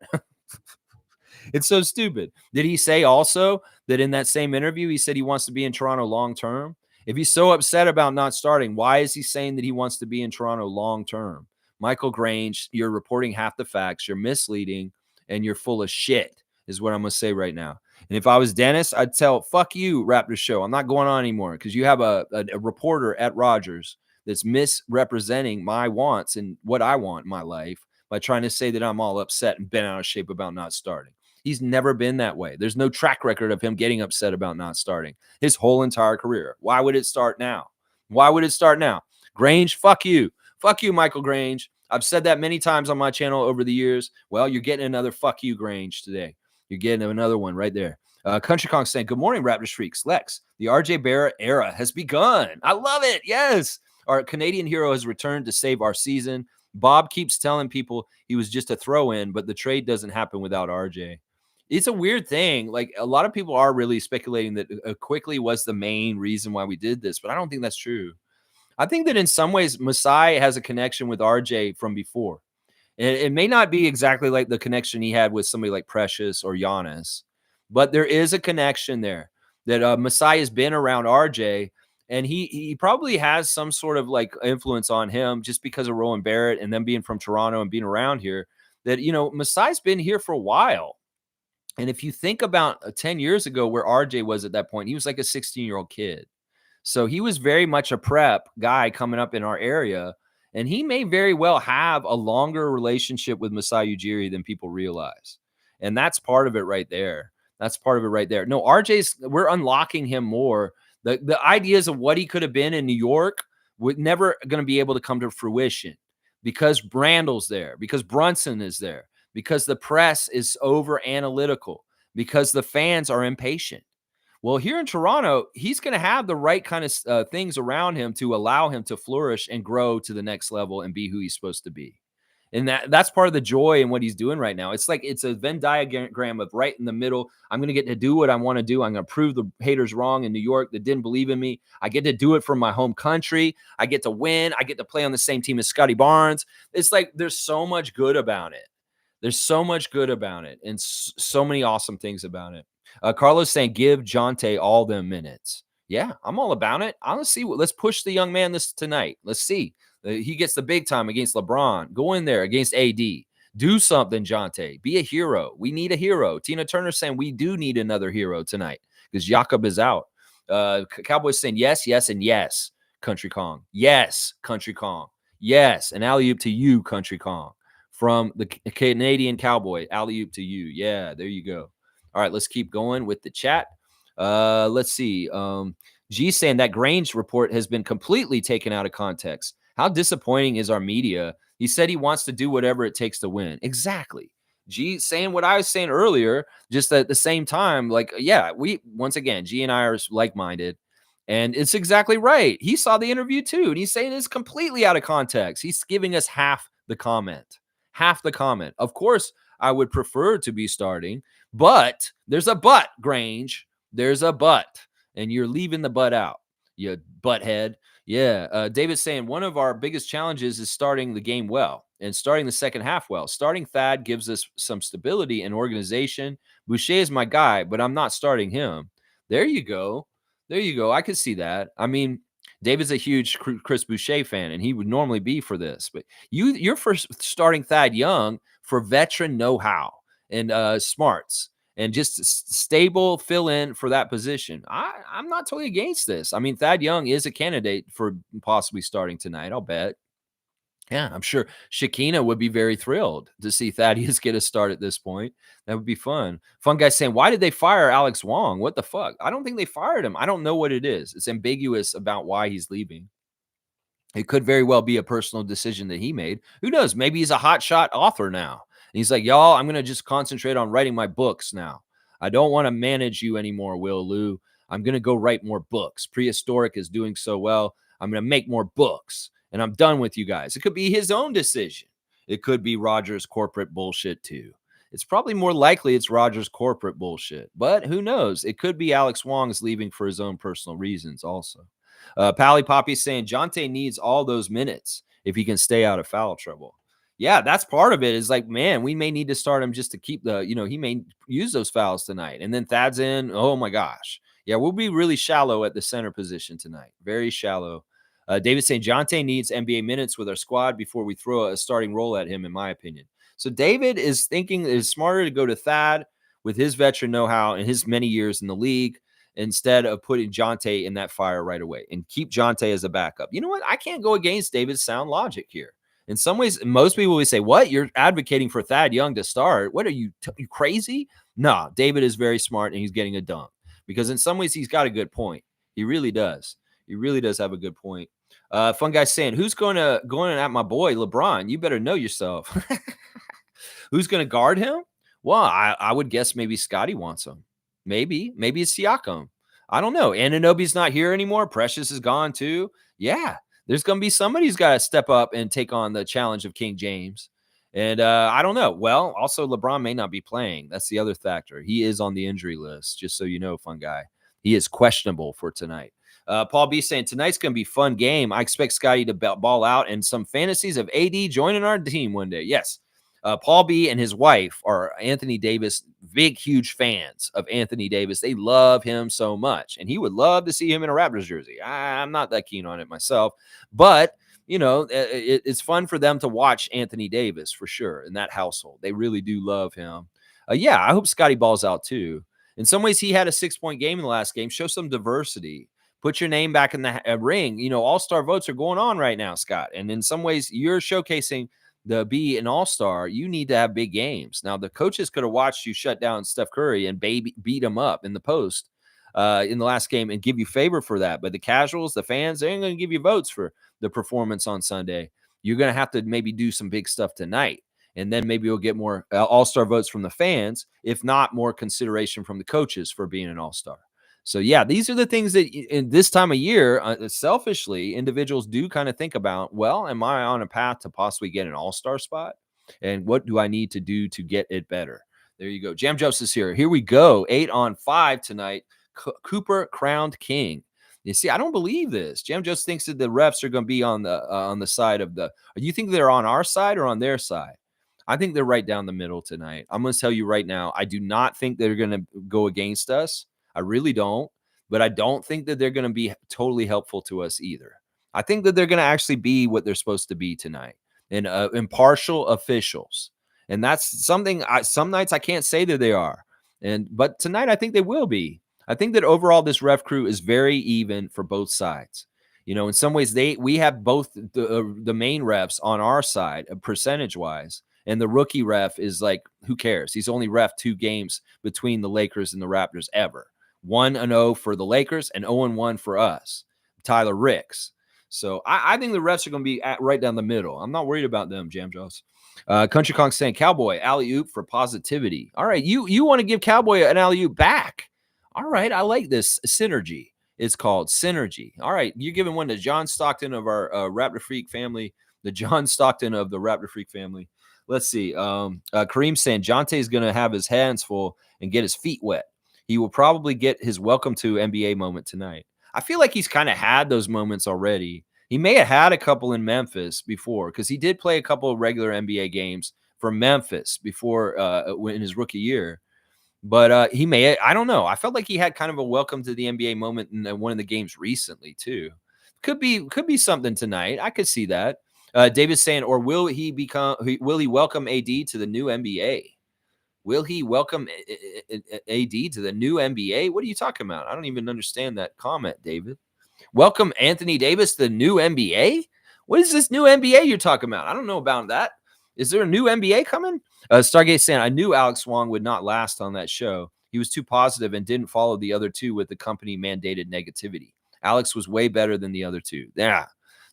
It's so stupid. Did he say also that in that same interview, he said he wants to be in Toronto long term? If he's so upset about not starting, why is he saying that he wants to be in Toronto long term? Michael Grange, you're reporting half the facts. You're misleading and you're full of shit is what I'm going to say right now. And if I was Dennis, I'd tell, fuck you, Raptors show. I'm not going on anymore because you have a reporter at Rogers that's misrepresenting my wants and what I want in my life by trying to say that I'm all upset and bent out of shape about not starting. He's never been that way. There's no track record of him getting upset about not starting his whole entire career. Why would it start now? Why would it start now? Grange, fuck you. Fuck you, Michael Grange. I've said that many times on my channel over the years. Well, you're getting another fuck you, Grange, today. You're getting another one right there. Country Kong saying, good morning, Raptors freaks. Lex, the RJ Barrett era has begun. I love it. Yes. Our Canadian hero has returned to save our season. Bob keeps telling people he was just a throw-in, but the trade doesn't happen without RJ. It's a weird thing. Like a lot of people are really speculating that Quickly was the main reason why we did this, but I don't think that's true. I think that in some ways, Masai has a connection with RJ from before. It may not be exactly like the connection he had with somebody like Precious or Giannis, but there is a connection there that Masai has been around RJ, and he probably has some sort of like influence on him just because of Rowan Barrett and them being from Toronto and being around here. That Masai's been here for a while. And if you think about 10 years ago where RJ was at that point, he was like a 16-year-old kid. So he was very much a prep guy coming up in our area. And he may very well have a longer relationship with Masai Ujiri than people realize. And that's part of it right there. That's part of it right there. No, we're unlocking him more. The ideas of what he could have been in New York would never going to be able to come to fruition because Randall's there, because Brunson is there, because the press is over analytical, because the fans are impatient. Well, here in Toronto, he's going to have the right kind of things around him to allow him to flourish and grow to the next level and be who he's supposed to be. And that's part of the joy in what he's doing right now. It's like it's a Venn diagram of right in the middle. I'm going to get to do what I want to do. I'm going to prove the haters wrong in New York that didn't believe in me. I get to do it for my home country. I get to win. I get to play on the same team as Scotty Barnes. It's like there's so much good about it. There's so much good about it and so many awesome things about it. Carlos saying, give Jonte all them minutes. Yeah, I'm all about it. Let's see. Let's push the young man this tonight. Let's see. He gets the big time against LeBron. Go in there against AD. Do something, Jonte. Be a hero. We need a hero. Tina Turner saying we do need another hero tonight because Jakob is out. Cowboys saying yes, yes, and yes, Country Kong. Yes, Country Kong. Yes, an alley-oop to you, Country Kong. From the Canadian Cowboy, alley-oop to you. Yeah, there you go. All right, let's keep going with the chat. Let's see. G saying that Grange report has been completely taken out of context. How disappointing is our media? He said he wants to do whatever it takes to win. Exactly. G saying what I was saying earlier, just at the same time, like, yeah, once again, G and I are like-minded. And it's exactly right. He saw the interview too, and he's saying it's completely out of context. He's giving us half the comment. Half the comment. Of course, I would prefer to be starting, but there's a but, Grange. There's a but, and you're leaving the but out, you butthead. Yeah. David's saying one of our biggest challenges is starting the game well and starting the second half well. Starting Thad gives us some stability and organization. Boucher is my guy, but I'm not starting him. There you go. There you go. I could see that. I mean, David's a huge Chris Boucher fan, and he would normally be for this. But you're first starting Thad Young for veteran know-how and smarts and just stable fill in for that position. I'm not totally against this. I mean, Thad Young is a candidate for possibly starting tonight, I'll bet. Yeah, I'm sure Shakina would be very thrilled to see Thaddeus get a start at this point. That would be fun. Fun guy saying, why did they fire Alex Wong? What the fuck? I don't think they fired him. I don't know what it is. It's ambiguous about why he's leaving. It could very well be a personal decision that he made. Who knows? Maybe he's a hotshot author now. And he's like, y'all, I'm going to just concentrate on writing my books now. I don't want to manage you anymore, Will Lou. I'm going to go write more books. Prehistoric is doing so well. I'm going to make more books. And I'm done with you guys. It could be his own decision. It could be Rogers' corporate bullshit too. It's probably more likely it's Rogers' corporate bullshit. But who knows? It could be Alex Wong's leaving for his own personal reasons also. Pally Poppy saying Jonte needs all those minutes if he can stay out of foul trouble. Yeah, that's part of it. Is like, man, we may need to start him just to keep he may use those fouls tonight. And then Thad's in. Oh my gosh. Yeah, we'll be really shallow at the center position tonight. Very shallow. David saying Jonte needs NBA minutes with our squad before we throw a starting role at him, in my opinion. So David is thinking it's smarter to go to Thad with his veteran know-how and his many years in the league instead of putting Jonte in that fire right away and keep Jonte as a backup. You know what? I can't go against David's sound logic here. In some ways, most people would say, what? You're advocating for Thad Young to start? What are you crazy? No, David is very smart and he's getting a dunk because in some ways he's got a good point. He really does. He really does have a good point. Fun guy saying, who's going at my boy LeBron? You better know yourself. Who's going to guard him? Well, I would guess maybe Scotty wants him. Maybe it's Siakam. I don't know. Anunoby's not here anymore. Precious is gone too. Yeah, there's going to be somebody who's got to step up and take on the challenge of King James. And I don't know. Well, also LeBron may not be playing. That's the other factor. He is on the injury list, just so you know, fun guy. He is questionable for tonight. Paul B saying, tonight's going to be a fun game. I expect Scotty to ball out and some fantasies of AD joining our team one day. Yes. Paul B and his wife are Anthony Davis, big, huge fans of Anthony Davis. They love him so much, and he would love to see him in a Raptors jersey. I'm not that keen on it myself, but, it's fun for them to watch Anthony Davis for sure in that household. They really do love him. Yeah, I hope Scotty balls out too. In some ways, he had a 6-point game in the last game. Show some diversity. Put your name back in the ring. All-star votes are going on right now, Scott. And in some ways, you're showcasing the be an all-star. You need to have big games. Now, the coaches could have watched you shut down Steph Curry and beat him up in the post. in the last game and give you favor for that. But the casuals, the fans, they ain't going to give you votes for the performance on Sunday. You're going to have to maybe do some big stuff tonight. And then maybe you'll get more all-star votes from the fans, if not more consideration from the coaches for being an all-star. So, yeah, these are the things that in this time of year, selfishly, individuals do kind of think about, well, am I on a path to possibly get an all-star spot? And what do I need to do to get it better? There you go. Jam Justice here. Here we go. 8 on 5 tonight. Cooper crowned king. You see, I don't believe this. Jam just thinks that the refs are going to be on the side of the. You think they're on our side or on their side? I think they're right down the middle tonight. I'm going to tell you right now, I do not think they're going to go against us. I really don't. But I don't think that they're going to be totally helpful to us either. I think that they're going to actually be what they're supposed to be tonight, and impartial officials. And that's something some nights I can't say that they are. But tonight I think they will be. I think that overall this ref crew is very even for both sides. In some ways we have both the main refs on our side, percentage-wise. And the rookie ref is like, who cares? He's only ref 2 games between the Lakers and the Raptors ever. 1-0 for the Lakers and 0-1 for us, Tyler Ricks. So I think the refs are going to be right down the middle. I'm not worried about them, Jam Joss. Country Kong saying, Cowboy, alley-oop for positivity. All right, you want to give Cowboy an alley-oop back. All right, I like this. Synergy. It's called synergy. All right, you're giving one to John Stockton of our Raptor Freak family, the John Stockton of the Raptor Freak family. Let's see. Kareem saying Jonte is going to have his hands full and get his feet wet. He will probably get his welcome to NBA moment tonight. I feel like he's kind of had those moments already. He may have had a couple in Memphis before, because he did play a couple of regular NBA games for Memphis before in his rookie year. But he may, I don't know. I felt like he had kind of a welcome to the NBA moment in one of the games recently too. Could be something tonight. I could see that. David's saying, or will he welcome AD to the new NBA? Will he welcome AD to the new NBA? What are you talking about? I don't even understand that comment, David. Welcome Anthony Davis to the new NBA? What is this new NBA you're talking about? I don't know about that. Is there a new NBA coming? Stargate saying, I knew Alex Wong would not last on that show. He was too positive and didn't follow the other two with the company mandated negativity. Alex was way better than the other two. Yeah,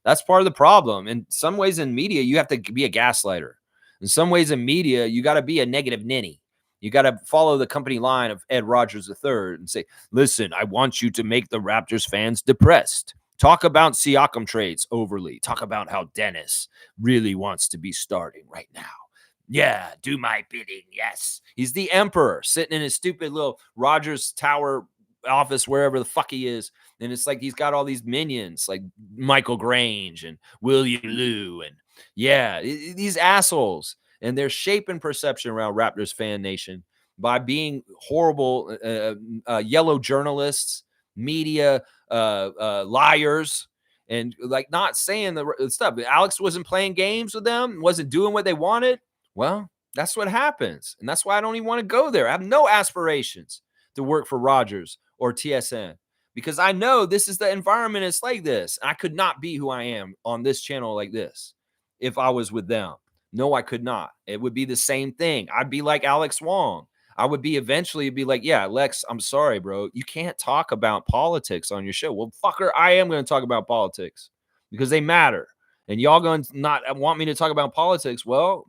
that's part of the problem. In some ways in media, you have to be a gaslighter. In some ways in media, you got to be a negative ninny. You got to follow the company line of Ed Rogers III and say, listen, I want you to make the Raptors fans depressed. Talk about Siakam trades overly. Talk about how Dennis really wants to be starting right now. Yeah, do my bidding. Yes. He's the emperor sitting in his stupid little Rogers Tower office, wherever the fuck he is. And it's like he's got all these minions like Michael Grange and William Liu. And yeah, these assholes. And they're shaping perception around Raptors fan nation by being horrible yellow journalists, media liars, and like not saying the stuff. Alex wasn't playing games with them, wasn't doing what they wanted. Well, that's what happens. And that's why I don't even want to go there. I have no aspirations to work for Rogers or TSN because I know this is the environment. It's like this. I could not be who I am on this channel like this if I was with them. No, I could not. It would be the same thing. I'd be like Alex Wong. I would be eventually be like, yeah, Lex, I'm sorry, bro. You can't talk about politics on your show. Well, fucker, I am going to talk about politics because they matter. And y'all going to not want me to talk about politics. Well,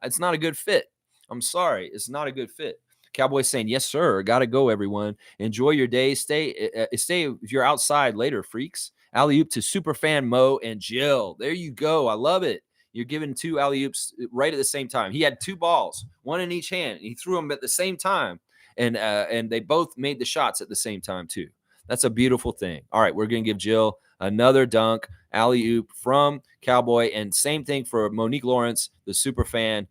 it's not a good fit. I'm sorry. It's not a good fit. Cowboy saying, yes, sir. Got to go, everyone. Enjoy your day. Stay if you're outside later, freaks. Alley-oop to Superfan Mo and Jill. There you go. I love it. You're giving 2 alley-oops right at the same time. He had 2 balls, one in each hand. And he threw them at the same time. And they both made the shots at the same time, too. That's a beautiful thing. All right, we're going to give Jill another dunk, alley-oop from Cowboy. And same thing for Monique Lawrence, the super fan,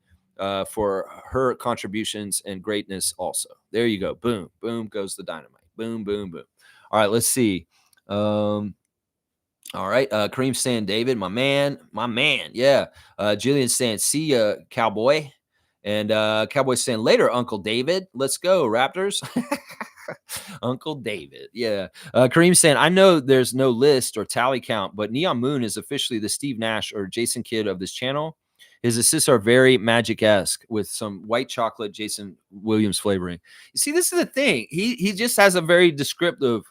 for her contributions and greatness also. There you go. Boom. Boom goes the dynamite. Boom, boom, boom. All right, let's see. All right. Kareem saying, David, my man. Yeah. Jillian saying, see ya, Cowboy. And Cowboy saying, later, Uncle David. Let's go, Raptors. Uncle David. Yeah. Kareem saying, I know there's no list or tally count, but Neon Moon is officially the Steve Nash or Jason Kidd of this channel. His assists are very Magic-esque with some white chocolate Jason Williams flavoring. You see, this is the thing. He just has a very descriptive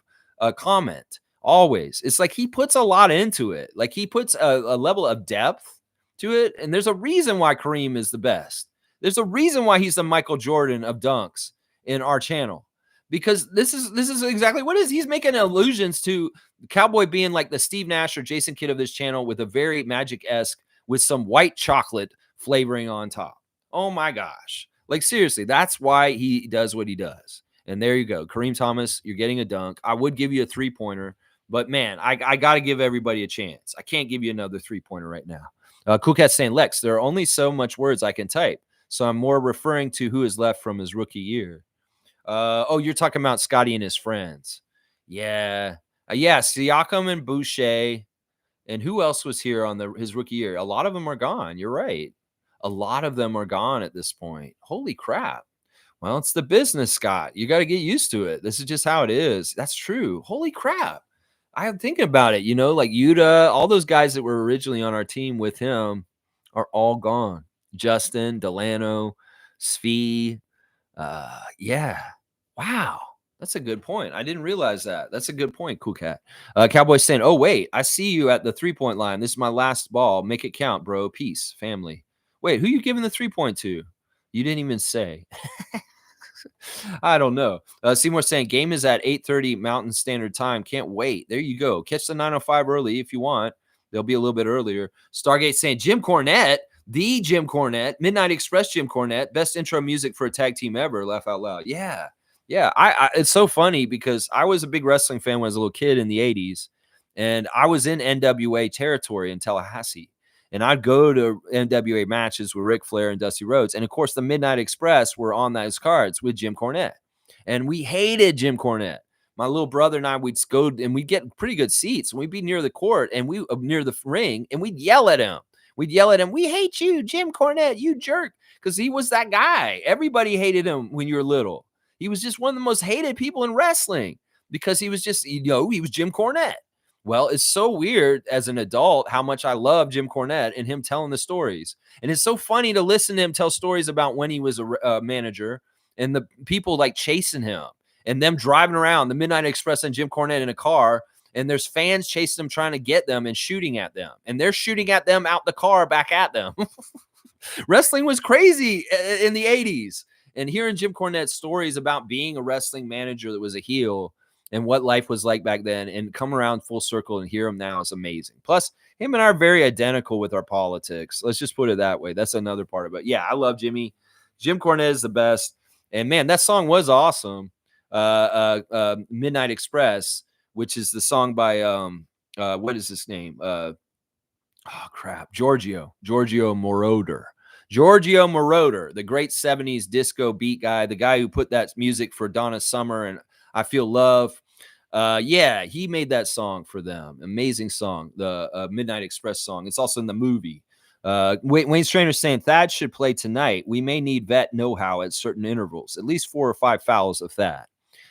comment always. It's like he puts a lot into it. Like he puts a level of depth to it, and there's a reason why Kareem is the best. There's a reason why he's the Michael Jordan of dunks in our channel. Because this is exactly what it is. He's making allusions to Cowboy being like the Steve Nash or Jason Kidd of this channel with a very Magic-esque with some white chocolate flavoring on top. Oh my gosh. Like seriously, that's why he does what he does. And there you go. Kareem Thomas, you're getting a dunk. I would give you a three-pointer, but man, I got to give everybody a chance. I can't give you another three-pointer right now. Cool Cat's saying, Lex, there are only so much words I can type, so I'm more referring to who is left from his rookie year. Oh, you're talking about Scotty and his friends. Yeah. Yeah, Siakam and Boucher. And who else was here on his rookie year? A lot of them are gone. You're right. A lot of them are gone at this point. Holy crap. Well, it's the business, Scott. You got to get used to it. This is just how it is. That's true. Holy crap. I am thinking about it. Like Yuta, all those guys that were originally on our team with him are all gone. Justin, Delano, Svi. Yeah. Wow. That's a good point. I didn't realize that. That's a good point, Cool Cat. Cowboy's saying, oh, wait, I see you at the three-point line. This is my last ball. Make it count, bro. Peace, family. Wait, who you giving the three-point to? You didn't even say. I don't know. Seymour's saying, game is at 8:30 Mountain Standard Time. Can't wait. There you go. Catch the 9:05 early if you want. They'll be a little bit earlier. Stargate saying, Jim Cornette, the Jim Cornette, Midnight Express Jim Cornette, best intro music for a tag team ever. Laugh out loud. Yeah. Yeah, it's so funny because I was a big wrestling fan when I was a little kid in the 80s, and I was in NWA territory in Tallahassee, and I'd go to NWA matches with Ric Flair and Dusty Rhodes, and of course the Midnight Express were on those cards with Jim Cornette, and we hated Jim Cornette. My little brother and I, we'd go and we'd get pretty good seats, and we'd be near the court and we near the ring, and we'd yell at him. We'd yell at him, "We hate you, Jim Cornette, you jerk," because he was that guy. Everybody hated him when you were little. He was just one of the most hated people in wrestling because he was just, he was Jim Cornette. Well, it's so weird as an adult how much I love Jim Cornette and him telling the stories. And it's so funny to listen to him tell stories about when he was a manager and the people like chasing him and them driving around the Midnight Express and Jim Cornette in a car. And there's fans chasing them, trying to get them and shooting at them. And they're shooting at them out the car back at them. Wrestling was crazy in the 80s. And hearing Jim Cornette's stories about being a wrestling manager that was a heel and what life was like back then and come around full circle and hear him now is amazing. Plus, him and I are very identical with our politics. Let's just put it that way. That's another part of it. Yeah, I love Jimmy. Jim Cornette is the best. And, man, that song was awesome. Midnight Express, which is the song by, what is his name? Giorgio Moroder. Giorgio Moroder, the great 70s disco beat guy, the guy who put that music for Donna Summer and I Feel Love. Yeah, he made that song for them. Amazing song, the Midnight Express song. It's also in the movie. Wayne Strainer's saying Thad should play tonight. We may need vet know-how at certain intervals, at least 4 or 5 fouls of Thad.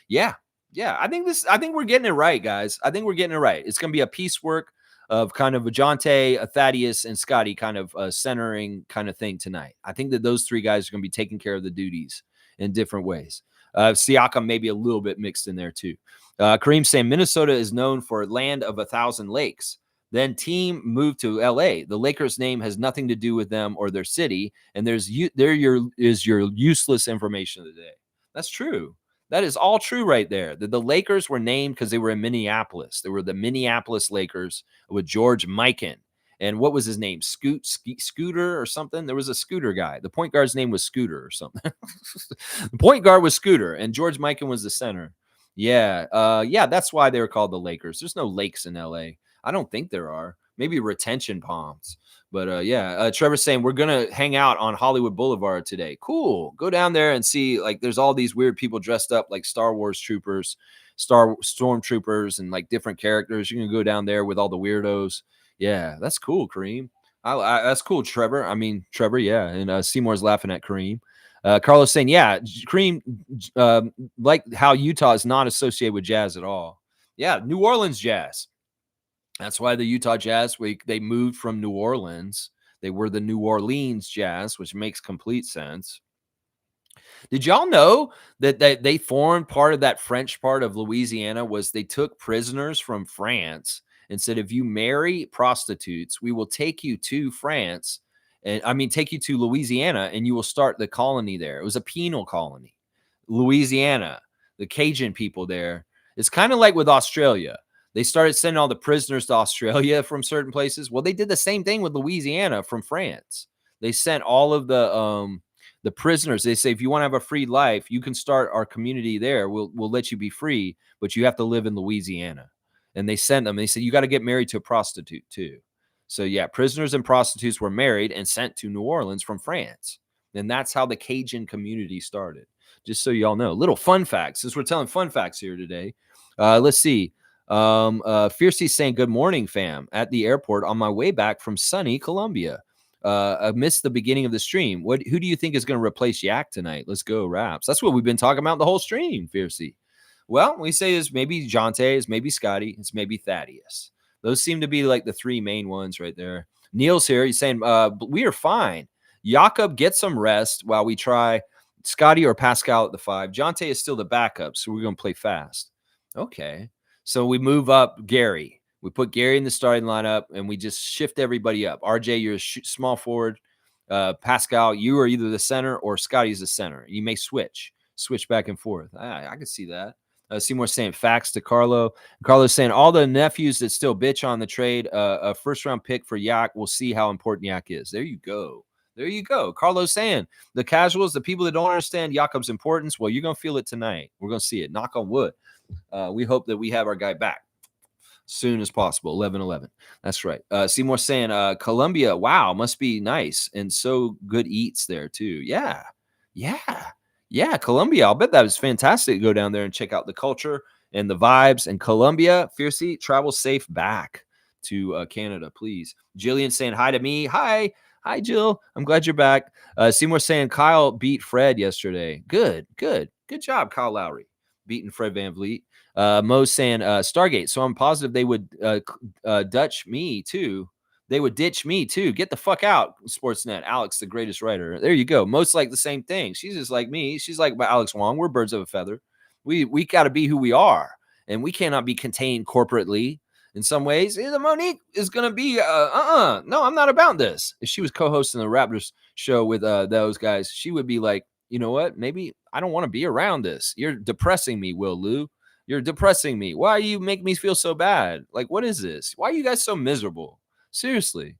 Yeah. I think we're getting it right, guys. I think we're getting it right. It's going to be a piecework of kind of a Jonte, a Thaddeus, and Scotty kind of centering kind of thing tonight. I think that those three guys are going to be taking care of the duties in different ways. Siakam maybe a little bit mixed in there too. Kareem saying Minnesota is known for land of 1,000 lakes. Then team moved to LA. The Lakers name has nothing to do with them or their city. And there is your useless information of the day. That's true. That is all true right there. The Lakers were named because they were in Minneapolis. They were the Minneapolis Lakers with George Mikan. And what was his name? Scooter or something? There was a Scooter guy. The point guard's name was Scooter or something. The point guard was Scooter, and George Mikan was the center. Yeah. Yeah, that's why they were called the Lakers. There's no lakes in L.A. I don't think there are. Maybe retention ponds. But yeah, Trevor's saying we're going to hang out on Hollywood Boulevard today. Cool. Go down there and see, like, there's all these weird people dressed up like Star Wars troopers, stormtroopers, and like different characters. You can go down there with all the weirdos. Yeah, that's cool, Kareem. That's cool, Trevor. I mean, Trevor, yeah. And Seymour's laughing at Kareem. Carlos saying, yeah, Kareem, like how Utah is not associated with jazz at all. Yeah, New Orleans jazz. That's why the Utah Jazz, they moved from New Orleans. They were the New Orleans Jazz, which makes complete sense. Did y'all know that they formed part of that French part of Louisiana was they took prisoners from France and said, if you marry prostitutes, we will take you to France and take you to Louisiana and you will start the colony there. It was a penal colony. Louisiana, the Cajun people there. It's kind of like with Australia. They started sending all the prisoners to Australia from certain places. Well, they did the same thing with Louisiana from France. They sent all of the prisoners. They say, if you want to have a free life, you can start our community there. We'll let you be free, but you have to live in Louisiana. And they sent them. They said, you got to get married to a prostitute too. So yeah, prisoners and prostitutes were married and sent to New Orleans from France. And that's how the Cajun community started. Just so y'all know, little fun facts. Since we're telling fun facts here today, let's see. Fiercey saying, good morning, fam. At the airport on my way back from sunny Columbia. I missed the beginning of the stream. Who do you think is going to replace Yak tonight? Let's go, Raps. That's what we've been talking about the whole stream, Fiercey. Well, we say it's maybe Jonte, it's maybe Scotty, it's maybe Thaddeus. Those seem to be like the three main ones right there. Neil's here. He's saying, we are fine. Jakob, get some rest while we try Scotty or Pascal at the 5. Jonte is still the backup, so we're going to play fast. Okay. So we move up Gary. We put Gary in the starting lineup, and we just shift everybody up. RJ, you're a small forward. Pascal, you are either the center or Scotty's the center. You may switch back and forth. I can see that. Seymour saying facts to Carlo. Carlo's saying all the nephews that still bitch on the trade, a first-round pick for Yak. We'll see how important Yak is. There you go. There you go. Carlo's saying the casuals, the people that don't understand Jakob's importance, well, you're going to feel it tonight. We're going to see it. Knock on wood. We hope that we have our guy back soon as possible. 11-11. That's right. Seymour saying Columbia, wow, must be nice. And so good eats there too. Yeah. Columbia. I'll bet that was fantastic to go down there and check out the culture and the vibes. And Columbia, Fiercey, travel safe back to Canada, please. Jillian saying hi to me. Hi, Jill. I'm glad you're back. Seymour saying Kyle beat Fred yesterday. Good job, Kyle Lowry, beating Fred VanVleet. Mo's saying Stargate. So I'm positive they would Dutch me too. They would ditch me too. Get the fuck out, Sportsnet. Alex, the greatest writer. There you go. Most like the same thing. She's just like me. She's like Alex Wong. We're birds of a feather. We got to be who we are, and we cannot be contained corporately. In some ways, Monique is going to be, no, I'm not about this. If she was co-hosting the Raptors show with those guys, she would be like, you know what? Maybe I don't want to be around this. You're depressing me, Will Lou. You're depressing me. Why you make me feel so bad? Like, what is this? Why are you guys so miserable? Seriously,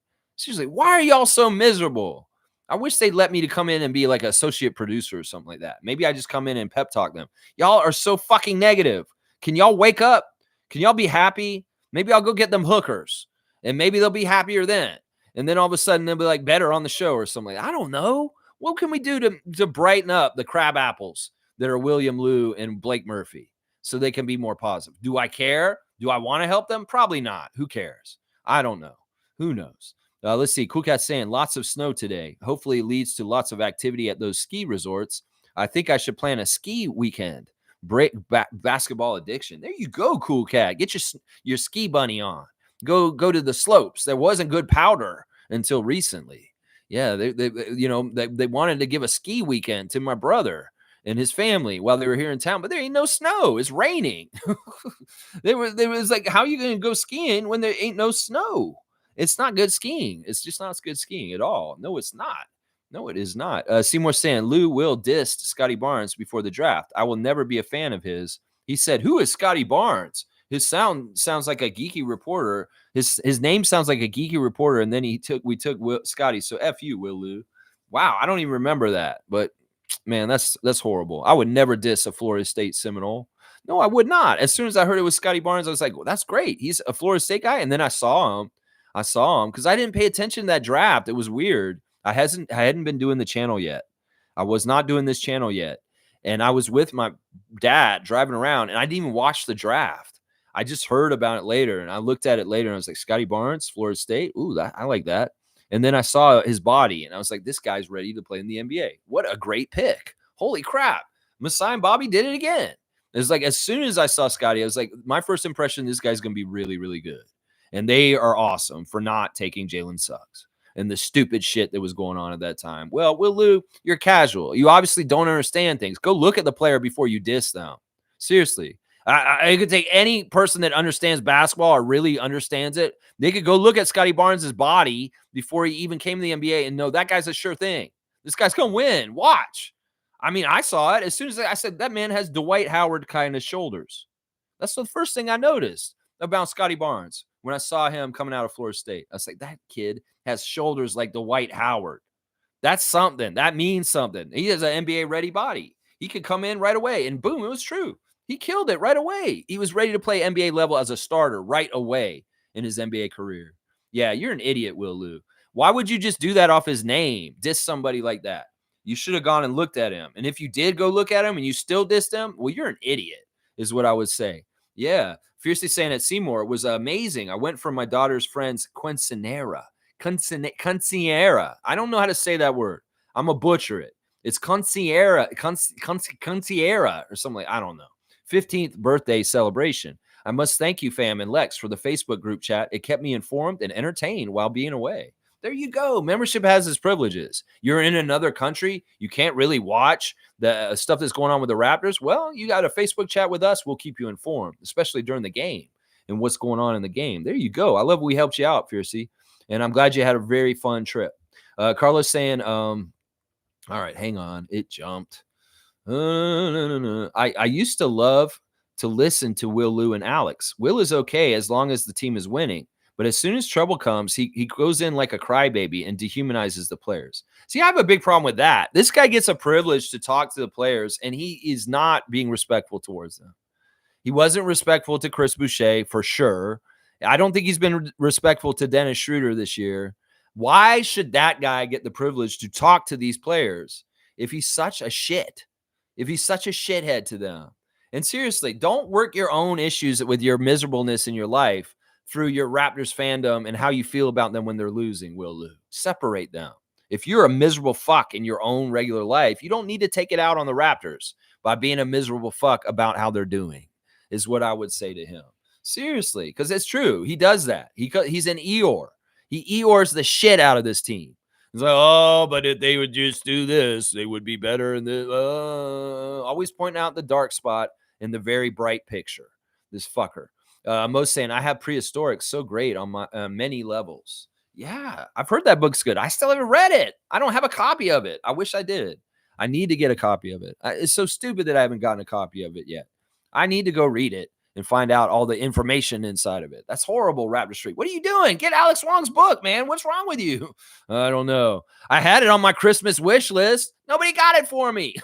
why are y'all so miserable? I wish they'd let me to come in and be like an associate producer or something like that. Maybe I just come in and pep talk them. Y'all are so fucking negative. Can y'all wake up? Can y'all be happy? Maybe I'll go get them hookers and maybe they'll be happier then. And then all of a sudden they'll be like better on the show or something. I don't know. What can we do to brighten up the crab apples that are William Liu and Blake Murphy so they can be more positive? Do I care? Do I want to help them? Probably not. Who cares? I don't know. Who knows? Let's see. Cool Cat's saying lots of snow today. Hopefully it leads to lots of activity at those ski resorts. I think I should plan a ski weekend. Break basketball addiction. There you go, Cool Cat. Get your ski bunny on. Go to the slopes. There wasn't good powder until recently. Yeah, they wanted to give a ski weekend to my brother and his family while they were here in town, but there ain't no snow. It's raining. There was like, how are you going to go skiing when there ain't no snow? It's not good skiing. It's just not good skiing at all. No, it's not. No, it is not. Seymour saying Lou Will dissed Scotty Barnes before the draft. I will never be a fan of his. He said, "Who is Scotty Barnes?" His sounds like a geeky reporter. His name sounds like a geeky reporter, and then we took Scotty. So F you, Will Lou. Wow, I don't even remember that. But man, that's horrible. I would never diss a Florida State Seminole. No, I would not. As soon as I heard it was Scotty Barnes, I was like, well, that's great. He's a Florida State guy. And then I saw him because I didn't pay attention to that draft. It was weird. I hadn't been doing the channel yet. I was not doing this channel yet. And I was with my dad driving around, and I didn't even watch the draft. I just heard about it later, and I looked at it later, and I was like, Scotty Barnes, Florida State? Ooh, I like that. And then I saw his body, and I was like, this guy's ready to play in the NBA. What a great pick. Holy crap. Masai and Bobby did it again. It was like, as soon as I saw Scotty, I was like, my first impression, this guy's going to be really, really good. And they are awesome for not taking Jalen Suggs. and the stupid shit that was going on at that time. Well, Will Lou, you're casual. You obviously don't understand things. Go look at the player before you diss them. Seriously. I could take any person that understands basketball or really understands it. They could go look at Scotty Barnes' body before he even came to the NBA and know that guy's a sure thing. This guy's going to win. Watch. I mean, I saw it. As soon as I said, that man has Dwight Howard kind of shoulders. That's the first thing I noticed about Scotty Barnes when I saw him coming out of Florida State. I was like, that kid has shoulders like Dwight Howard. That's something. That means something. He has an NBA-ready body. He could come in right away, and boom, it was true. He killed it right away. He was ready to play NBA level as a starter right away in his NBA career. Yeah, you're an idiot, Will Lou. Why would you just do that off his name? Diss somebody like that. You should have gone and looked at him. And if you did go look at him and you still dissed him, well, you're an idiot, is what I would say. Yeah. Fiercely saying at Seymour, it was amazing. I went from my daughter's friend's quinceanera. I don't know how to say that word. I'm going to butcher it. It's quinceanera or something like, I don't know. 15th birthday celebration. I must thank you, Fam and Lex, for the Facebook group chat. It kept me informed and entertained while being away. There you go. Membership has its privileges. You're in another country. You can't really watch the stuff that's going on with the Raptors. Well, you got a Facebook chat with us. We'll keep you informed, especially during the game and what's going on in the game. There you go. I love we helped you out, Fiercey. And I'm glad you had a very fun trip. Carlos saying, all right, hang on. It jumped. I used to love to listen to Will, Lou, and Alex. Will is okay as long as the team is winning. But as soon as trouble comes, he goes in like a crybaby and dehumanizes the players. See, I have a big problem with that. This guy gets a privilege to talk to the players, and he is not being respectful towards them. He wasn't respectful to Chris Boucher, for sure. I don't think he's been respectful to Dennis Schroeder this year. Why should that guy get the privilege to talk to these players if he's such a shit? If he's such a shithead to them? And seriously, don't work your own issues with your miserableness in your life through your Raptors fandom and how you feel about them when they're losing, Will Lou. Separate them. If you're a miserable fuck in your own regular life, you don't need to take it out on the Raptors by being a miserable fuck about how they're doing, is what I would say to him. Seriously, because it's true. He does that. He's an Eeyore. He Eeyores the shit out of this team. He's like, oh, but if they would just do this, they would be better. And always pointing out the dark spot in the very bright picture. This fucker. Most saying, I have Prehistoric so great on my many levels. Yeah, I've heard that book's good. I still haven't read it. I don't have a copy of it. I wish I did. I need to get a copy of it. It's so stupid that I haven't gotten a copy of it yet. I need to go read it and find out all the information inside of it. That's horrible, Raptor Street. What are you doing? Get Alex Wong's book, man. What's wrong with you? I don't know. I had it on my Christmas wish list. Nobody got it for me.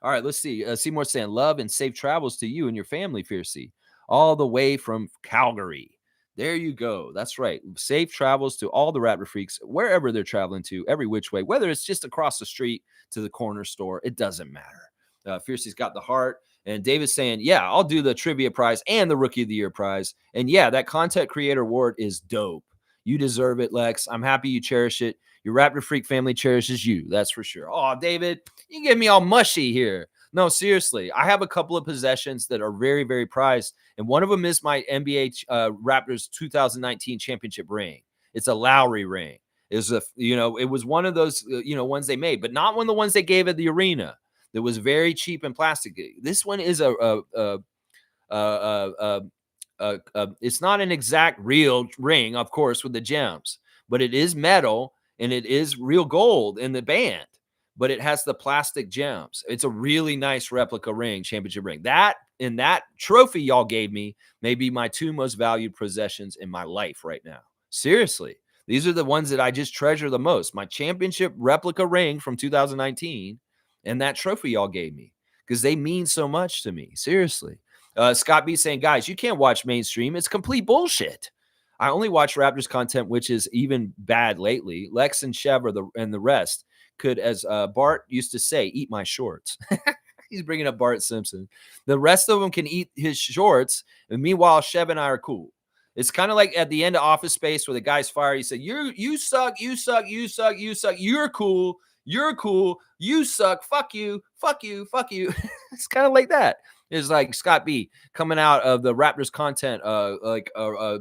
All right, let's see. Seymour saying, love and safe travels to you and your family, Fiercey, all the way from Calgary. There you go. That's right. Safe travels to all the Raptor freaks, wherever they're traveling to, every which way, whether it's just across the street to the corner store. It doesn't matter. Fiercey's got the heart. And David's saying, yeah, I'll do the trivia prize and the Rookie of the Year prize. And yeah, that content creator award is dope. You deserve it, Lex. I'm happy you cherish it. Your Raptor Freak family cherishes you. That's for sure. Oh, David, you get me all mushy here. No, seriously. I have a couple of possessions that are very, very prized. And one of them is my NBA Raptors 2019 championship ring. It's a Lowry ring. It was one of those, ones they made, but not one of the ones they gave at the arena. That was very cheap and plastic. This one is it's not an exact real ring, of course, with the gems, but it is metal and it is real gold in the band, but it has the plastic gems. It's a really nice replica ring, championship ring. That and that trophy y'all gave me may be my two most valued possessions in my life right now. Seriously. These are the ones that I just treasure the most. My championship replica ring from 2019 and that trophy y'all gave me, because they mean so much to me. Seriously. Scott B saying, guys, you can't watch mainstream. It's complete bullshit. I only watch Raptors content, which is even bad lately. Lex and Chev and the rest could, as Bart used to say, eat my shorts. He's bringing up Bart Simpson. The rest of them can eat his shorts. And meanwhile, Chev and I are cool. It's kind of like at the end of Office Space where the guy's fired. He said, you suck, you suck, you suck, you suck. You're cool. You're cool. You suck. Fuck you. Fuck you. Fuck you. It's kind of like that. It's like Scott B coming out of the Raptors content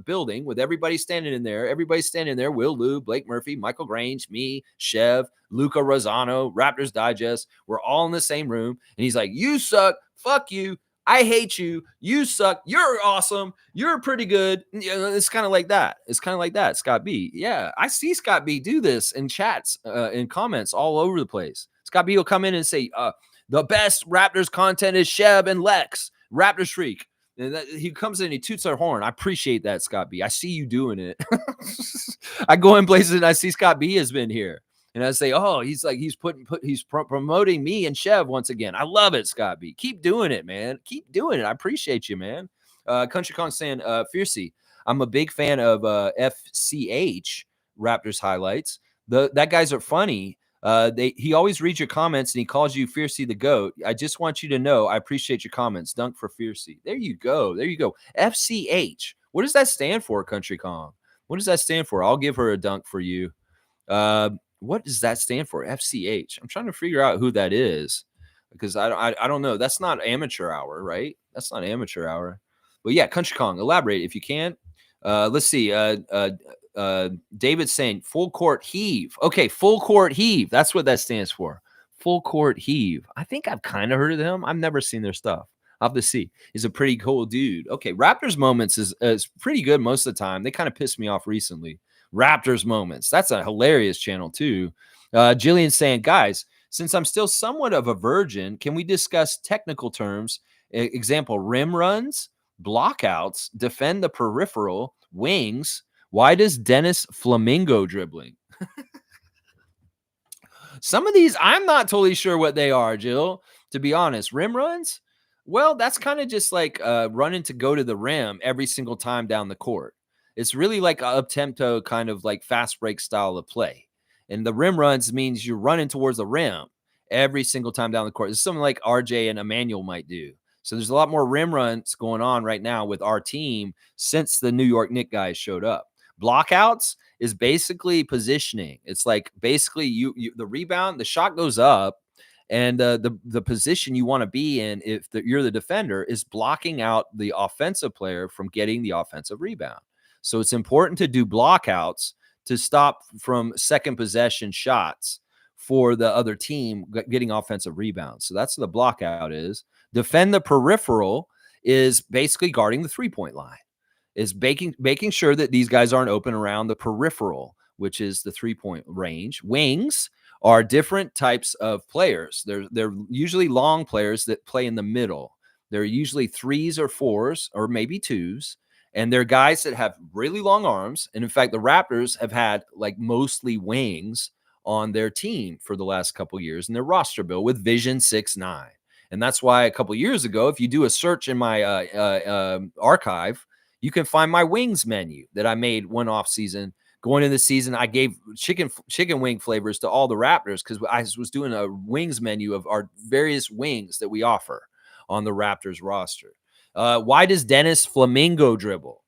building with everybody standing in there. Everybody's standing there. Will Lou, Blake Murphy, Michael Grange, me, Chev, Luca Rosano, Raptors Digest. We're all in the same room. And he's like, you suck. Fuck you. I hate you. You suck. You're awesome. You're pretty good. It's kind of like that. It's kind of like that, Scott B. Yeah, I see Scott B do this in chats, in comments all over the place. Scott B will come in and say, the best Raptors content is Sheb and Lex, Raptors Freak. And he comes in, he toots our horn. I appreciate that, Scott B. I see you doing it. I go in places and I see Scott B has been here. And I say, oh, he's promoting me and Chev once again. I love it, Scott B. Keep doing it, man. Keep doing it. I appreciate you, man. Country Kong saying, Fiercey, I'm a big fan of FCH Raptors highlights. That guys are funny. He always reads your comments and he calls you Fiercey the GOAT. I just want you to know I appreciate your comments. Dunk for Fiercey. There you go. There you go. FCH. What does that stand for, Country Kong? What does that stand for? I'll give her a dunk for you. What does that stand for? FCH. I'm trying to figure out who that is because I don't know. That's not amateur hour, right? That's not amateur hour. But yeah, Country Kong, elaborate if you can. Let's see. David's saying full court heave. Okay, full court heave. That's what that stands for. Full court heave. I think I've kind of heard of them. I've never seen their stuff. I'll have to see. He's a pretty cool dude. Okay, Raptors Moments is pretty good most of the time. They kind of pissed me off recently. Raptors Moments. That's a hilarious channel too. Jillian's saying, guys, since I'm still somewhat of a virgin, can we discuss technical terms? Example, rim runs, blockouts, defend the peripheral, wings. Why does Dennis flamingo dribbling? Some of these, I'm not totally sure what they are, Jill, to be honest. Rim runs? Well, that's kind of just like running to go to the rim every single time down the court. It's really like a up-tempo kind of like fast break style of play. And the rim runs means you're running towards the rim every single time down the court. It's something like RJ and Emmanuel might do. So there's a lot more rim runs going on right now with our team since the New York Knicks guys showed up. Blockouts is basically positioning. It's like basically you the rebound, the shot goes up, and the position you want to be in if you're the defender is blocking out the offensive player from getting the offensive rebound. So it's important to do blockouts to stop from second possession shots for the other team getting offensive rebounds. So that's what the blockout is. Defend the peripheral is basically guarding the three-point line. Is making sure that these guys aren't open around the peripheral, which is the three-point range. Wings are different types of players. They're usually long players that play in the middle. They're usually threes or fours or maybe twos. And they're guys that have really long arms. And in fact, the Raptors have had like mostly wings on their team for the last couple years in their roster bill with Vision 6'9". And that's why a couple years ago, if you do a search in my archive, you can find my wings menu that I made one off season. Going into the season, I gave chicken wing flavors to all the Raptors because I was doing a wings menu of our various wings that we offer on the Raptors roster. Why does Dennis flamingo dribble?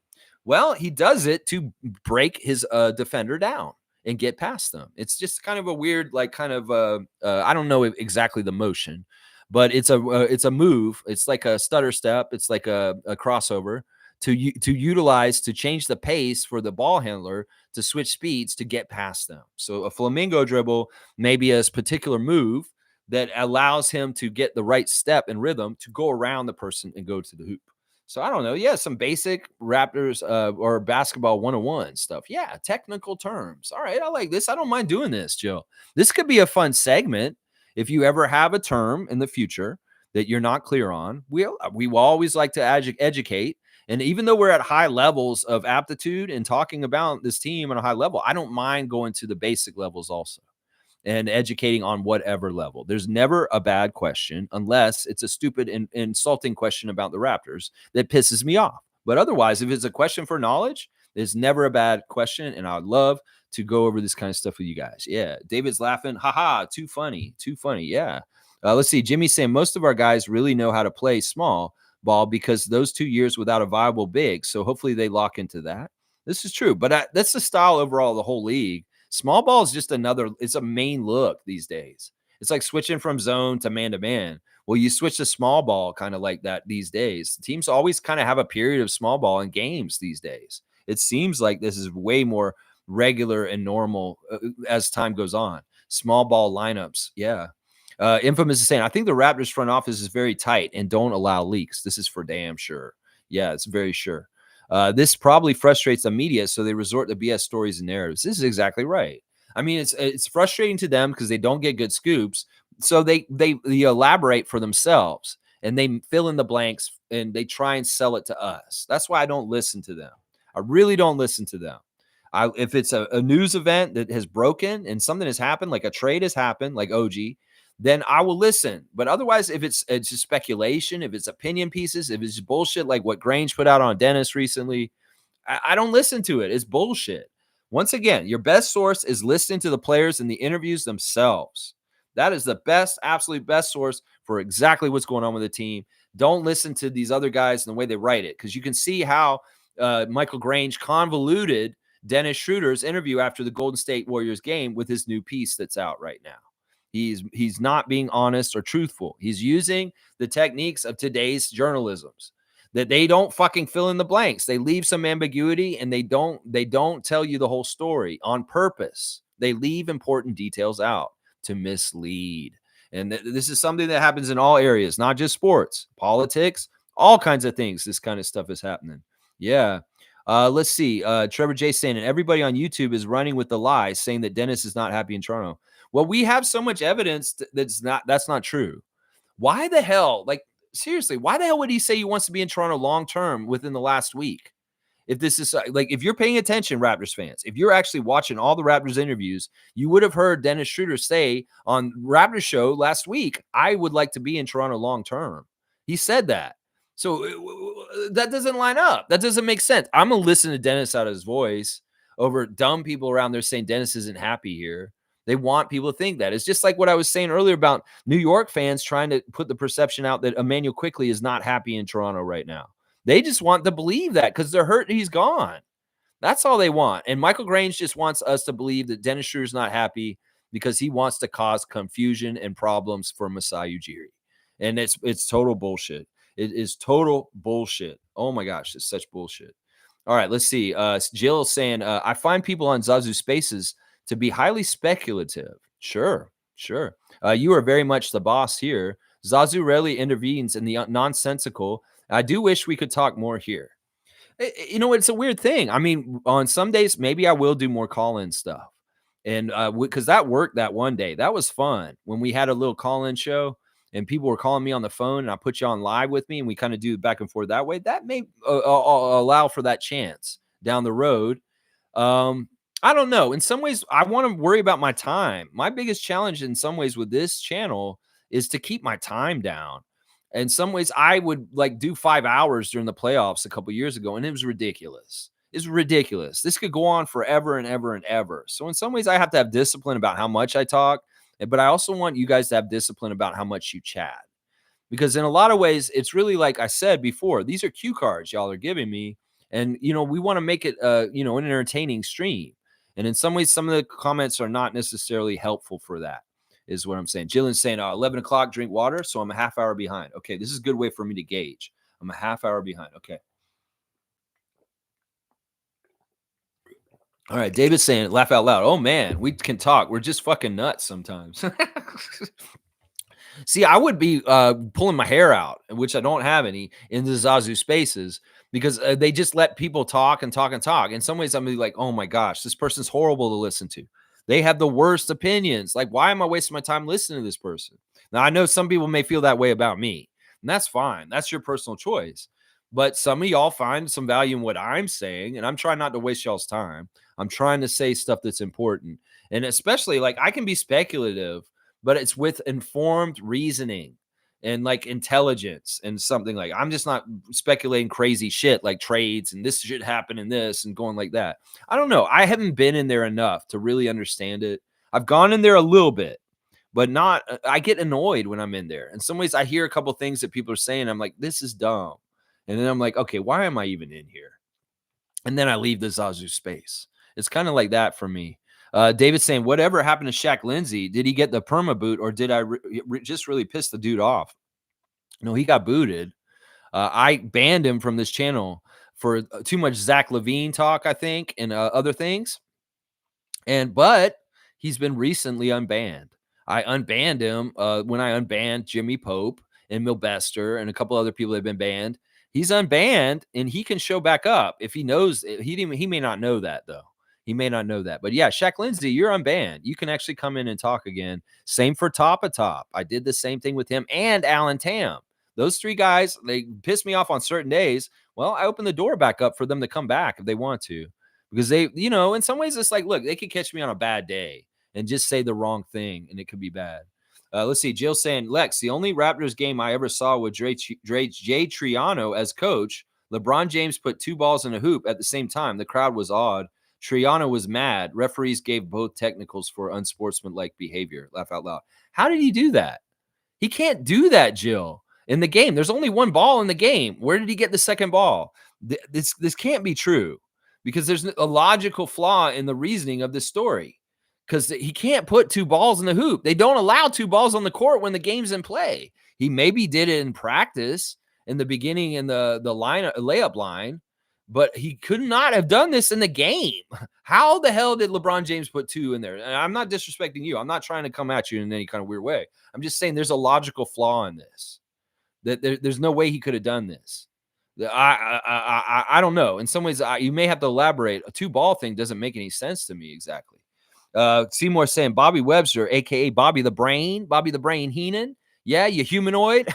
Well, he does it to break his defender down and get past them. It's just kind of a weird, like kind of I don't know exactly the motion, but it's a move. It's like a stutter step. It's like a crossover to utilize to change the pace for the ball handler to switch speeds to get past them. So a flamingo dribble may be a particular move that allows him to get the right step and rhythm to go around the person and go to the hoop. So I don't know. Yeah, some basic Raptors or basketball 101 stuff. Yeah, technical terms. All right, I like this. I don't mind doing this, Jill. This could be a fun segment if you ever have a term in the future that you're not clear on. We will always like to educate. And even though we're at high levels of aptitude and talking about this team at a high level, I don't mind going to the basic levels also and educating on whatever level. There's never a bad question unless it's a stupid and insulting question about the Raptors that pisses me off. But otherwise, if it's a question for knowledge, there's never a bad question. And I'd love to go over this kind of stuff with you guys. Yeah. David's laughing. Haha, too funny. Too funny. Yeah. Let's see. Jimmy's saying most of our guys really know how to play small ball because those 2 years without a viable big. So hopefully they lock into that. This is true. But that's the style overall of the whole league. Small ball is just it's a main look these days. It's like switching from zone to man. Well, you switch to small ball kind of like that these days. Teams always kind of have a period of small ball in games these days. It seems like this is way more regular and normal as time goes on. Small ball lineups. Yeah. Infamous is saying, I think the Raptors front office is very tight and don't allow leaks. This is for damn sure. Yeah, it's very sure. This probably frustrates the media, so they resort to BS stories and narratives. This is exactly right. I mean, it's frustrating to them because they don't get good scoops, so they elaborate for themselves and they fill in the blanks and they try and sell it to us. That's why I don't listen to them. I really don't listen to them. If it's a news event that has broken and something has happened, like a trade has happened, like OG, then I will listen. But otherwise, if it's just speculation, if it's opinion pieces, if it's just bullshit like what Grange put out on Dennis recently, I don't listen to it. It's bullshit. Once again, your best source is listening to the players and the interviews themselves. That is the best, absolute best source for exactly what's going on with the team. Don't listen to these other guys and the way they write it, because you can see how Michael Grange convoluted Dennis Schroeder's interview after the Golden State Warriors game with his new piece that's out right now. He's not being honest or truthful. He's using the techniques of today's journalisms that they don't fucking fill in the blanks. They leave some ambiguity and they don't tell you the whole story on purpose. They leave important details out to mislead. And this is something that happens in all areas, not just sports, politics, all kinds of things. This kind of stuff is happening. Yeah. Let's see. Trevor J saying, and everybody on YouTube is running with the lie, saying that Dennis is not happy in Toronto. Well, we have so much evidence that's not true. Why the hell? Like, seriously, why the hell would he say he wants to be in Toronto long term within the last week? If this is like, if you're paying attention, Raptors fans, if you're actually watching all the Raptors interviews, you would have heard Dennis Schroeder say on Raptors show last week, I would like to be in Toronto long term. He said that. So that doesn't line up. That doesn't make sense. I'm going to listen to Dennis out of his voice over dumb people around there saying Dennis isn't happy here. They want people to think that. It's just like what I was saying earlier about New York fans trying to put the perception out that Emmanuel Quickley is not happy in Toronto right now. They just want to believe that because they're hurt he's gone. That's all they want. And Michael Grange just wants us to believe that Dennis Schroeder's not happy because he wants to cause confusion and problems for Masai Ujiri. And it's total bullshit. It is total bullshit. Oh my gosh, it's such bullshit. All right, let's see. Jill saying, I find people on Zazu Spaces to be highly speculative. Sure. You are very much the boss here. Zazu rarely intervenes in the nonsensical. I do wish we could talk more here. You know, it's a weird thing. I mean, on some days, maybe I will do more call-in stuff. And because that worked that one day. That was fun when we had a little call-in show and people were calling me on the phone and I put you on live with me and we kind of do back and forth that way. That may allow for that chance down the road. I don't know. In some ways, I want to worry about my time. My biggest challenge in some ways with this channel is to keep my time down. In some ways, I would like do 5 hours during the playoffs a couple years ago, and it was ridiculous. It's ridiculous. This could go on forever and ever and ever. So in some ways, I have to have discipline about how much I talk, but I also want you guys to have discipline about how much you chat. Because in a lot of ways, it's really like I said before, these are cue cards y'all are giving me. And, you know, we want to make it, an entertaining stream. And in some ways, some of the comments are not necessarily helpful for that, is what I'm saying. Jillian's saying, 11 o'clock, drink water. So I'm a half hour behind. Okay, this is a good way for me to gauge. I'm a half hour behind. Okay. All right, David's saying, laugh out loud. Oh, man, we can talk. We're just fucking nuts sometimes. See, I would be pulling my hair out, which I don't have any, in the Zazu Spaces because they just let people talk and talk and talk. In some ways, I'm like, oh my gosh, this person's horrible to listen to. They have the worst opinions. Like, why am I wasting my time listening to this person? Now, I know some people may feel that way about me, and that's fine. That's your personal choice. But some of y'all find some value in what I'm saying, and I'm trying not to waste y'all's time. I'm trying to say stuff that's important. And especially, like, I can be speculative, but it's with informed reasoning and like intelligence and something. Like, I'm just not speculating crazy shit like trades and this should happen and this and going like that. I don't know. I haven't been in there enough to really understand it. I've gone in there a little bit, but not, I get annoyed when I'm in there. In some ways, I hear a couple things that people are saying. I'm like, this is dumb. And then I'm like, okay, why am I even in here? And then I leave the Zazu space. It's kind of like that for me. David saying, whatever happened to Shaq Lindsay? Did he get the perma boot or did I just really piss the dude off? No, he got booted. I banned him from this channel for too much Zach Levine talk, I think, and other things. But he's been recently unbanned. I unbanned him when I unbanned Jimmy Pope and Milbester and a couple other people that have been banned. He's unbanned and he can show back up if he knows. He may not know that though. He may not know that. But yeah, Shaq Lindsay, you're unbanned. You can actually come in and talk again. Same for Top of Top. I did the same thing with him and Alan Tam. Those three guys, they piss me off on certain days. Well, I open the door back up for them to come back if they want to. Because they, in some ways, it's like, look, they could catch me on a bad day and just say the wrong thing, and it could be bad. Let's see. Jill saying, Lex, the only Raptors game I ever saw with Jay Triano as coach. LeBron James put two balls in a hoop at the same time. The crowd was awed. Triano was mad. Referees gave both technicals for unsportsmanlike behavior. Laugh out loud. How did he do that? He can't do that, Jill. In the game, there's only one ball in the game. Where did he get the second ball? This can't be true because there's a logical flaw in the reasoning of this story because he can't put two balls in the hoop. They don't allow two balls on the court when the game's in play. He maybe did it in practice in the beginning in the layup line, but he could not have done this in the game. How the hell did LeBron James put two in there? And I'm not disrespecting you. I'm not trying to come at you in any kind of weird way. I'm just saying there's a logical flaw in this. That there's no way he could have done this. I don't know. In some ways, you may have to elaborate. A two ball thing doesn't make any sense to me exactly. Seymour saying Bobby Webster, aka Bobby the Brain Heenan. Yeah, you humanoid.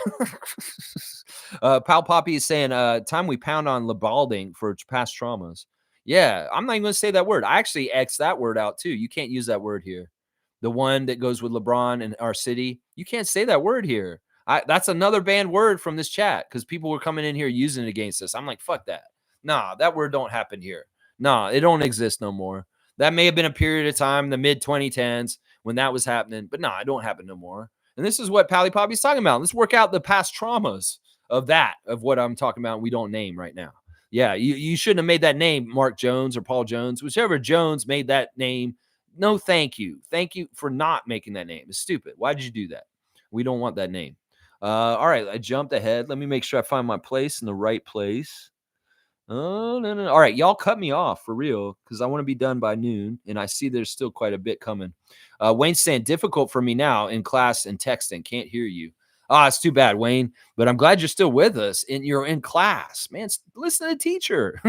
Pal Poppy is saying, time we pound on LeBalding for past traumas. Yeah, I'm not even going to say that word. I actually X that word out too. You can't use that word here. The one that goes with LeBron and our city. You can't say that word here. That's another banned word from this chat because people were coming in here using it against us. I'm like, fuck that. Nah, that word don't happen here. Nah, it don't exist no more. That may have been a period of time, the mid 2010s, when that was happening, but nah, it don't happen no more. And this is what Pally Poppy's talking about. Let's work out the past traumas of what I'm talking about. We don't name right now. Yeah, you shouldn't have made that name, Mark Jones or Paul Jones, whichever Jones made that name. No, thank you. Thank you for not making that name. It's stupid. Why did you do that? We don't want that name. All right, I jumped ahead. Let me make sure I find my place in the right place. Oh, no. All right, y'all cut me off for real because I want to be done by noon, and I see there's still quite a bit coming. Wayne's saying, difficult for me now in class and texting. Can't hear you. It's too bad, Wayne, but I'm glad you're still with us and you're in class. Man, listen to the teacher.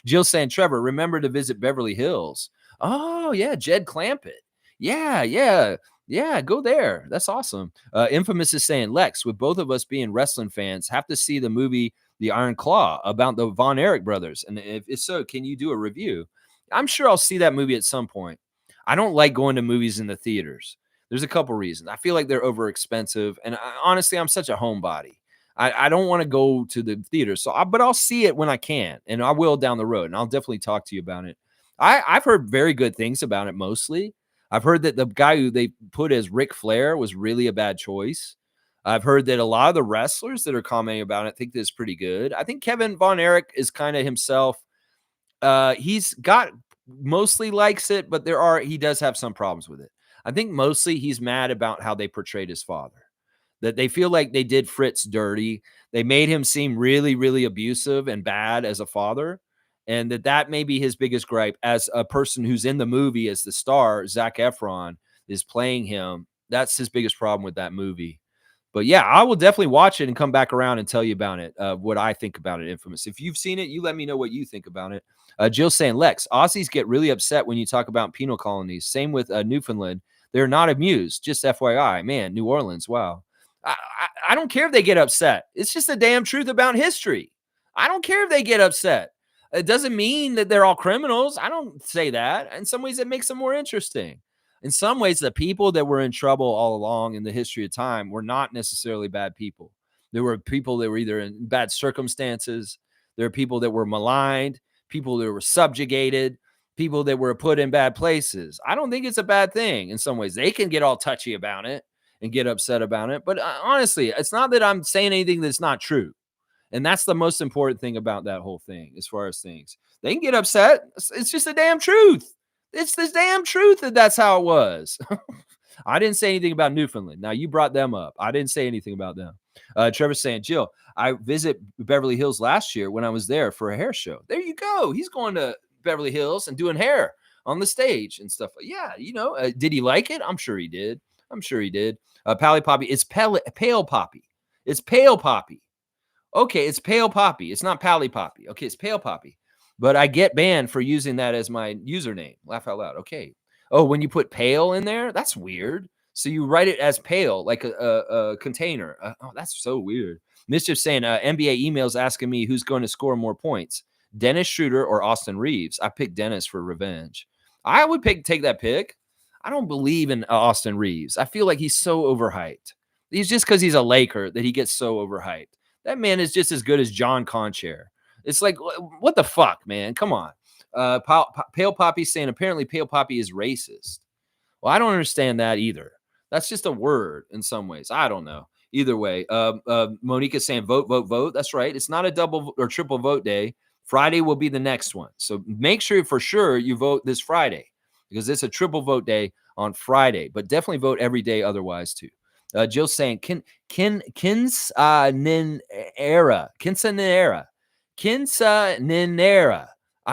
Jill saying, Trevor, remember to visit Beverly Hills. Oh, yeah, Jed Clampett. Yeah, go there. That's awesome. Infamous is saying, Lex, with both of us being wrestling fans, have to see the movie The Iron Claw about the Von Erich brothers. And if so, can you do a review? I'm sure I'll see that movie at some point. I don't like going to movies in the theaters. There's a couple reasons. I feel like they're over expensive. And honestly, I'm such a homebody. I don't want to go to the theater. But I'll see it when I can. And I will down the road. And I'll definitely talk to you about it. I've heard very good things about it mostly. I've heard that the guy who they put as Ric Flair was really a bad choice. I've heard that a lot of the wrestlers that are commenting about it think this is pretty good. I think Kevin Von Erich is kind of himself. He's got mostly likes it, but he does have some problems with it. I think mostly he's mad about how they portrayed his father, that they feel like they did Fritz dirty. They made him seem really, really abusive and bad as a father. And that may be his biggest gripe as a person who's in the movie as the star. Zac Efron is playing him. That's his biggest problem with that movie. But yeah, I will definitely watch it and come back around and tell you about it, what I think about it, Infamous. If you've seen it, you let me know what you think about it. Jill saying, Lex, Aussies get really upset when you talk about penal colonies. Same with Newfoundland. They're not amused. Just FYI. Man, New Orleans, wow. I don't care if they get upset. It's just the damn truth about history. I don't care if they get upset. It doesn't mean that they're all criminals. I don't say that. In some ways, it makes them more interesting. In some ways, the people that were in trouble all along in the history of time were not necessarily bad people. There were people that were either in bad circumstances. There are people that were maligned, people that were subjugated, people that were put in bad places. I don't think it's a bad thing. In some ways, they can get all touchy about it and get upset about it. But honestly, it's not that I'm saying anything that's not true. And that's the most important thing about that whole thing, as far as things. They can get upset. It's just the damn truth. It's the damn truth that that's how it was. I didn't say anything about Newfoundland. Now, you brought them up. I didn't say anything about them. Trevor's saying, Jill, I visit Beverly Hills last year when I was there for a hair show. There you go. He's going to Beverly Hills and doing hair on the stage and stuff. Yeah, did he like it? I'm sure he did. Pally Poppy, it's pale poppy. It's pale poppy. Okay, it's pale poppy. It's not Pally Poppy. Okay, it's pale poppy. But I get banned for using that as my username. Laugh out loud. Okay. Oh, when you put pale in there, that's weird. So you write it as pale, like a container. That's so weird. Mischief saying NBA emails asking me who's going to score more points, Dennis Schroeder or Austin Reeves. I picked Dennis for revenge. I would take that pick. I don't believe in Austin Reeves. I feel like he's so overhyped. He's just because he's a Laker that he gets so overhyped. That man is just as good as John Conchair. It's like, what the fuck, man? Come on. Pale Poppy saying apparently Pale Poppy is racist. Well, I don't understand that either. That's just a word in some ways. I don't know. Either way, Monique is saying vote, vote, vote. That's right. It's not a double or triple vote day. Friday will be the next one. So make sure for sure you vote this Friday because it's a triple vote day on Friday, but definitely vote every day otherwise too. Jill's saying Kinsa Ninera.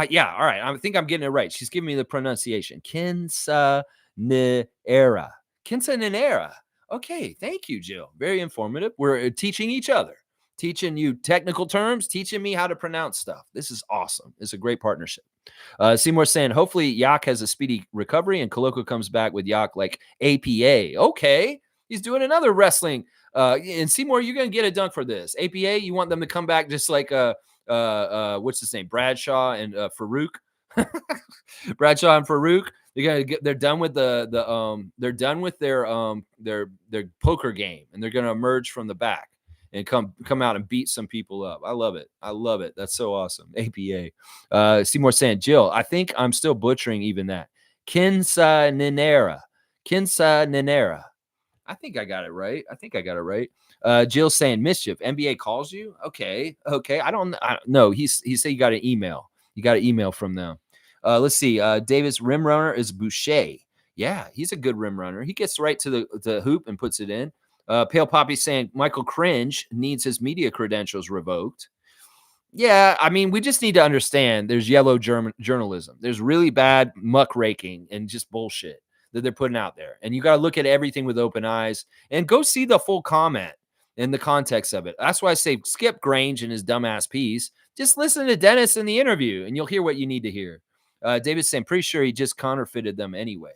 Yeah, all right. I think I'm getting it right. She's giving me the pronunciation. Kinsa Ninera. Okay, thank you, Jill. Very informative. We're teaching each other, teaching you technical terms, teaching me how to pronounce stuff. This is awesome. It's a great partnership. Seymour saying, hopefully Yak has a speedy recovery and Koloko comes back with Yak like APA. Okay. He's doing another wrestling. And Seymour, you're going to get a dunk for this. APA, you want them to come back just like what's his name? Bradshaw and Farouk. Bradshaw and Farouk. They're done with they're done with their poker game and they're going to emerge from the back and come out and beat some people up. I love it. That's so awesome. APA. Seymour saying, Jill, I think I'm still butchering even that. Kinsa Ninera. I think I got it right. Jill saying mischief. NBA calls you. Okay. I don't know. He said you got an email. You got an email from them. Let's see. Davis rim runner is Boucher. Yeah, he's a good rim runner. He gets right to the hoop and puts it in. Pale Poppy saying Michael Cringe needs his media credentials revoked. Yeah, I mean, we just need to understand there's yellow journalism. There's really bad muckraking and just bullshit that they're putting out there. And you got to look at everything with open eyes and go see the full comment in the context of it. That's why I say skip Grange and his dumbass piece. Just listen to Dennis in the interview and you'll hear what you need to hear. David's saying, pretty sure he just counterfeited them anyway.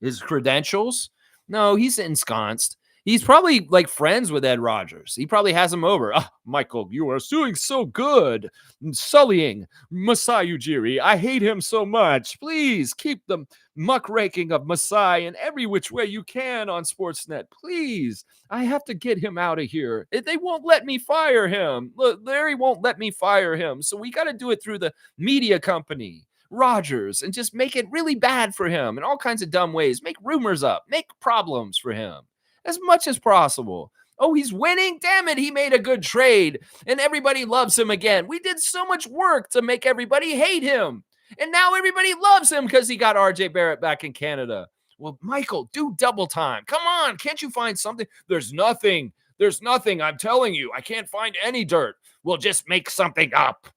His credentials? No, he's ensconced. He's probably like friends with Ed Rogers. He probably has him over. Oh, Michael, you are doing so good. Sullying Masai Ujiri. I hate him so much. Please keep the muckraking of Masai in every which way you can on Sportsnet. Please. I have to get him out of here. They won't let me fire him. Look, Larry won't let me fire him. So we got to do it through the media company. Rogers, and just make it really bad for him in all kinds of dumb ways. Make rumors up. Make problems for him. As much as possible. Oh, he's winning? Damn it, he made a good trade. And everybody loves him again. We did so much work to make everybody hate him. And now everybody loves him because he got RJ Barrett back in Canada. Well, Michael, do double time. Come on, can't you find something? There's nothing. I'm telling you. I can't find any dirt. Well, just make something up.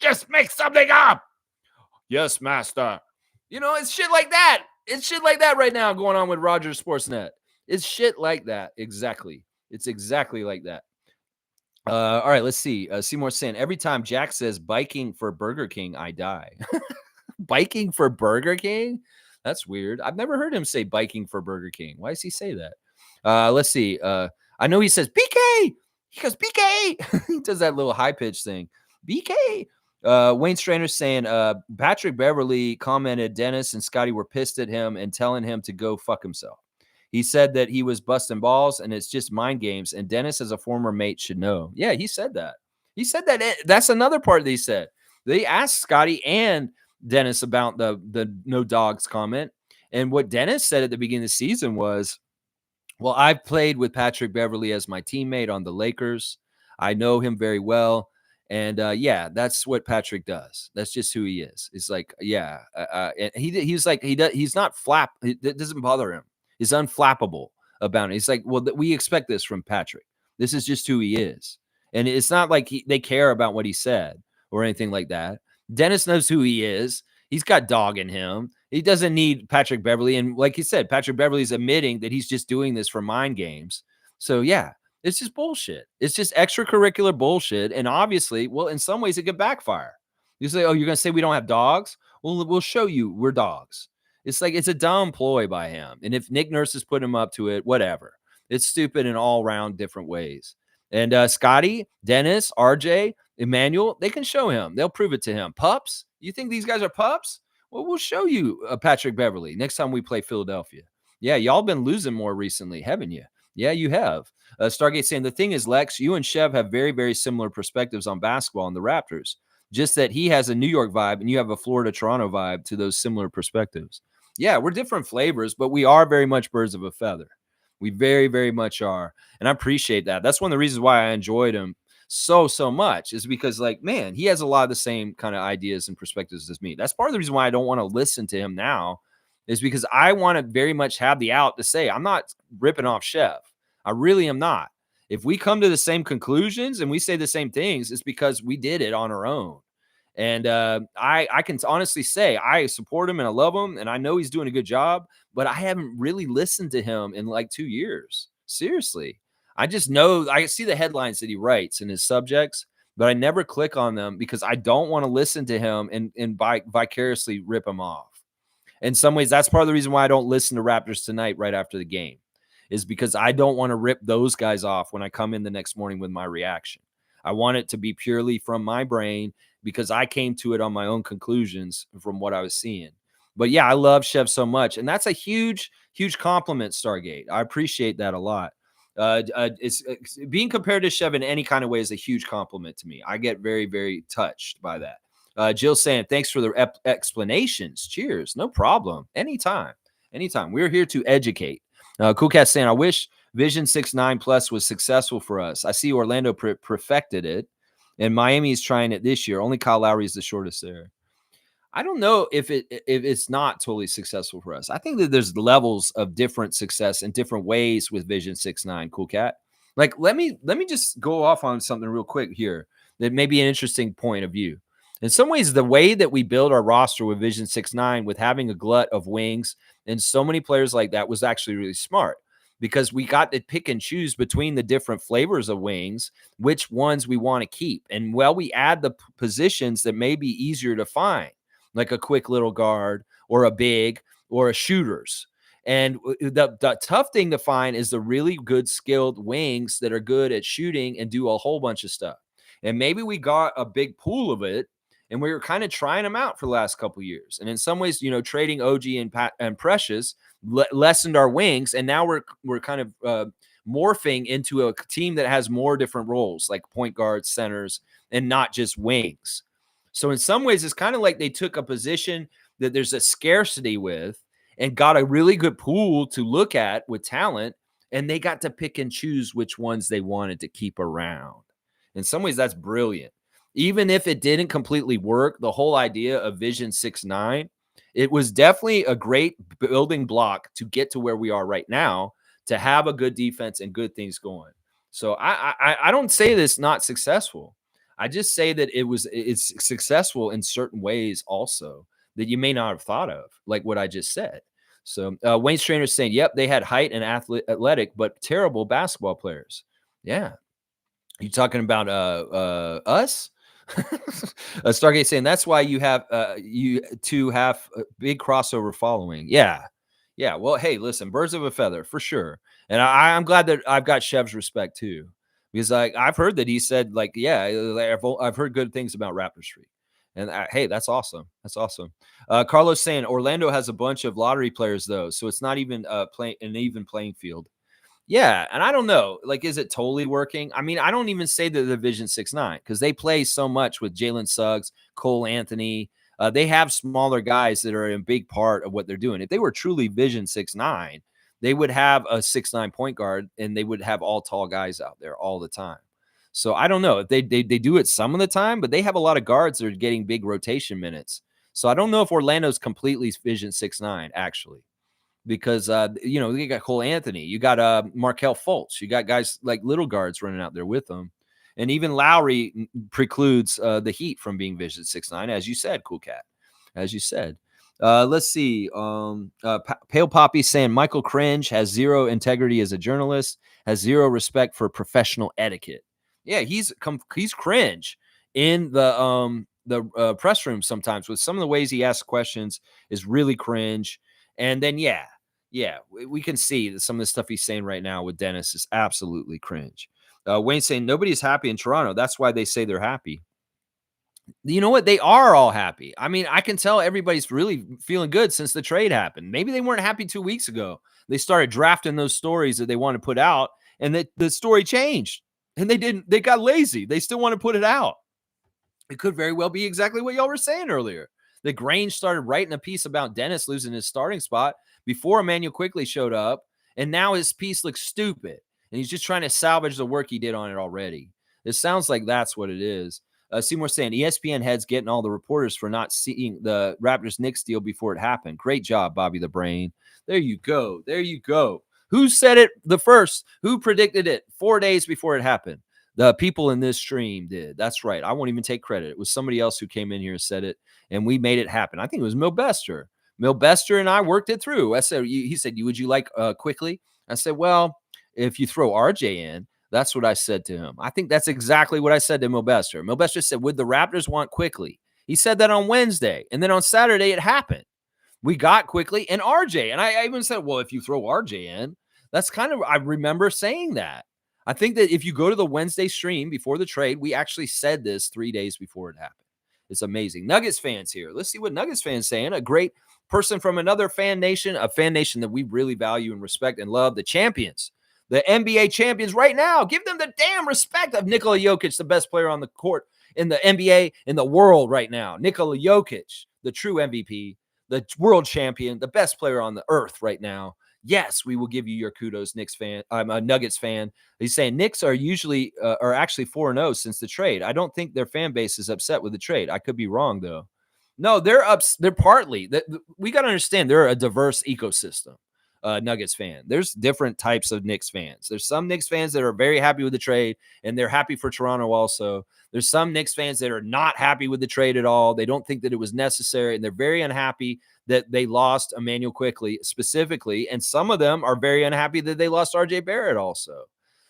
Yes, master. It's shit like that. It's shit like that right now going on with Rogers Sportsnet. It's shit like that. Exactly. It's exactly like that. All right, let's see. Seymour saying, every time Jack says biking for Burger King, I die. Biking for Burger King? That's weird. I've never heard him say biking for Burger King. Why does he say that? Let's see. I know he says BK. He goes, BK. He does that little high pitch thing. BK. Wayne Strainer saying Patrick Beverly commented Dennis and Scotty were pissed at him and telling him to go fuck himself. He said that he was busting balls and it's just mind games. And Dennis, as a former mate, should know. Yeah, he said that. That's another part that he said. They asked Scotty and Dennis about the no dogs comment. And what Dennis said at the beginning of the season was, well, I've played with Patrick Beverly as my teammate on the Lakers. I know him very well. And yeah, that's what Patrick does. That's just who he is. It's like, yeah. And he's like, he's not flap. It doesn't bother him. He's unflappable about it. He's like, well, we expect this from Patrick. This is just who he is. And it's not like they care about what he said or anything like that. Dennis knows who he is. He's got dog in him. He doesn't need Patrick Beverley. And like you said, Patrick Beverley's admitting that he's just doing this for mind games. So yeah, it's just bullshit. It's just extracurricular bullshit. And obviously, well, in some ways it could backfire. You say, oh, you're going to say we don't have dogs? Well, we'll show you we're dogs. It's like it's a dumb ploy by him. And if Nick Nurse has put him up to it, whatever. It's stupid in all round different ways. And Scotty, Dennis, RJ, Emmanuel, they can show him. They'll prove it to him. Pups? You think these guys are pups? Well, we'll show you Patrick Beverley next time we play Philadelphia. Yeah, y'all been losing more recently, haven't you? Yeah, you have. Stargate saying, the thing is, Lex, you and Chev have very, very similar perspectives on basketball and the Raptors. Just that he has a New York vibe and you have a Florida, Toronto vibe to those similar perspectives. Yeah, we're different flavors, but we are very much birds of a feather. We very, very much are. And I appreciate that. That's one of the reasons why I enjoyed him so much, is because, like, man, he has a lot of the same kind of ideas and perspectives as me. That's part of the reason why I don't want to listen to him now, is because I want to very much have the out to say, I'm not ripping off Chev. I really am not. If we come to the same conclusions and we say the same things, it's because we did it on our own. And I can honestly say I support him and I love him and I know he's doing a good job, but I haven't really listened to him in like 2 years. Seriously. I just know I see the headlines that he writes and his subjects, but I never click on them because I don't want to listen to him and vicariously rip him off. In some ways, that's part of the reason why I don't listen to Raptors Tonight right after the game, is because I don't want to rip those guys off when I come in the next morning with my reaction. I want it to be purely from my brain because I came to it on my own conclusions from what I was seeing. But yeah, I love Chev so much. And that's a huge, huge compliment, Stargate. I appreciate that a lot. It's being compared to Chev in any kind of way is a huge compliment to me. I get very, very touched by that. Jill saying, thanks for the explanations. Cheers. No problem. Anytime. We're here to educate. Cool Cat saying, I wish Vision 6-9 Plus was successful for us. I see Orlando perfected it, and Miami is trying it this year. Only Kyle Lowry is the shortest there. I don't know if it's not totally successful for us. I think that there's levels of different success in different ways with Vision 6-9. Cool Cat. Like, let me just go off on something real quick here that may be an interesting point of view. In some ways, the way that we build our roster with Vision 6-9, with having a glut of wings and so many players like that, was actually really smart, because we got to pick and choose between the different flavors of wings, which ones we want to keep. And we add the positions that may be easier to find, like a quick little guard or a big or a shooters. And the tough thing to find is the really good skilled wings that are good at shooting and do a whole bunch of stuff. And maybe we got a big pool of it, and we were kind of trying them out for the last couple of years. And in some ways, trading OG and Precious lessened our wings. And now we're kind of morphing into a team that has more different roles, like point guards, centers, and not just wings. So in some ways, it's kind of like they took a position that there's a scarcity with and got a really good pool to look at with talent, and they got to pick and choose which ones they wanted to keep around. In some ways, that's brilliant. Even if it didn't completely work, the whole idea of Vision 6-9, it was definitely a great building block to get to where we are right now, to have a good defense and good things going. So I don't say this not successful. I just say that it's successful in certain ways also that you may not have thought of, like what I just said. So Wayne Strainer is saying, yep, they had height and athletic, but terrible basketball players. Yeah. You talking about us? Stargate saying that's why you have you two have a big crossover following. Yeah. Well, hey, listen, birds of a feather for sure. And I'm glad that I've got Chev's respect too, because I've heard that he said, like, yeah, I've heard good things about Raptor Street. And hey, that's awesome. Carlos saying Orlando has a bunch of lottery players though, so it's not even an even playing field. Yeah, and I don't know, like, is it totally working? I mean, I don't even say the Division 6-9 because they play so much with Jalen Suggs, Cole Anthony. They have smaller guys that are a big part of what they're doing. If they were truly Vision 6-9, they would have a 6'9" point guard, and they would have all tall guys out there all the time. So I don't know if they do it some of the time, but they have a lot of guards that are getting big rotation minutes. So I don't know if Orlando's completely Vision 6-9, actually. because you got Cole Anthony, you got Markelle Fultz, you got guys like little guards running out there with them, and even Lowry precludes the Heat from being visited 6'9", as you said, Cool Cat, as you said. Let's see. Pale Poppy saying Michael Cringe has zero integrity as a journalist, has zero respect for professional etiquette. Yeah, he's cringe in the press room sometimes with some of the ways he asks questions is really cringe. And then we can see that some of the stuff he's saying right now with Dennis is absolutely cringe. Wayne saying nobody's happy in Toronto. That's why they say they're happy. You know what? They are all happy. I mean, I can tell everybody's really feeling good since the trade happened. Maybe they weren't happy 2 weeks ago. They started drafting those stories that they want to put out, and the story changed. And they got lazy. They still want to put it out. It could very well be exactly what y'all were saying earlier. The Grange started writing a piece about Dennis losing his starting spot before Emmanuel Quickly showed up, and now his piece looks stupid. And he's just trying to salvage the work he did on it already. It sounds like that's what it is. Seymour saying ESPN heads getting all the reporters for not seeing the Raptors Knicks deal before it happened. Great job, Bobby the Brain. There you go. There you go. Who said it the first? Who predicted it 4 days before it happened? The people in this stream did. That's right. I won't even take credit. It was somebody else who came in here and said it, and we made it happen. I think it was Mil Bester. Mil Bester and I worked it through. I said, he said, would you like Quickly? I said, well, if you throw RJ in, that's what I said to him. I think that's exactly what I said to Mil Bester. Mil Bester said, would the Raptors want Quickly? He said that on Wednesday. And then on Saturday, it happened. We got Quickly and RJ. And I even said, well, if you throw RJ in, that's kind of, I remember saying that. I think that if you go to the Wednesday stream before the trade, we actually said this 3 days before it happened. It's amazing. Nuggets fans here. Let's see what Nuggets fans saying. A great person from another fan nation, a fan nation that we really value and respect and love, the champions. The NBA champions right now. Give them the damn respect of Nikola Jokic, the best player on the court in the NBA, in the world right now. Nikola Jokic, the true MVP, the world champion, the best player on the earth right now. Yes, we will give you your kudos, Knicks fan. I'm a Nuggets fan. He's saying Knicks are actually 4-0 since the trade. I don't think their fan base is upset with the trade. I could be wrong though. No, they're partly. We got to understand they're a diverse ecosystem. Nuggets fan. There's different types of Knicks fans. There's some Knicks fans that are very happy with the trade, and they're happy for Toronto also. There's some Knicks fans that are not happy with the trade at all. They don't think that it was necessary, and they're very unhappy that they lost Emmanuel Quickly specifically, and some of them are very unhappy that they lost RJ Barrett also.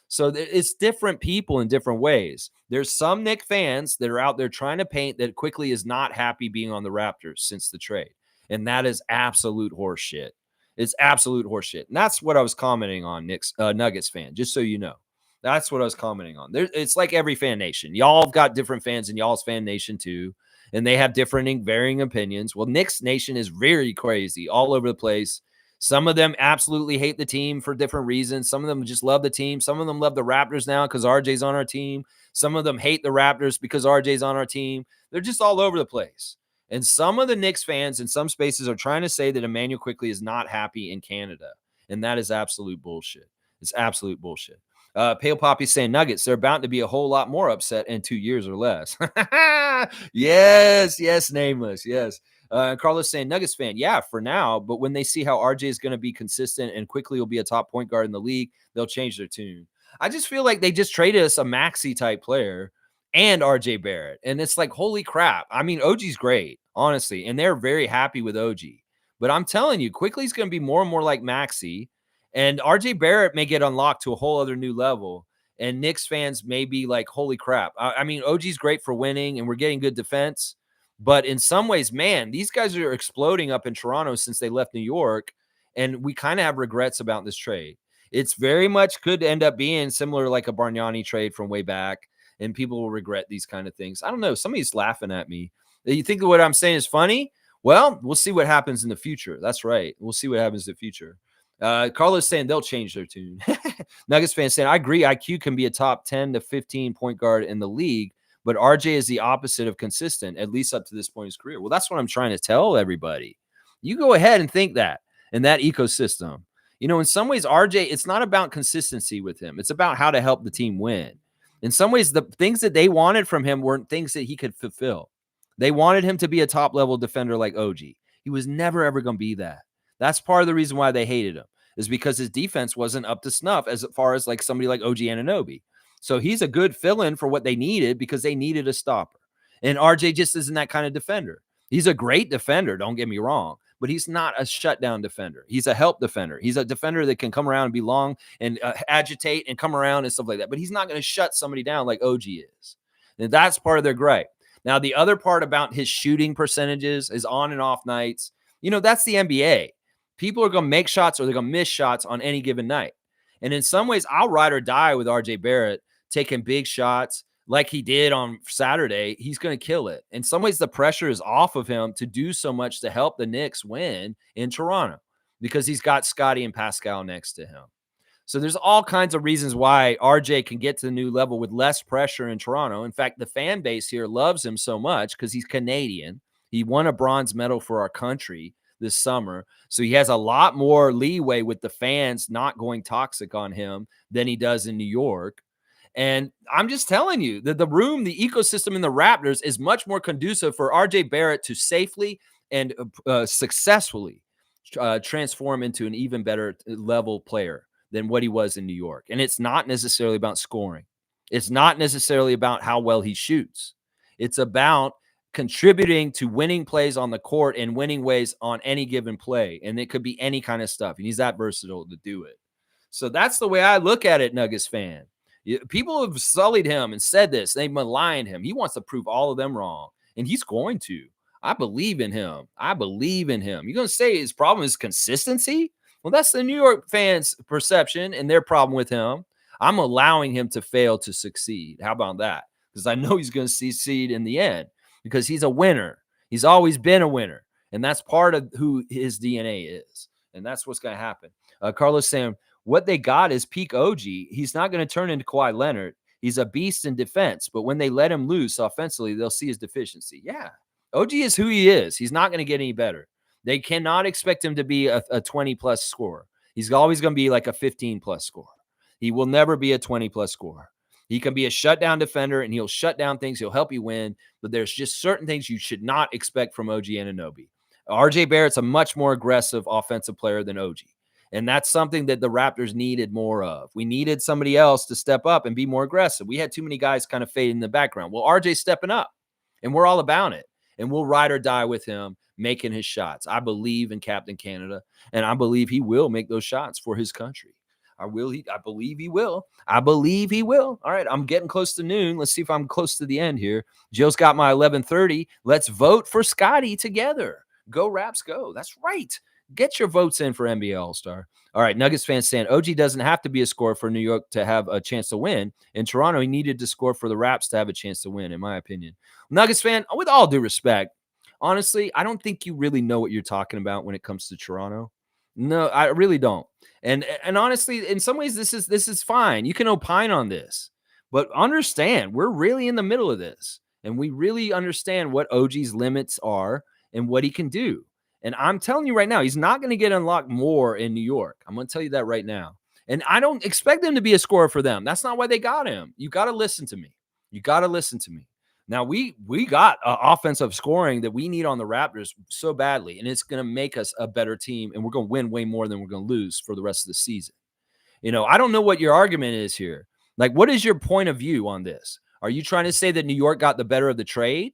So it's different people in different ways. There's some Knicks fans that are out there trying to paint that Quickly is not happy being on the Raptors since the trade, and that is absolute horseshit. It's absolute horseshit. And that's what I was commenting on, Nuggets fan, just so you know. That's what I was commenting on. It's like every fan nation. Y'all have got different fans in y'all's fan nation too, and they have different varying opinions. Well, Knicks nation is very crazy all over the place. Some of them absolutely hate the team for different reasons. Some of them just love the team. Some of them love the Raptors now because RJ's on our team. Some of them hate the Raptors because RJ's on our team. They're just all over the place. And some of the Knicks fans in some spaces are trying to say that Emmanuel Quickly is not happy in Canada. And that is absolute bullshit. It's absolute bullshit. Pale Poppy saying Nuggets, they're bound to be a whole lot more upset in 2 years or less. Yes, Nameless. Yes. Carlos saying Nuggets fan. Yeah, for now. But when they see how RJ is going to be consistent and Quickly will be a top point guard in the league, they'll change their tune. I just feel like they just traded us a Maxey type player and RJ Barrett. And it's like, holy crap. I mean, OG's great, honestly. And they're very happy with OG. But I'm telling you, Quickly's going to be more and more like Maxey. And RJ Barrett may get unlocked to a whole other new level. And Knicks fans may be like, holy crap. I mean, OG's great for winning and we're getting good defense. But in some ways, man, these guys are exploding up in Toronto since they left New York. And we kind of have regrets about this trade. It's very much could end up being similar like a Bargnani trade from way back. And people will regret these kind of things. I don't know. Somebody's laughing at me. You think what I'm saying is funny? Well, we'll see what happens in the future. That's right. We'll see what happens in the future. Carlos saying they'll change their tune. Nuggets fan saying, I agree. IQ can be a top 10 to 15 point guard in the league, but RJ is the opposite of consistent, at least up to this point in his career. Well, that's what I'm trying to tell everybody. You go ahead and think that in that ecosystem. You know, in some ways, RJ, it's not about consistency with him. It's about how to help the team win. In some ways, the things that they wanted from him weren't things that he could fulfill. They wanted him to be a top-level defender like OG. He was never, ever going to be that. That's part of the reason why they hated him, is because his defense wasn't up to snuff as far as like somebody like OG Anunoby. So he's a good fill-in for what they needed because they needed a stopper. And RJ just isn't that kind of defender. He's a great defender, don't get me wrong, but he's not a shutdown defender. He's a help defender. He's a defender that can come around and be long and agitate and come around and stuff like that. But he's not going to shut somebody down like OG is. And that's part of their gripe. Now, the other part about his shooting percentages is on and off nights. That's the NBA. People are going to make shots or they're going to miss shots on any given night. And in some ways, I'll ride or die with RJ Barrett taking big shots like he did on Saturday. He's going to kill it. In some ways, the pressure is off of him to do so much to help the Knicks win in Toronto because he's got Scottie and Pascal next to him. So there's all kinds of reasons why RJ can get to the new level with less pressure in Toronto. In fact, the fan base here loves him so much because he's Canadian. He won a bronze medal for our country this summer. So he has a lot more leeway with the fans not going toxic on him than he does in New York. And I'm just telling you that the ecosystem in the Raptors is much more conducive for RJ Barrett to safely and successfully transform into an even better level player than what he was in New York. And it's not necessarily about scoring. It's not necessarily about how well he shoots. It's about contributing to winning plays on the court and winning ways on any given play. And it could be any kind of stuff. And he's that versatile to do it. So that's the way I look at it, Nuggets fan. People have sullied him and said this. They maligned him. He wants to prove all of them wrong. And he's going to. I believe in him. You're going to say his problem is consistency? Well, that's the New York fans' perception and their problem with him. I'm allowing him to fail to succeed. How about that? Because I know he's going to succeed in the end because he's a winner. He's always been a winner. And that's part of who his DNA is. And that's what's going to happen. Carlos saying, what they got is peak OG. He's not going to turn into Kawhi Leonard. He's a beast in defense. But when they let him loose offensively, they'll see his deficiency. Yeah, OG is who he is. He's not going to get any better. They cannot expect him to be a 20-plus scorer. He's always going to be like a 15-plus scorer. He will never be a 20-plus scorer. He can be a shutdown defender, and he'll shut down things. He'll help you win. But there's just certain things you should not expect from OG Anunoby. RJ Barrett's a much more aggressive offensive player than OG. And that's something that the Raptors needed more of. We needed somebody else to step up and be more aggressive. We had too many guys kind of fade in the background. Well, RJ's stepping up, and we're all about it. And we'll ride or die with him making his shots. I believe in Captain Canada, and I believe he will make those shots for his country. I believe he will. All right, I'm getting close to noon. Let's see if I'm close to the end here. Jill's got my 11:30. Let's vote for Scottie together. Go Raps, go. That's right. Get your votes in for NBA All-Star. All right, Nuggets fans saying OG doesn't have to be a scorer for New York to have a chance to win. In Toronto, he needed to score for the Raps to have a chance to win, in my opinion. Nuggets fan, with all due respect, honestly, I don't think you really know what you're talking about when it comes to Toronto. No, I really don't. And honestly, in some ways, this is fine. You can opine on this, but understand we're really in the middle of this, and we really understand what OG's limits are and what he can do. And I'm telling you right now, he's not going to get unlocked more in New York. I'm going to tell you that right now. And I don't expect him to be a scorer for them. That's not why they got him. You got to listen to me. Now, we got offensive scoring that we need on the Raptors so badly, and it's going to make us a better team, and we're going to win way more than we're going to lose for the rest of the season. I don't know what your argument is here. Like, what is your point of view on this? Are you trying to say that New York got the better of the trade?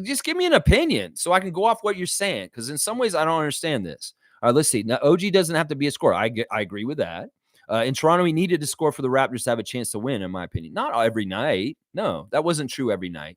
Just give me an opinion so I can go off what you're saying, because in some ways I don't understand this. All right, let's see. Now, OG doesn't have to be a scorer. I agree with that. In Toronto, he needed to score for the Raptors to have a chance to win, in my opinion. Not every night. No, that wasn't true every night.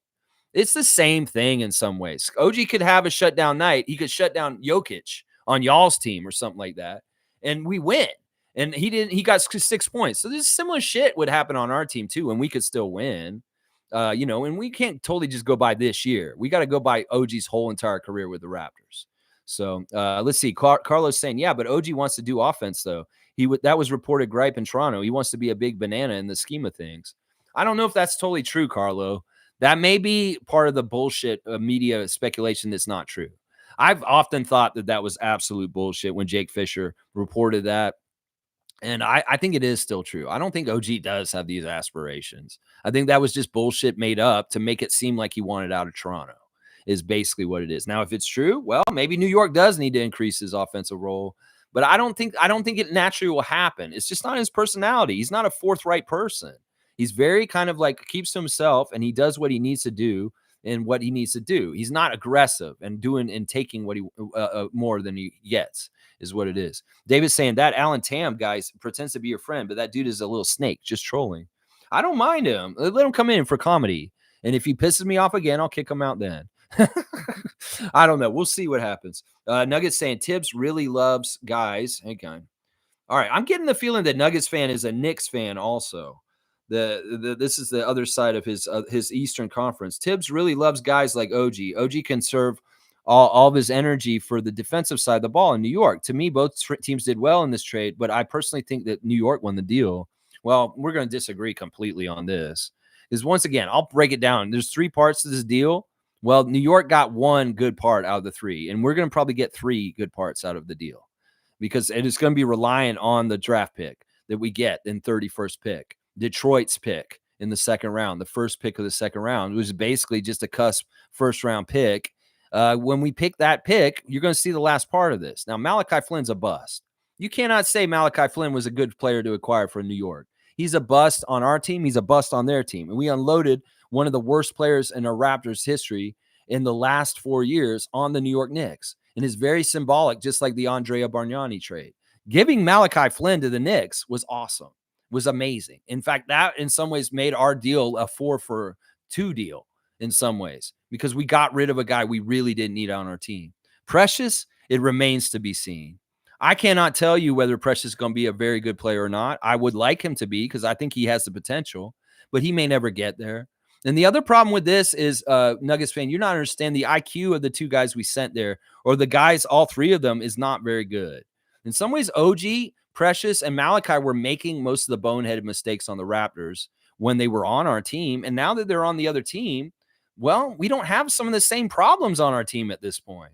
It's the same thing in some ways. OG could have a shutdown night. He could shut down Jokic on y'all's team or something like that, and we win. And he didn't. He got 6 points. So this similar shit would happen on our team too, and we could still win. And we can't totally just go by this year. We got to go by OG's whole entire career with the Raptors. So let's see. Carlos saying, yeah, but OG wants to do offense, though. That was reported gripe in Toronto. He wants to be a big banana in the scheme of things. I don't know if that's totally true, Carlo. That may be part of the bullshit media speculation that's not true. I've often thought that was absolute bullshit when Jake Fisher reported that. And I think it is still true. I don't think OG does have these aspirations. I think that was just bullshit made up to make it seem like he wanted out of Toronto. is basically what it is. Now, if it's true, well, maybe New York does need to increase his offensive role, but I don't think it naturally will happen. It's just not his personality. He's not a forthright person. He's very kind of like keeps to himself, and he does what he needs to do and what he needs to do. He's not aggressive and doing and taking what he more than he gets is what it is. David's saying that Alan Tam guys pretends to be your friend, but that dude is a little snake, just trolling. I don't mind him. Let him come in for comedy. And if he pisses me off again, I'll kick him out then. I don't know. We'll see what happens. Nuggets saying Tibbs really loves guys. Hang on. All right. I'm getting the feeling that Nuggets fan is a Knicks fan also. This is the other side of his Eastern Conference. Tibbs really loves guys like OG. OG can serve all of his energy for the defensive side of the ball in New York. To me, both teams did well in this trade, but I personally think that New York won the deal. Well, we're going to disagree completely on this. Because once again, I'll break it down. There's 3 parts to this deal. Well, New York got 1 good part out of the 3, and we're going to probably get 3 good parts out of the deal because it is going to be reliant on the draft pick that we get in 31st pick. Detroit's pick in the second round, the first pick of the second round, was basically just a cusp first round pick. When we pick that pick, you're going to see the last part of this. Now, Malachi Flynn's a bust. You cannot say Malachi Flynn was a good player to acquire for New York. He's a bust on our team. He's a bust on their team. And we unloaded one of the worst players in our Raptors history in the last 4 years on the New York Knicks. And it's very symbolic, just like the Andrea Bargnani trade. Giving Malachi Flynn to the Knicks was awesome, was amazing. In fact, that in some ways made our deal a 4-for-2 deal in some ways because we got rid of a guy we really didn't need on our team. Precious, it remains to be seen. I cannot tell you whether Precious is going to be a very good player or not. I would like him to be because I think he has the potential, but he may never get there. And the other problem with this is, Nuggets fan, you're not understanding the IQ of the 2 guys we sent there, or the guys, all 3 of them, is not very good. In some ways, OG, Precious, and Malachi were making most of the boneheaded mistakes on the Raptors when they were on our team. And now that they're on the other team, well, we don't have some of the same problems on our team at this point.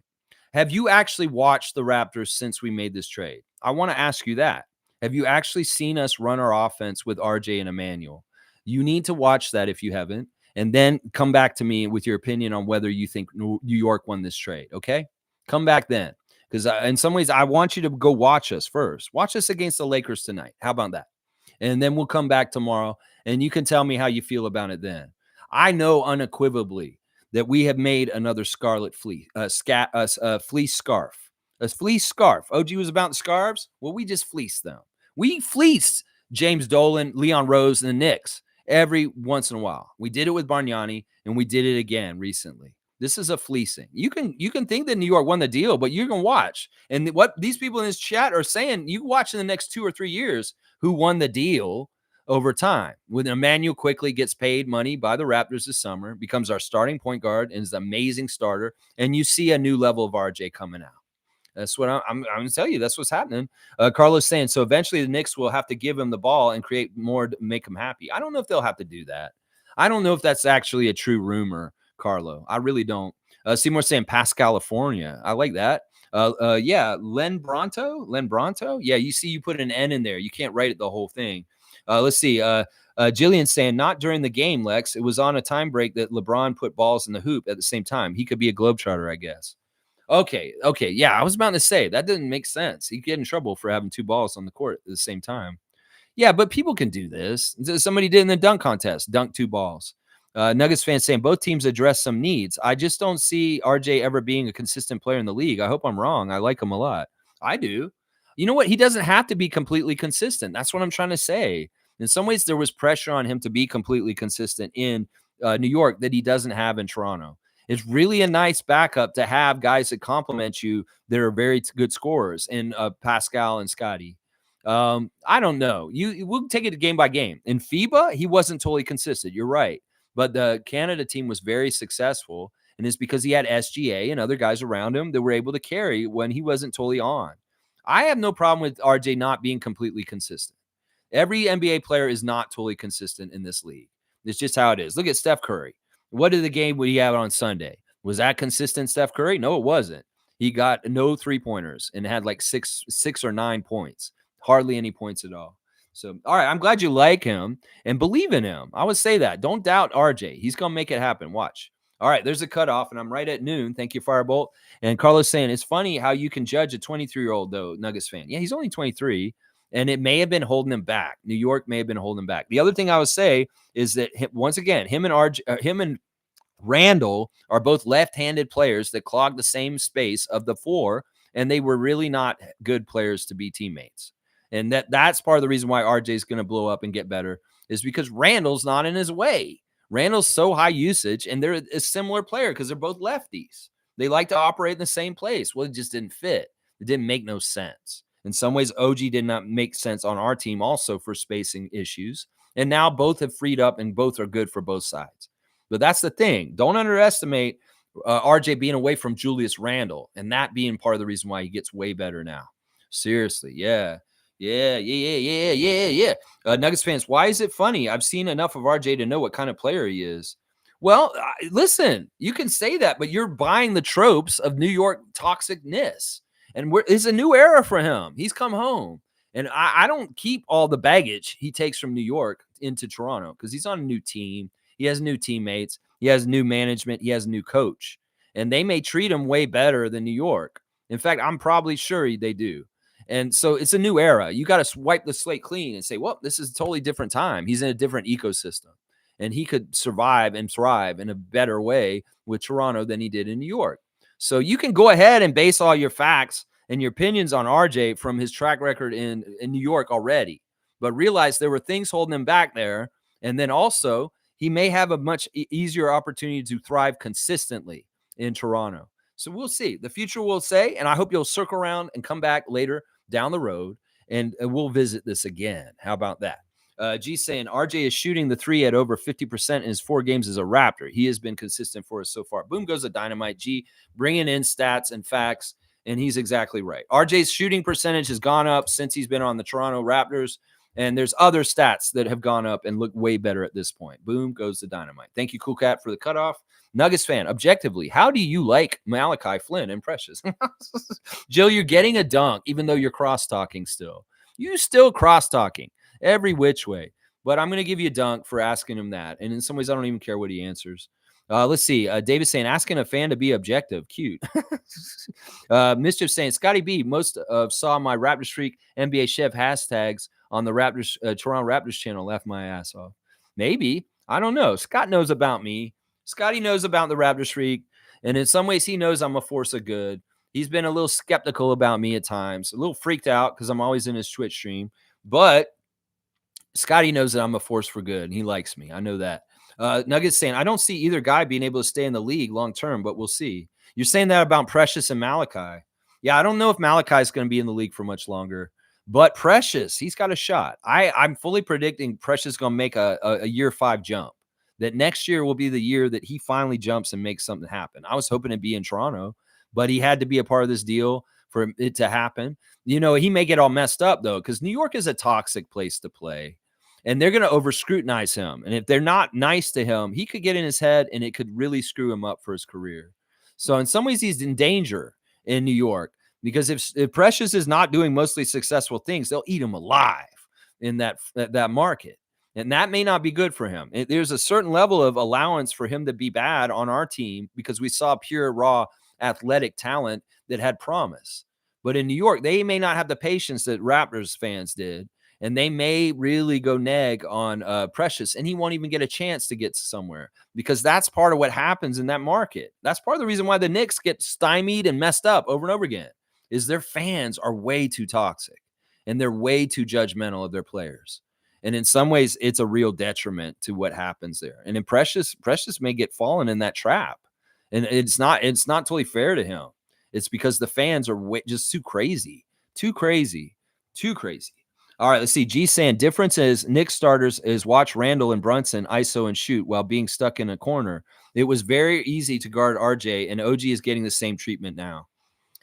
Have you actually watched the Raptors since we made this trade? I want to ask you that. Have you actually seen us run our offense with RJ and Emmanuel? You need to watch that if you haven't, and then come back to me with your opinion on whether you think New York won this trade, okay? Come back then, because in some ways, I want you to go watch us first. Watch us against the Lakers tonight. How about that? And then we'll come back tomorrow, and you can tell me how you feel about it then. I know unequivocally that we have made another scarlet fleece, fleece scarf. A fleece scarf. OG was about the scarves. Well, we just fleeced them. We fleeced James Dolan, Leon Rose, and the Knicks every once in a while. We did it with Bargnani, and we did it again recently. This is a fleecing. You can think that New York won the deal, but you can watch. And what these people in this chat are saying, you can watch in the next 2 or 3 years who won the deal over time. When Emmanuel quickly gets paid money by the Raptors this summer, becomes our starting point guard, and is an amazing starter, and you see a new level of RJ coming out. That's what I'm going to tell you. That's what's happening. Carlos saying, so eventually the Knicks will have to give him the ball and create more to make him happy. I don't know if they'll have to do that. I don't know if that's actually a true rumor, Carlo. I really don't. Seymour saying Pass California. I like that. Yeah, Len Bronto. Yeah, you see, you put an N in there. You can't write it the whole thing. Let's see. Jillian saying, not during the game, Lex. It was on a time break that LeBron put balls in the hoop at the same time. He could be a globetrotter, I guess. Okay. Yeah, I was about to say that didn't make sense. He get in trouble for having 2 balls on the court at the same time. Yeah, but people can do this. Somebody did in the dunk contest, dunk 2 balls. Nuggets fans saying both teams address some needs. I just don't see RJ ever being a consistent player in the league. I hope I'm wrong. I like him a lot. I do. You know what? He doesn't have to be completely consistent. That's what I'm trying to say. In some ways, there was pressure on him to be completely consistent in New York that he doesn't have in Toronto. It's really a nice backup to have guys that complement you that are very good scorers in Pascal and Scotty. I don't know. We'll take it game by game. In FIBA, he wasn't totally consistent. You're right. But the Canada team was very successful, and it's because he had SGA and other guys around him that were able to carry when he wasn't totally on. I have no problem with RJ not being completely consistent. Every NBA player is not totally consistent in this league. It's just how it is. Look at Steph Curry. What did the game would he have on Sunday? Was that consistent, Steph Curry? No, it wasn't. He got no 3-pointers and had like six or 9 points. Hardly any points at all. So, all right, I'm glad you like him and believe in him. I would say that. Don't doubt RJ. He's going to make it happen. Watch. All right, there's a cutoff, and I'm right at noon. Thank you, Firebolt. And Carlos saying it's funny how you can judge a 23-year-old though, Nuggets fan. Yeah, he's only 23, and it may have been holding him back. New York may have been holding him back. The other thing I would say is that once again, him and Randall are both left-handed players that clog the same space of the floor, and they were really not good players to be teammates. And that's part of the reason why RJ is going to blow up and get better is because Randall's not in his way. Randall's so high usage, and they're a similar player because they're both lefties. They like to operate in the same place. Well, it just didn't fit. It didn't make no sense. In some ways, OG did not make sense on our team also for spacing issues. And now both have freed up and both are good for both sides. But that's the thing. Don't underestimate RJ being away from Julius Randle and that being part of the reason why he gets way better now. Seriously. Yeah. Nuggets fans, why is it funny? I've seen enough of RJ to know what kind of player he is. Well, listen, you can say that, but you're buying the tropes of New York toxicness. And it's a new era for him. He's come home. And I don't keep all the baggage he takes from New York into Toronto because he's on a new team. He has new teammates. He has new management. He has a new coach. And they may treat him way better than New York. In fact, I'm probably sure they do. And so it's a new era. You got to wipe the slate clean and say, well, this is a totally different time. He's in a different ecosystem. And he could survive and thrive in a better way with Toronto than he did in New York. So you can go ahead and base all your facts and your opinions on RJ from his track record in New York already. But realize there were things holding him back there. And then also, he may have a much easier opportunity to thrive consistently in Toronto. So we'll see. The future will say, and I hope you'll circle around and come back later down the road, and we'll visit this again. How about that? G saying, RJ is shooting the three at over 50% in his 4 games as a Raptor. He has been consistent for us so far. Boom goes the dynamite. G bringing in stats and facts, and he's exactly right. RJ's shooting percentage has gone up since he's been on the Toronto Raptors. And there's other stats that have gone up and look way better at this point. Boom goes the dynamite. Thank you, Cool Cat, for the cutoff. Nuggets fan, objectively, how do you like Malachi Flynn and Precious? Jill, you're getting a dunk, even though you're cross-talking still. You still cross-talking every which way. But I'm going to give you a dunk for asking him that. And in some ways, I don't even care what he answers. Let's see. David saying, asking a fan to be objective. Cute. Mischief saying, Scotty B, most of saw my Raptor Streak NBA Chef hashtags on the Raptors, Toronto Raptors channel, left my ass off. Maybe. I don't know. Scott knows about me. Scotty knows about the Raptors Streak. And in some ways, he knows I'm a force of good. He's been a little skeptical about me at times, a little freaked out because I'm always in his Twitch stream. But Scotty knows that I'm a force for good, and he likes me. I know that. Nuggets saying, I don't see either guy being able to stay in the league long term, but we'll see. You're saying that about Precious and Malachi. Yeah, I don't know if Malachi is going to be in the league for much longer. But Precious, he's got a shot. I'm fully predicting Precious is going to make a year 5 jump. That next year will be the year that he finally jumps and makes something happen. I was hoping to be in Toronto, but he had to be a part of this deal for it to happen. You know, he may get all messed up, though, because New York is a toxic place to play. And they're going to over-scrutinize him. And if they're not nice to him, he could get in his head, and it could really screw him up for his career. So in some ways, he's in danger in New York. Because if Precious is not doing mostly successful things, they'll eat him alive in that market. And that may not be good for him. There's a certain level of allowance for him to be bad on our team because we saw pure, raw athletic talent that had promise. But in New York, they may not have the patience that Raptors fans did. And they may really go neg on Precious, and he won't even get a chance to get somewhere because that's part of what happens in that market. That's part of the reason why the Knicks get stymied and messed up over and over again. Is their fans are way too toxic and they're way too judgmental of their players. And in some ways, it's a real detriment to what happens there. And then Precious may get fallen in that trap. And it's not totally fair to him. It's because the fans are just too crazy. All right, let's see. G saying difference is Knicks starters is watch Randall and Brunson ISO and shoot while being stuck in a corner. It was very easy to guard RJ, and OG is getting the same treatment now.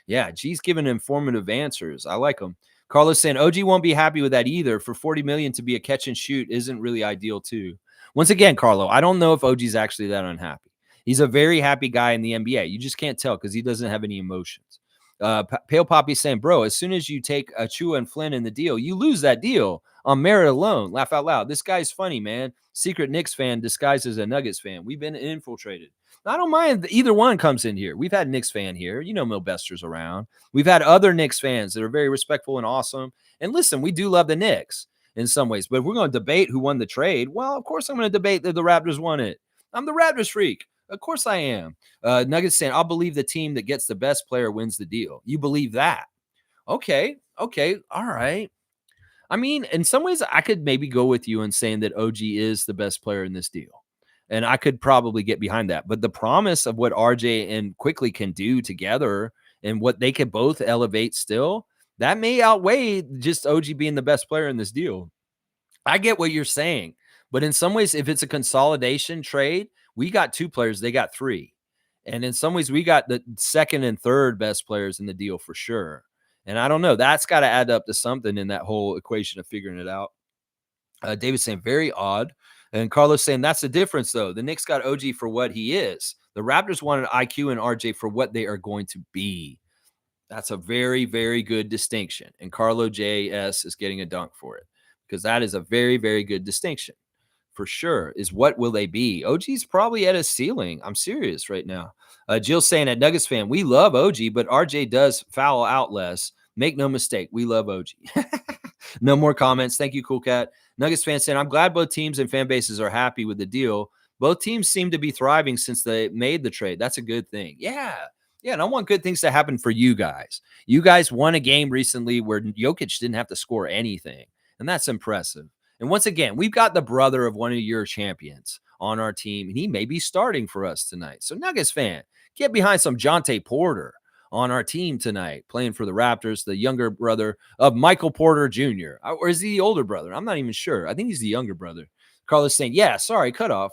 Yeah, G's giving informative answers. I like them. Carlos saying OG won't be happy with that either. For $40 million to be a catch and shoot isn't really ideal too. Once again, Carlo, I don't know if OG's actually that unhappy. He's a very happy guy in the NBA. You just can't tell because he doesn't have any emotions. Pale Poppy saying, bro, as soon as you take Achua and Flynn in the deal, you lose that deal on merit alone. Laugh out loud. This guy's funny, man. Secret Knicks fan disguised as a Nuggets fan. We've been infiltrated. I don't mind either one comes in here. We've had Knicks fan here. You know, Milbester's around. We've had other Knicks fans that are very respectful and awesome. And listen, we do love the Knicks in some ways, but if we're going to debate who won the trade, well, of course I'm going to debate that the Raptors won it. I'm the Raptors freak. Of course I am. Nuggets saying, I'll believe the team that gets the best player wins the deal. You believe that? Okay. All right. I mean, in some ways, I could maybe go with you in saying that OG is the best player in this deal. And I could probably get behind that. But the promise of what RJ and Quickly can do together and what they could both elevate still, that may outweigh just OG being the best player in this deal. I get what you're saying. But in some ways, if it's a consolidation trade, we got two players, they got three. And in some ways, we got the second and third best players in the deal for sure. And I don't know. That's got to add up to something in that whole equation of figuring it out. David saying very odd. And Carlos saying that's the difference, though. The Knicks got OG for what he is. The Raptors wanted IQ and RJ for what they are going to be. That's a very, very good distinction. And Carlo JS is getting a dunk for it because that is a very, very good distinction for sure. Is what will they be? OG's probably at a ceiling. I'm serious right now. Jill saying at Nuggets fan, we love OG, but RJ does foul out less. Make no mistake, we love OG. No more comments. Thank you, Cool Cat. Nuggets fan saying, I'm glad both teams and fan bases are happy with the deal. Both teams seem to be thriving since they made the trade. That's a good thing. Yeah. And I want good things to happen for you guys. You guys won a game recently where Jokic didn't have to score anything, and that's impressive. And once again, we've got the brother of one of your champions on our team, and he may be starting for us tonight. So Nuggets fan, get behind some Jonte Porter on our team tonight, playing for the Raptors, the younger brother of Michael Porter Jr. Or is he the older brother? I'm not even sure. I think he's the younger brother. Carlos saying, yeah, sorry, cut off.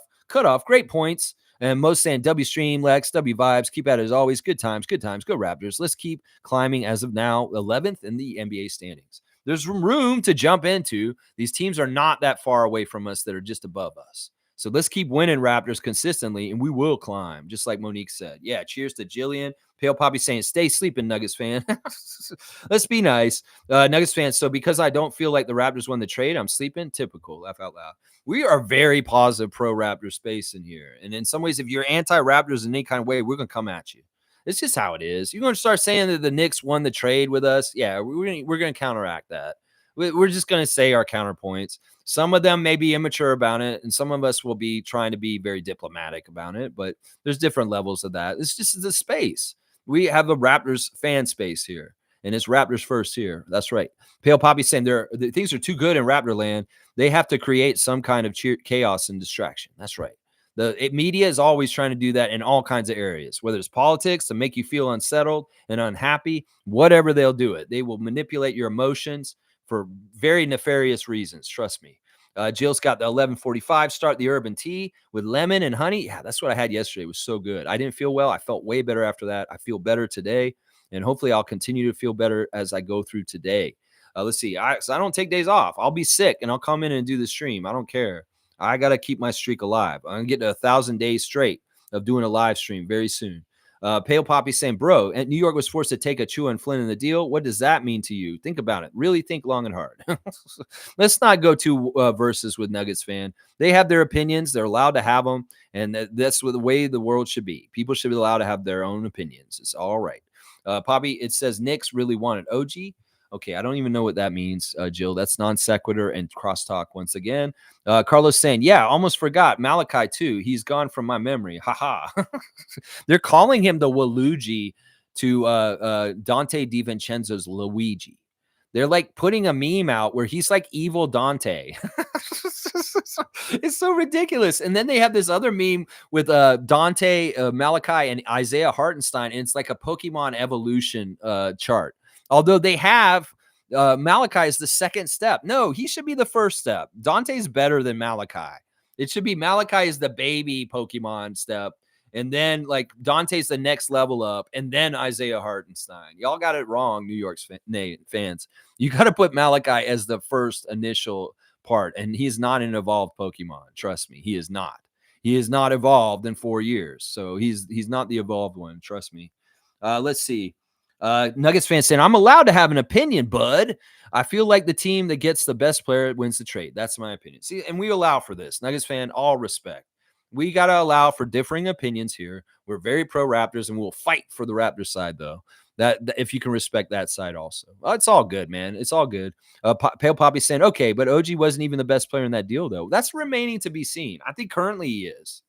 Great points. And most saying W stream, Lex, W vibes, keep at it as always. Good times, go Raptors. Let's keep climbing as of now, 11th in the NBA standings. There's room to jump into. These teams are not that far away from us that are just above us. So let's keep winning Raptors consistently, and we will climb, just like Monique said. Yeah, cheers to Jillian. Pale Poppy saying, stay sleeping, Nuggets fan. Let's be nice. Nuggets fan, so because I don't feel like the Raptors won the trade, I'm sleeping? Typical. Laugh out loud. We are very positive pro-Raptor space in here. And in some ways, if you're anti-Raptors in any kind of way, we're going to come at you. It's just how it is. You're going to start saying that the Knicks won the trade with us. Yeah, we're going to counteract that. We're just going to say our counterpoints. Some of them may be immature about it, and some of us will be trying to be very diplomatic about it, but there's different levels of that. It's just the space. We have a Raptors fan space here, and it's Raptors first here. That's right. Pale Poppy saying things are too good in Raptor land. They have to create some kind of chaos and distraction. That's right. The media is always trying to do that in all kinds of areas, whether it's politics to make you feel unsettled and unhappy, whatever they'll do it. They will manipulate your emotions for very nefarious reasons. Trust me. Jill's got the 11:45 start, the Urban Tea with lemon and honey. Yeah, that's what I had yesterday. It was so good. I didn't feel well. I felt way better after that. I feel better today, and hopefully I'll continue to feel better as I go through today. Let's see. So I don't take days off. I'll be sick, and I'll come in and do the stream. I don't care. I got to keep my streak alive. I'm going to get to 1,000 days straight of doing a live stream very soon. Pale Poppy saying, bro, and New York was forced to take a Chua and Flynn in the deal. What does that mean to you? Think about it. Really think long and hard. Let's not go to verses with Nuggets fan. They have their opinions. They're allowed to have them. And that's the way the world should be. People should be allowed to have their own opinions. It's all right. Poppy, it says Knicks really wanted OG. Okay, I don't even know what that means, Jill. That's non sequitur and crosstalk once again. Carlos saying, yeah, almost forgot. Malachi, too. He's gone from my memory. Ha. They're calling him the Waluigi to Dante DiVincenzo's Luigi. They're like putting a meme out where he's like evil Dante. It's so ridiculous. And then they have this other meme with Dante, Malachi, and Isaiah Hartenstein. And it's like a Pokemon evolution chart. Although they have Malachi is the second step. No, he should be the first step. Dante's better than Malachi. It should be Malachi is the baby Pokemon step. And then like Dante's the next level up. And then Isaiah Hartenstein. Y'all got it wrong, New York's fans. You got to put Malachi as the first initial part. And he's not an evolved Pokemon. Trust me, he is not. He is not evolved in 4 years. So he's not the evolved one. Trust me. Let's see. Nuggets fan saying, I'm allowed to have an opinion, bud. I feel like the team that gets the best player wins the trade. That's my opinion. See, and we allow for this. Nuggets fan, all respect. We got to allow for differing opinions here. We're very pro Raptors, and we'll fight for the Raptors side, though. That if you can respect that side also. Well, it's all good, man. It's all good. Pale Poppy saying, okay, but OG wasn't even the best player in that deal, though. That's remaining to be seen. I think currently he is.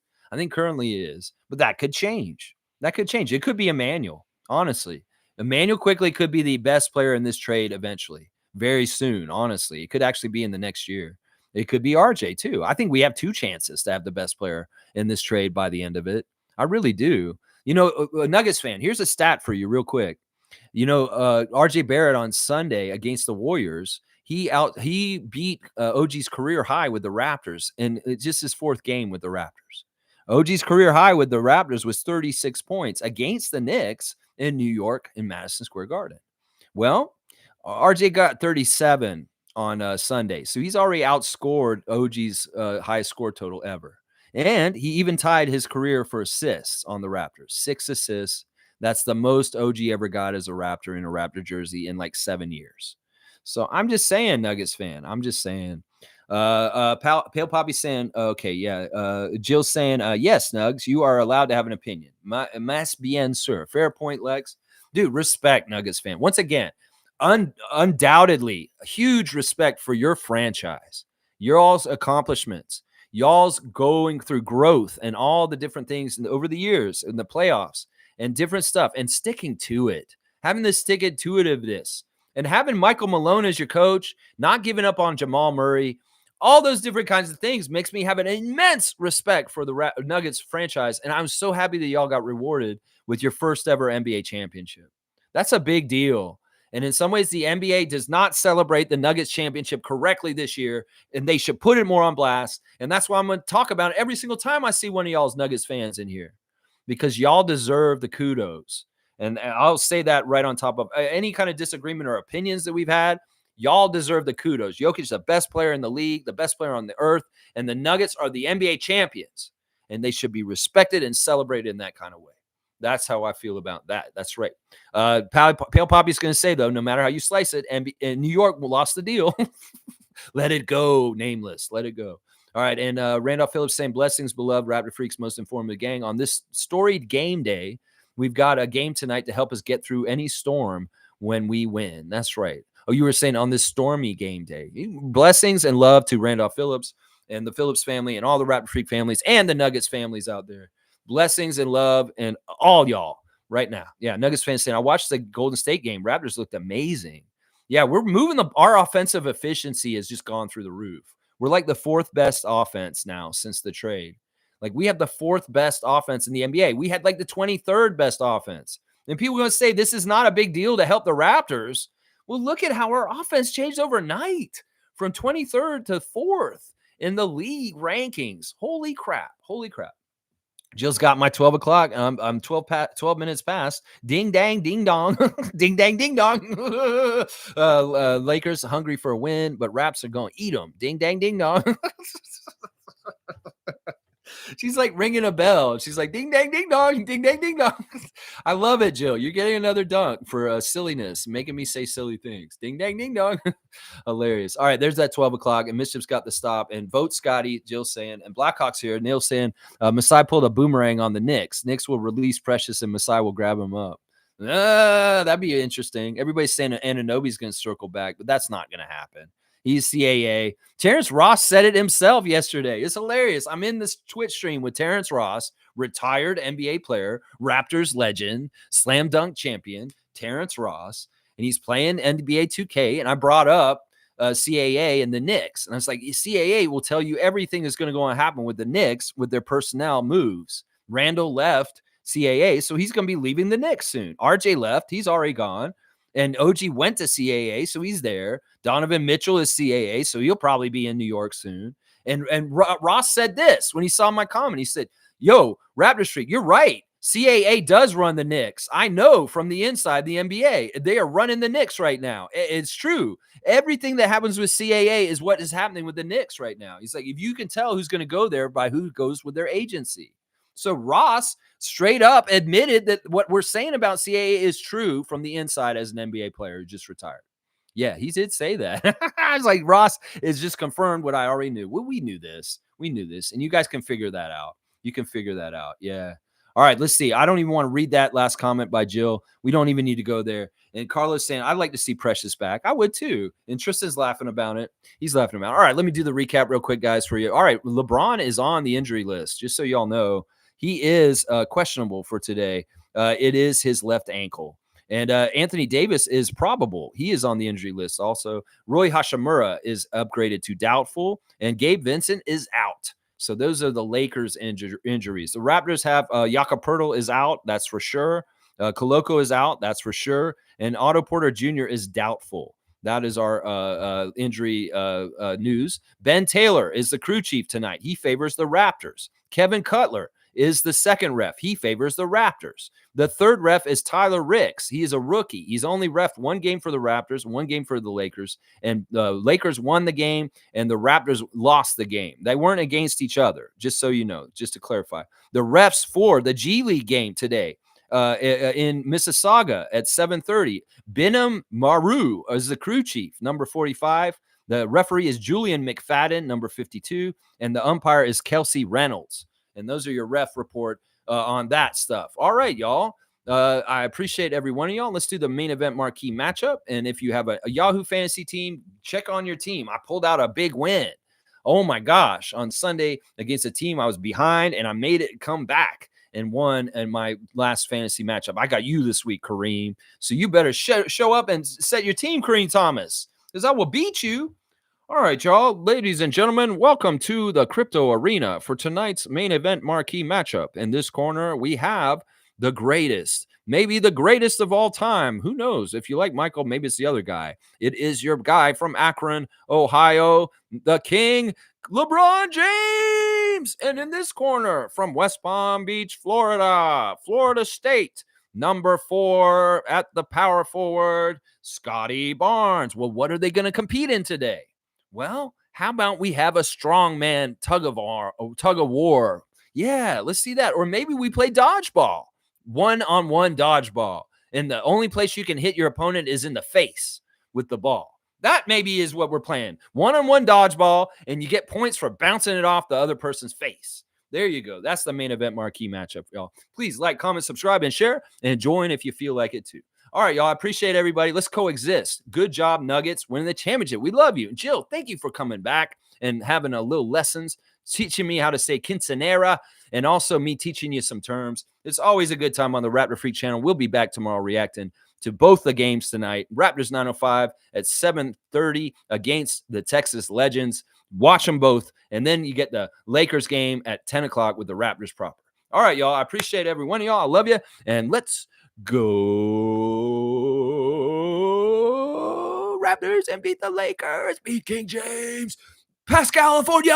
But that could change. That could change. It could be Emmanuel, honestly. Emmanuel quickly could be the best player in this trade eventually, very soon, honestly. It could actually be in the next year. It could be RJ, too. I think we have 2 chances to have the best player in this trade by the end of it. I really do. You know, a Nuggets fan, here's a stat for you real quick. You know, RJ Barrett on Sunday against the Warriors, he beat OG's career high with the Raptors, and it's just his 4th game with the Raptors. OG's career high with the Raptors was 36 points against the Knicks in New York in Madison Square Garden. Well, RJ got 37 on Sunday, so he's already outscored OG's highest score total ever. And he even tied his career for assists on the Raptors, 6 assists. That's the most OG ever got as a Raptor in a Raptor jersey in like 7 years. So I'm just saying, Nuggets fan. I'm just saying. Pale Poppy saying, okay, yeah. Jill's saying, yes, Nugs, you are allowed to have an opinion. Mas bien, sir. Fair point, Lex. Dude, respect, Nuggets fan. Once again, undoubtedly, huge respect for your franchise, your all's accomplishments, y'all's going through growth and all the different things over the years in the playoffs and different stuff and sticking to it, having this stick-to-itiveness and having Michael Malone as your coach, not giving up on Jamal Murray, all those different kinds of things makes me have an immense respect for the Nuggets franchise. And I'm so happy that y'all got rewarded with your first ever NBA championship. That's a big deal. And in some ways, the NBA does not celebrate the Nuggets championship correctly this year, and they should put it more on blast. And that's why I'm going to talk about it every single time I see one of y'all's Nuggets fans in here, because y'all deserve the kudos. And I'll say that right on top of any kind of disagreement or opinions that we've had. Y'all deserve the kudos. Jokic is the best player in the league, the best player on the earth, and the Nuggets are the NBA champions, and they should be respected and celebrated in that kind of way. That's how I feel about that. That's right. Pale Poppy's going to say, though, no matter how you slice it, and New York lost the deal. Let it go, nameless. Let it go. All right. And Randolph Phillips saying, blessings, beloved Raptor Freaks, most informative gang. On this storied game day, we've got a game tonight to help us get through any storm when we win. That's right. Oh, you were saying on this stormy game day. Blessings and love to Randolph Phillips and the Phillips family and all the Raptor Freak families and the Nuggets families out there. Blessings and love and all y'all right now. Yeah, Nuggets fans saying, I watched the Golden State game. Raptors looked amazing. Yeah, we're moving our offensive efficiency has just gone through the roof. We're like the 4th best offense now since the trade. Like we have the 4th best offense in the NBA. We had like the 23rd best offense. And people are going to say this is not a big deal to help the Raptors. Well, look at how our offense changed overnight from 23rd to 4th in the league rankings. Holy crap. Holy crap. Jill's got my 12 o'clock. I'm 12 minutes past. Ding, dang, ding, dong. Ding, dang, ding, dong. Lakers hungry for a win, but Raps are going to eat them. Ding, dang, ding, dong. She's like ringing a bell. She's like, ding, dang, ding, dong. Ding, dang, ding, dong. I love it, Jill. You're getting another dunk for silliness, making me say silly things. Ding, dang, ding, dong. Hilarious. All right, there's that 12 o'clock, and Mischief's got the stop. And vote Scotty, Jill saying, and Blackhawks here. Neil saying, Masai pulled a boomerang on the Knicks. Knicks will release Precious, and Masai will grab him up. That'd be interesting. Everybody's saying Anunoby's going to circle back, but that's not going to happen. He's CAA. Terrence Ross said it himself yesterday. It's hilarious. I'm in this Twitch stream with Terrence Ross, retired NBA player, Raptors legend, slam dunk champion, Terrence Ross, and he's playing NBA 2K. And I brought up CAA and the Knicks. And I was like, CAA will tell you everything that's going to happen with the Knicks with their personnel moves. Randall left CAA, so he's going to be leaving the Knicks soon. RJ left. He's already gone. And OG went to CAA, so he's there. Donovan Mitchell is CAA, so he'll probably be in New York soon. And Ross said this when he saw my comment. He said, yo, Raptor Street, you're right. CAA does run the Knicks. I know from the inside the NBA. They are running the Knicks right now. It's true. Everything that happens with CAA is what is happening with the Knicks right now. He's like, if you can tell who's going to go there by who goes with their agency. So Ross straight up admitted that what we're saying about CAA is true from the inside as an NBA player who just retired. Yeah, he did say that. I was like, Ross is just confirmed what I already knew. Well, we knew this. We knew this. And you guys can figure that out. You can figure that out. Yeah. All right, let's see. I don't even want to read that last comment by Jill. We don't even need to go there. And Carlos saying, I'd like to see Precious back. I would too. And Tristan's laughing about it. He's laughing about it. All right, let me do the recap real quick, guys, for you. All right, LeBron is on the injury list, just so y'all know. He is questionable for today. It is his left ankle. And Anthony Davis is probable. He is on the injury list also. Roy Hashimura is upgraded to doubtful. And Gabe Vincent is out. So those are the Lakers injuries. The Raptors have Jakob Poeltl is out. That's for sure. Koloko is out. That's for sure. And Otto Porter Jr. is doubtful. That is our injury news. Ben Taylor is the crew chief tonight. He favors the Raptors. Kevin Cutler is the second ref. He favors the Raptors. The third ref is Tyler Ricks. He is a rookie. He's only reffed one game for the Raptors, one game for the Lakers, and the Lakers won the game, and the Raptors lost the game. They weren't against each other, just so you know, just to clarify. The refs for the G League game today in Mississauga at 7:30, Benham Maru is the crew chief, number 45. The referee is Julian McFadden, number 52, and the umpire is Kelsey Reynolds. And those are your ref report on that stuff. All right, y'all. I appreciate every one of y'all. Let's do the main event marquee matchup. And if you have a Yahoo Fantasy team, check on your team. I pulled out a big win. Oh, my gosh. On Sunday against a team I was behind, and I made it come back and won in my last fantasy matchup. I got you this week, Kareem. So you better show up and set your team, Kareem Thomas, because I will beat you. All right, y'all, ladies and gentlemen, welcome to the Crypto Arena for tonight's main event marquee matchup. In this corner, we have the greatest, maybe the greatest of all time. Who knows? If you like Michael, maybe it's the other guy. It is your guy from Akron, Ohio, the King, LeBron James. And in this corner, from West Palm Beach, Florida State, number 4 at the power forward, Scotty Barnes. Well, what are they going to compete in today? Well, how about we have a strongman tug of war? Yeah, let's see that. Or maybe we play dodgeball, one-on-one dodgeball. And the only place you can hit your opponent is in the face with the ball. That maybe is what we're playing. One-on-one dodgeball, and you get points for bouncing it off the other person's face. There you go. That's the main event marquee matchup, y'all. Please like, comment, subscribe, and share, and join if you feel like it too. All right, y'all. I appreciate everybody. Let's coexist. Good job, Nuggets, winning the championship. We love you. And Jill, thank you for coming back and having a little lessons, teaching me how to say quinceanera, and also me teaching you some terms. It's always a good time on the Raptor Freak channel. We'll be back tomorrow reacting to both the games tonight. Raptors 905 at 7:30 against the Texas Legends. Watch them both. And then you get the Lakers game at 10 o'clock with the Raptors proper. All right, y'all. I appreciate every one of y'all. I love you. And let's go Raptors and beat the Lakers. Beat King James. Past California.